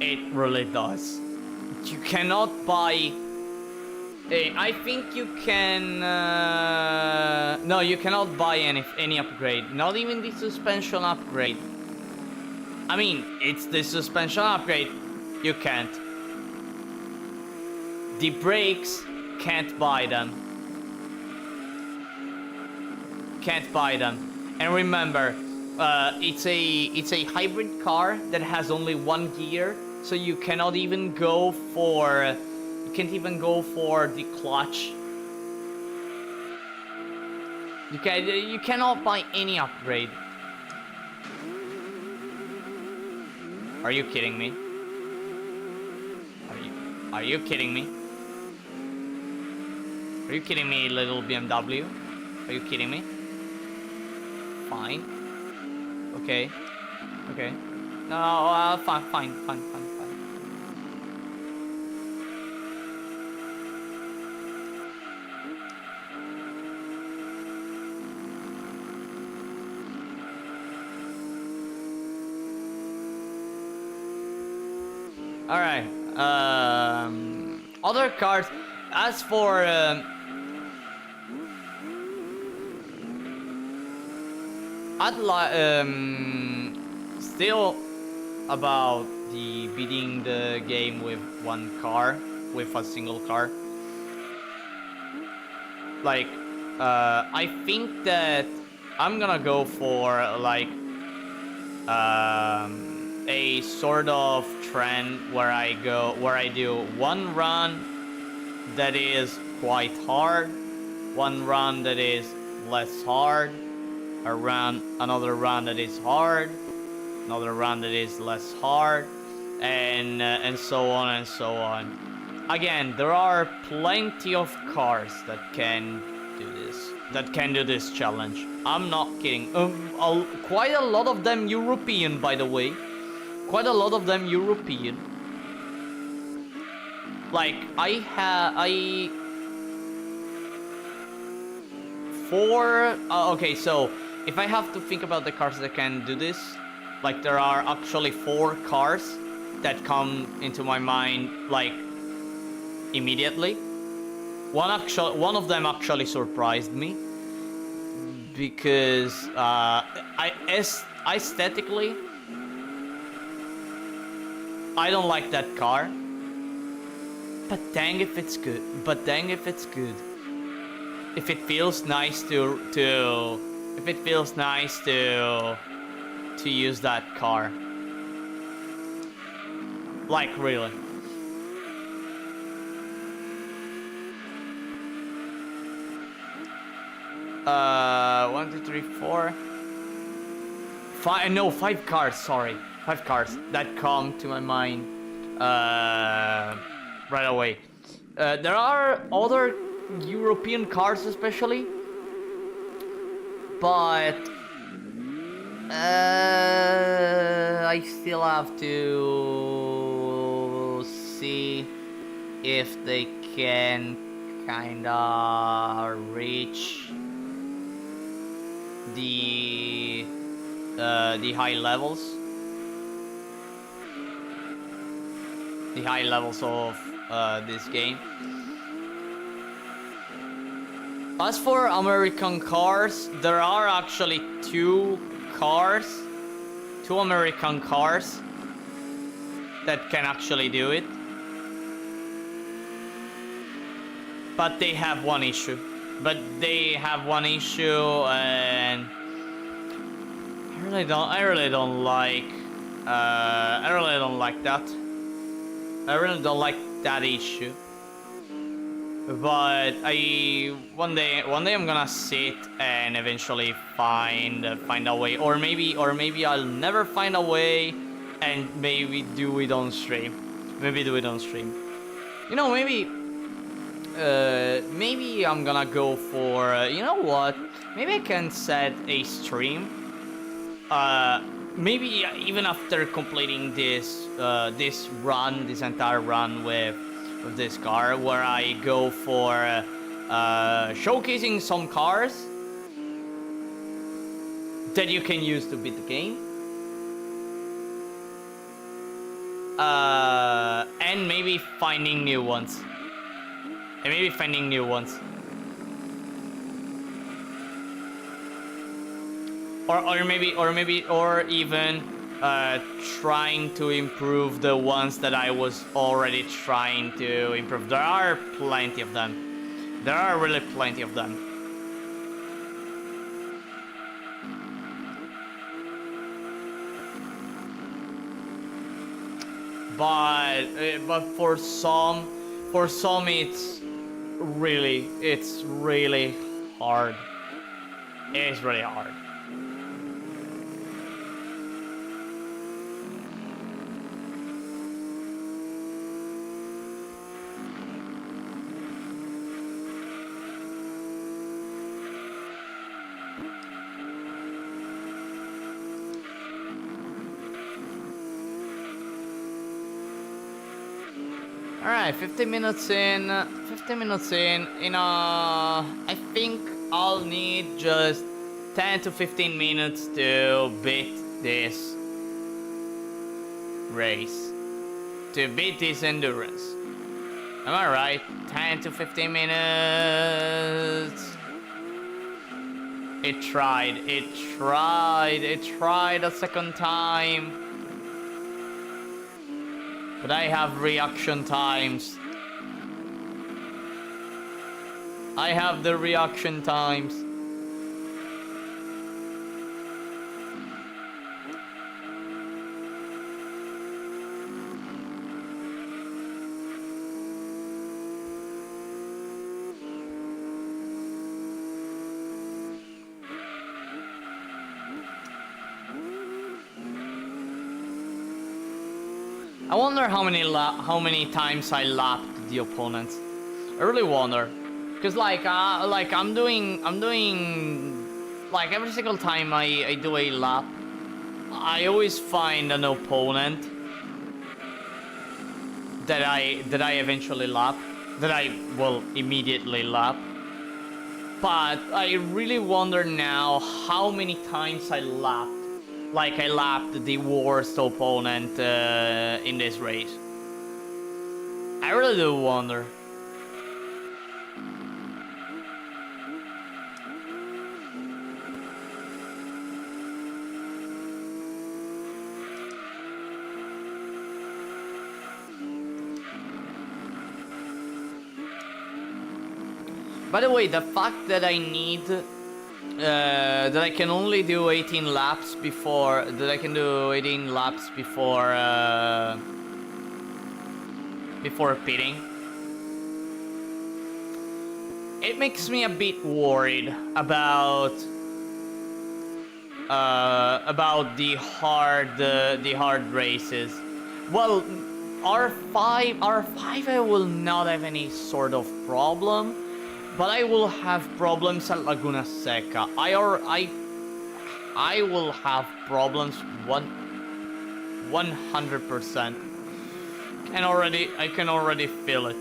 It really does. You cannot buy. I think you can. No, you cannot buy any upgrade. Not even the suspension upgrade. I mean, it's the suspension upgrade. You can't. The brakes, can't buy them. Can't buy them. And remember, it's a hybrid car that has only one gear, so you cannot even go for. You can't even go for the clutch. You cannot buy any upgrade. Are you kidding me? Are you kidding me? Are you kidding me, little BMW? Are you kidding me? Fine. Okay. Okay. No, fine. Alright, other cars, as for, I'd like, still about the beating the game with one car, with a single car. Like, I think that I'm gonna go for, like, a sort of trend where I do one run that is quite hard, one run that is less hard, another run that is hard, another run that is less hard, and so on and so on. Again, there are plenty of cars that can do this challenge. I'm not kidding. Quite a lot of them European, by the way. Quite a lot of them European. Like, okay, so if I have to think about the cars that can do this, like, there are actually 4 cars that come into my mind, like, immediately. One of them actually surprised me, because aesthetically, I don't like that car. But dang if it's good. If it feels nice to use that car. Like, really. One, two, three, four. 5 cars, sorry. 5 cars that come to my mind right away. There are other European cars especially, but I still have to see if they can kinda reach the high levels. The high levels of this game. As for American cars, there are actually 2 American cars that can actually do it. But they have one issue. And I really don't like that. I really don't like that issue. But one day I'm gonna sit and eventually find a way, or maybe I'll never find a way, and maybe do it on stream. You know, maybe I'm gonna go for you know what? Maybe I can set a stream. Maybe even after completing this entire run with this car, where I go for showcasing some cars that you can use to beat the game, and maybe finding new ones. Or even trying to improve the ones that I was already trying to improve. There are plenty of them. There are really plenty of them. But for some it's really hard. It is really hard. Alright, 15 minutes in, I think I'll need just 10 to 15 minutes to beat this race, to beat this endurance. Am I right? 10 to 15 minutes. It tried a second time. But I have reaction times. I have the reaction times. I wonder how many times I lapped the opponents. I really wonder, cause like I'm doing like every single time I do a lap, I always find an opponent that I eventually lap, that I will immediately lap. But I really wonder now how many times I lapped. Like I lapped the worst opponent in this race. I really do wonder. By the way, the fact that I need that I can only do 18 laps before before pitting, it makes me a bit worried about about the hard races. Well, R5 I will not have any sort of problem, but I will have problems at Laguna Seca. I will have problems 100%. I can already feel it.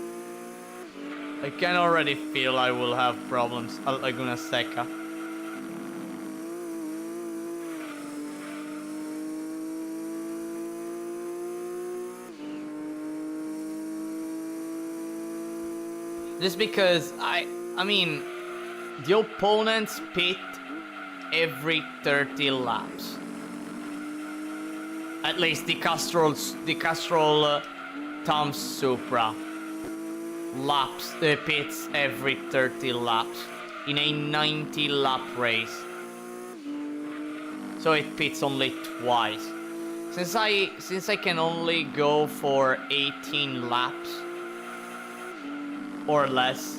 I can already feel I will have problems at Laguna Seca. Just because I mean, the opponents pit every 30 laps. At least the Castrol Tom Supra pits every 30 laps in a 90 lap race. So it pits only twice. Since I can only go for 18 laps or less,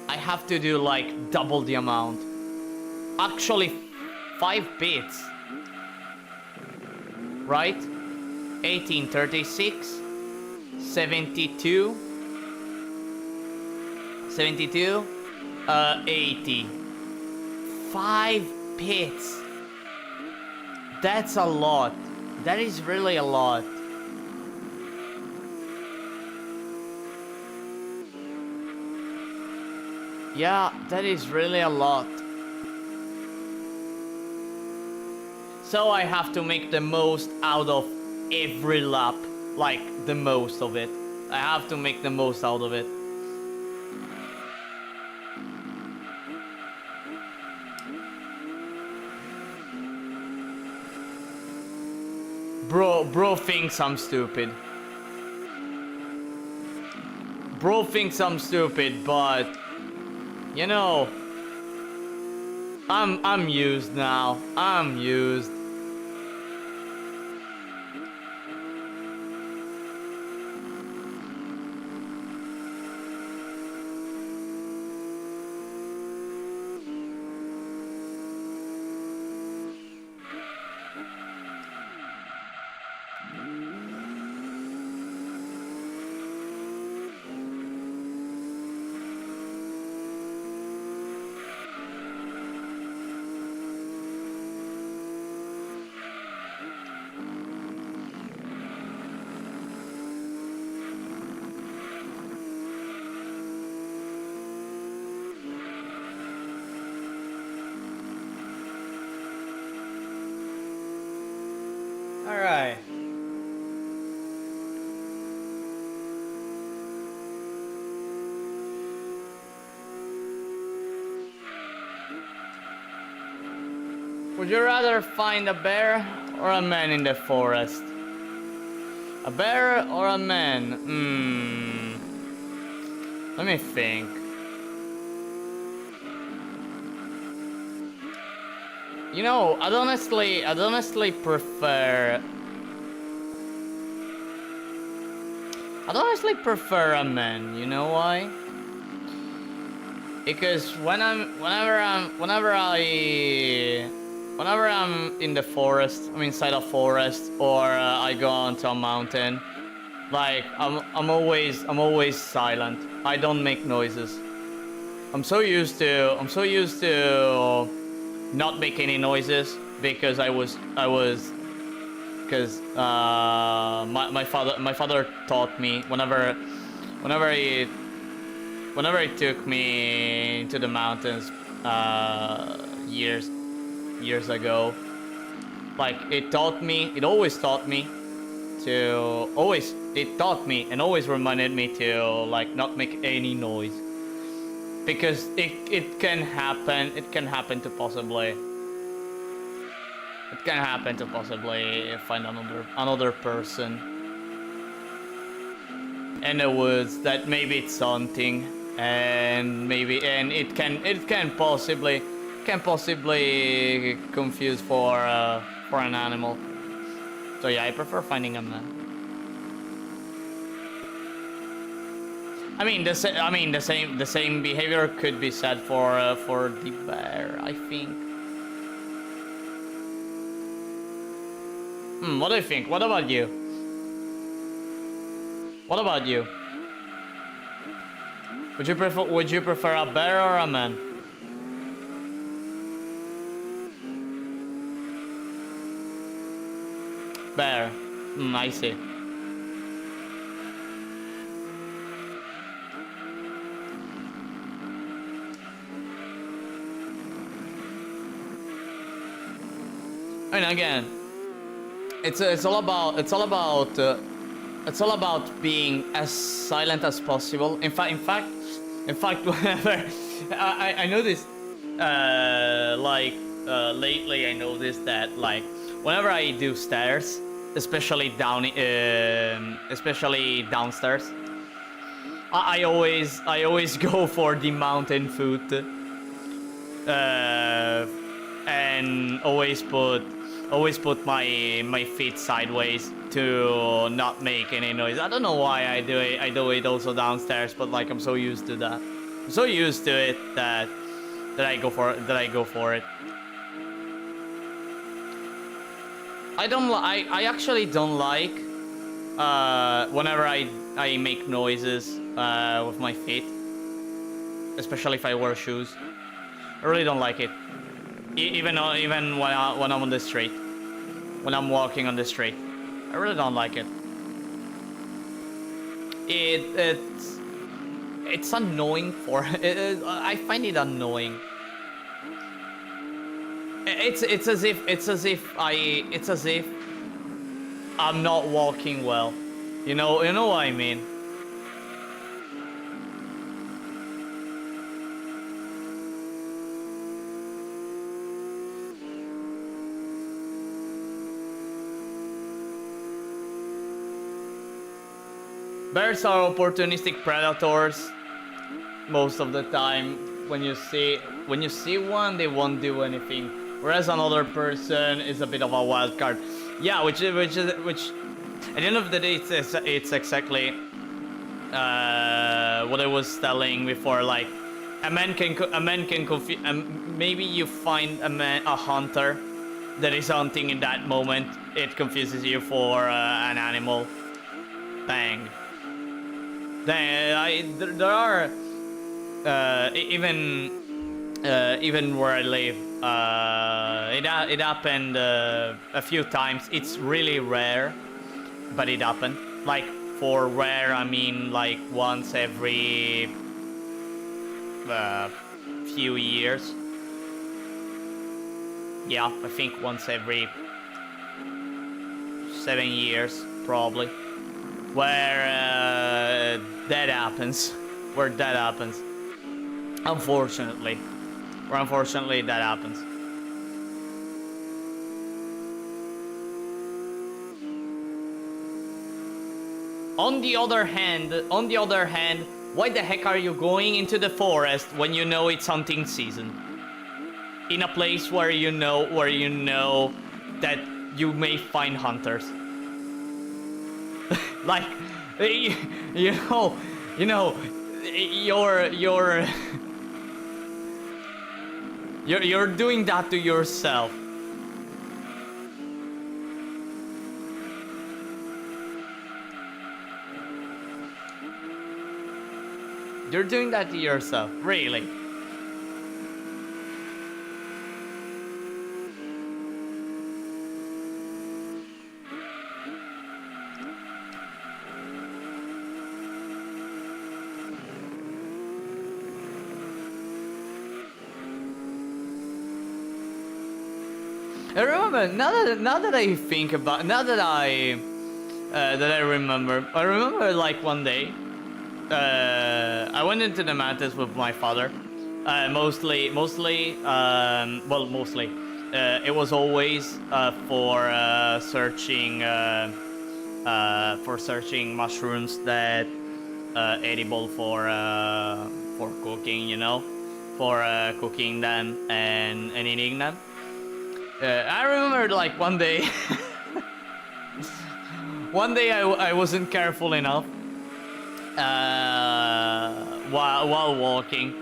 I have to do like double the amount. Actually 5 pits. Right? 18, 36, 72, 80. 5 pits. That's a lot. That is really a lot. Yeah, that is really a lot. So I have to make the most out of every lap. Like, the most of it. I have to make the most out of it. Bro thinks I'm stupid. Bro thinks I'm stupid, but you know, I'm used now. I'm used. All right. Would you rather find a bear or a man in the forest? A bear or a man? Let me think. You know, I'd honestly prefer a man. You know why? Because whenever I'm in the forest, I'm inside a forest, or I go onto a mountain, like I'm always silent. I don't make noises. I'm so used to not make any noises because my father taught me whenever he took me into the mountains years ago. Like, it always taught me and always reminded me to like not make any noise, because it can happen to possibly find another person in the woods that maybe it's hunting, and it can possibly confuse for an animal. So yeah, I prefer finding a man. I mean, the same behavior could be said for the bear, I think. What do you think? What about you? What about you? Would you prefer a bear or a man? Bear. I see. And again, it's all about being as silent as possible. In fact, whenever I noticed, lately I noticed that like whenever I do stairs, especially downstairs, I always go for the mountain foot, and always put my feet sideways to not make any noise. I don't know why I do it also downstairs, but like I'm so used to that. I'm so used to it that I go for it. I actually don't like whenever I make noises with my feet, especially if I wear shoes. I really don't like it. Even when I'm on the street, when I'm walking on the street, I really don't like it. It's annoying for I find it annoying. It's as if I'm not walking well. You know what I mean. Bears are opportunistic predators most of the time. When you see one, they won't do anything. Whereas another person is a bit of a wild card. Yeah, which at the end of the day, it's exactly what I was telling before. Like a man can confuse. Maybe you find a hunter that is hunting in that moment. It confuses you for an animal. Bang. There are even where I live, it happened a few times. It's really rare, but it happened. Like for rare, I mean like once every few years. Yeah, I think once every 7 years, probably. Where that happens. Unfortunately. Or unfortunately that happens. On the other hand, why the heck are you going into the forest when you know it's hunting season? In a place where you know that you may find hunters. Like, you know, you're doing that to yourself. You're doing that to yourself, really. I remember, now that I think about, that I remember like one day, I went into the mountains with my father, mostly, it was always for searching mushrooms that edible for cooking, you know, for cooking them and eating them. I remember like one day, I wasn't careful enough, while walking.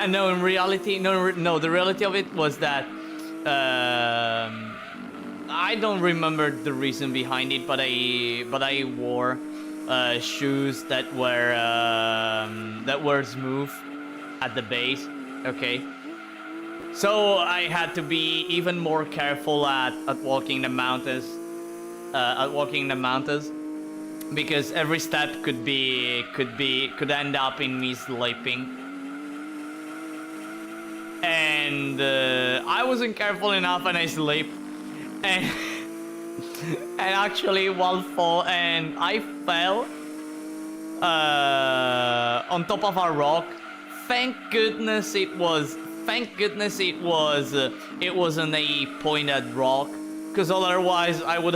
No, in reality, no. The reality of it was that I don't remember the reason behind it, but I wore shoes that were smooth at the base. Okay. So I had to be even more careful at walking the mountains. Because every step could end up in me slipping. And I wasn't careful enough and I slipped. And and actually I fell on top of a rock. Thank goodness it wasn't a pointed rock, because otherwise I would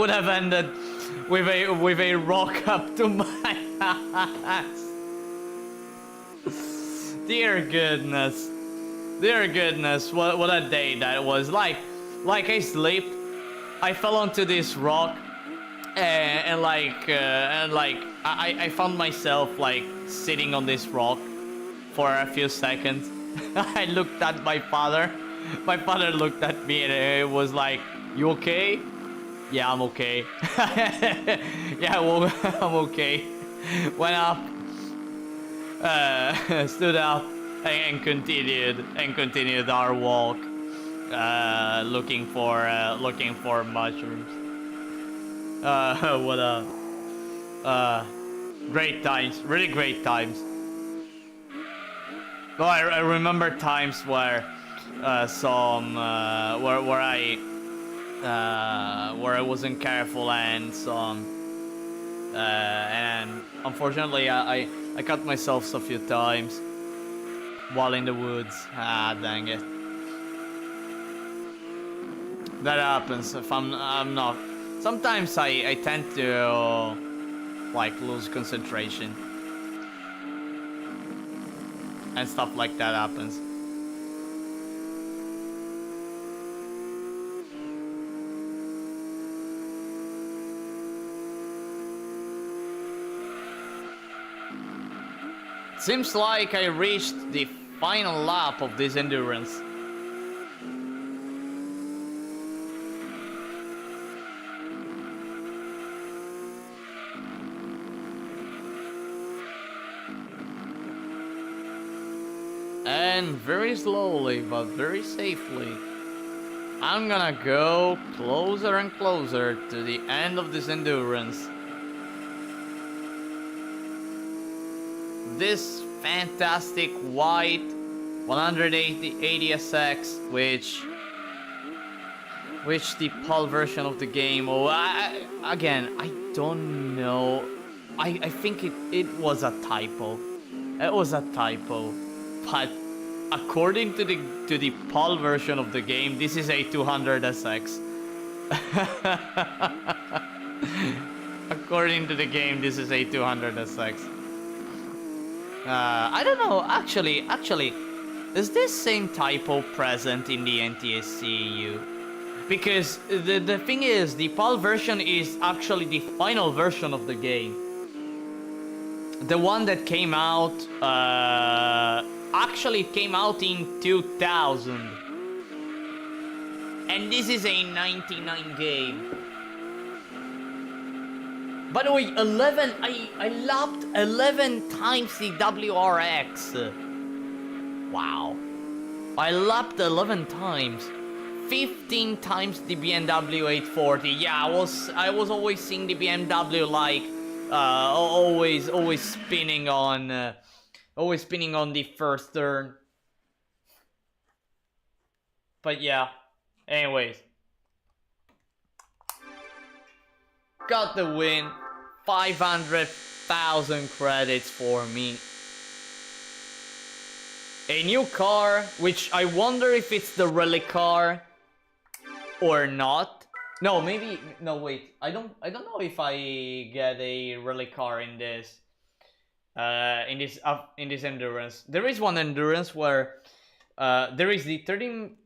have ended with a rock up to my ass. Dear goodness, what a day that was. Like I slipped, I fell onto this rock, and I found myself like sitting on this rock for a few seconds. I looked at my father. My father looked at me and it was like, "You okay?" "Yeah, I'm okay." "Yeah, well, I'm okay." Went up, stood up, and continued our walk, looking for mushrooms. What a great times, really great times. Oh, I remember times where where I wasn't careful and unfortunately I cut myself a few times while in the woods. Ah, dang it. That happens if I'm not. Sometimes I tend to like lose concentration and stuff like that happens. Seems like I reached the final lap of this endurance. And very slowly, but very safely, I'm gonna go closer and closer to the end of this endurance. This fantastic white 180SX, which the PAL version of the game. Oh, I don't know. I think it was a typo. It was a typo, but according to the PAL version of the game, this is a 200SX. According to the game, this is a 200SX. I don't know. Actually, is this same typo present in the NTSC-EU? Because the thing is, the PAL version is actually the final version of the game. The one that came out, actually came out in 2000. And this is a 99 game. By the way, I lapped 11 times the WRX. Wow. I lapped 11 times. 15 times the BMW 840. Yeah, I was always seeing the BMW like always spinning on the first turn. But yeah, anyways, got the win. 500,000 credits for me. A new car, which I wonder if it's the rally car or not. No, maybe no. Wait, I don't know if I get a rally car in this endurance. There is one endurance where there is the 30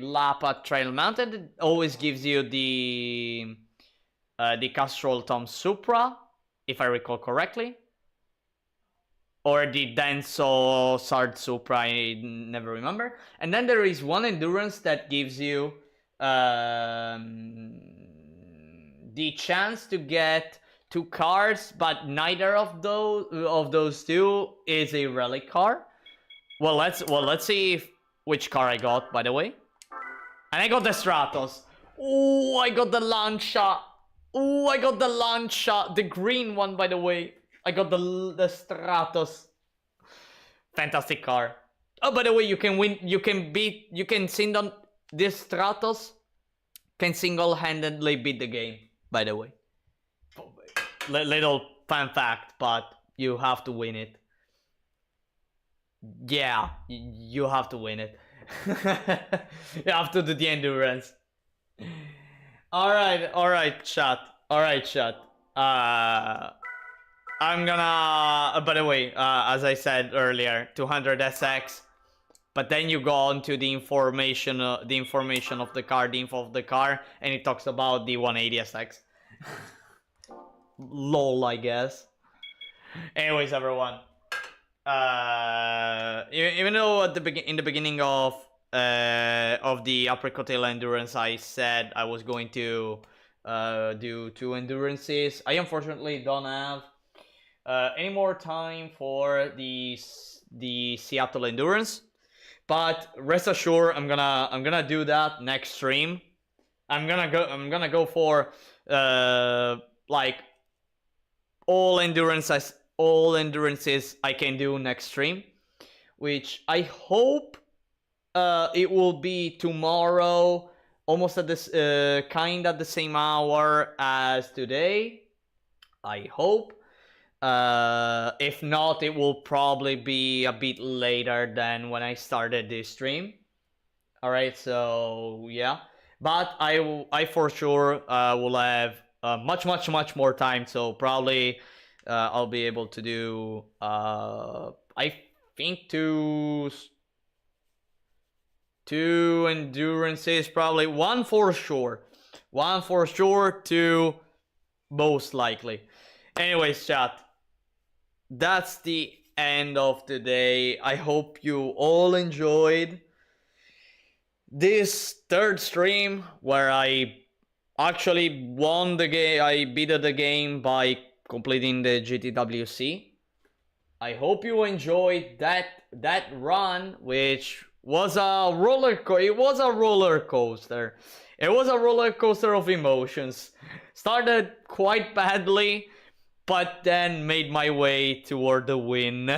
lap at Trail Mountain. That always gives you the the Castrol Tom Supra, if I recall correctly. Or the Denso Sard Supra, I never remember. And then there is one endurance that gives you the chance to get 2 cars, but neither of those two is a rally car. Well, let's see which car I got, by the way. And I got the Stratos. Oh, I got the Lancia. Oh, I got the Lancia, the green one, by the way. I got the Stratos. Fantastic car. Oh, by the way, you can win. You can sing on this Stratos. Can single-handedly beat the game. By the way, little fun fact, but you have to win it. Yeah, you have to win it. You have to do the endurance. All right, chat. I'm gonna. By the way, as I said earlier, 200SX. But then you go on to the information of the car, the info of the car, and it talks about the 180SX. Lol, I guess. Anyways, everyone. Even though in the beginning of the Apricot Hill endurance, I said I was going to do 2 endurances. I unfortunately don't have any more time for the Seattle endurance, but rest assured, I'm gonna do that next stream. I'm gonna go for like all endurances I can do next stream, which I hope it will be tomorrow, almost at this kind of the same hour as today. I hope. If not, it will probably be a bit later than when I started this stream. Alright, so yeah. But I for sure will have much more time, so probably I'll be able to do I think two endurances, probably one for sure, 2 most likely. Anyways, chat, that's the end of today. I hope you all enjoyed this 3rd stream where I actually won the game. I beat the game by completing the GTWC. I hope you enjoyed that run, which was a roller coaster. It was a roller coaster. It was a roller coaster of emotions. Started quite badly, but then made my way toward the win.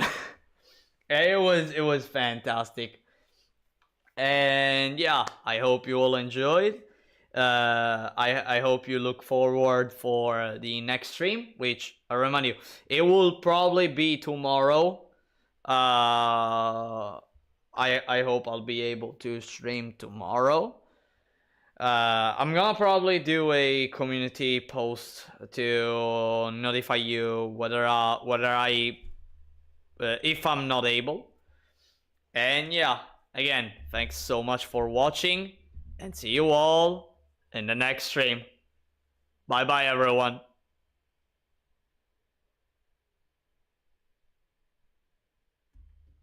It was fantastic. And yeah, I hope you all enjoyed. I hope you look forward for the next stream, which I remind you, it will probably be tomorrow. I hope I'll be able to stream tomorrow. I'm gonna probably do a community post to notify you whether I if I'm not able. And yeah, again, thanks so much for watching, and see you all in the next stream. Bye bye, everyone.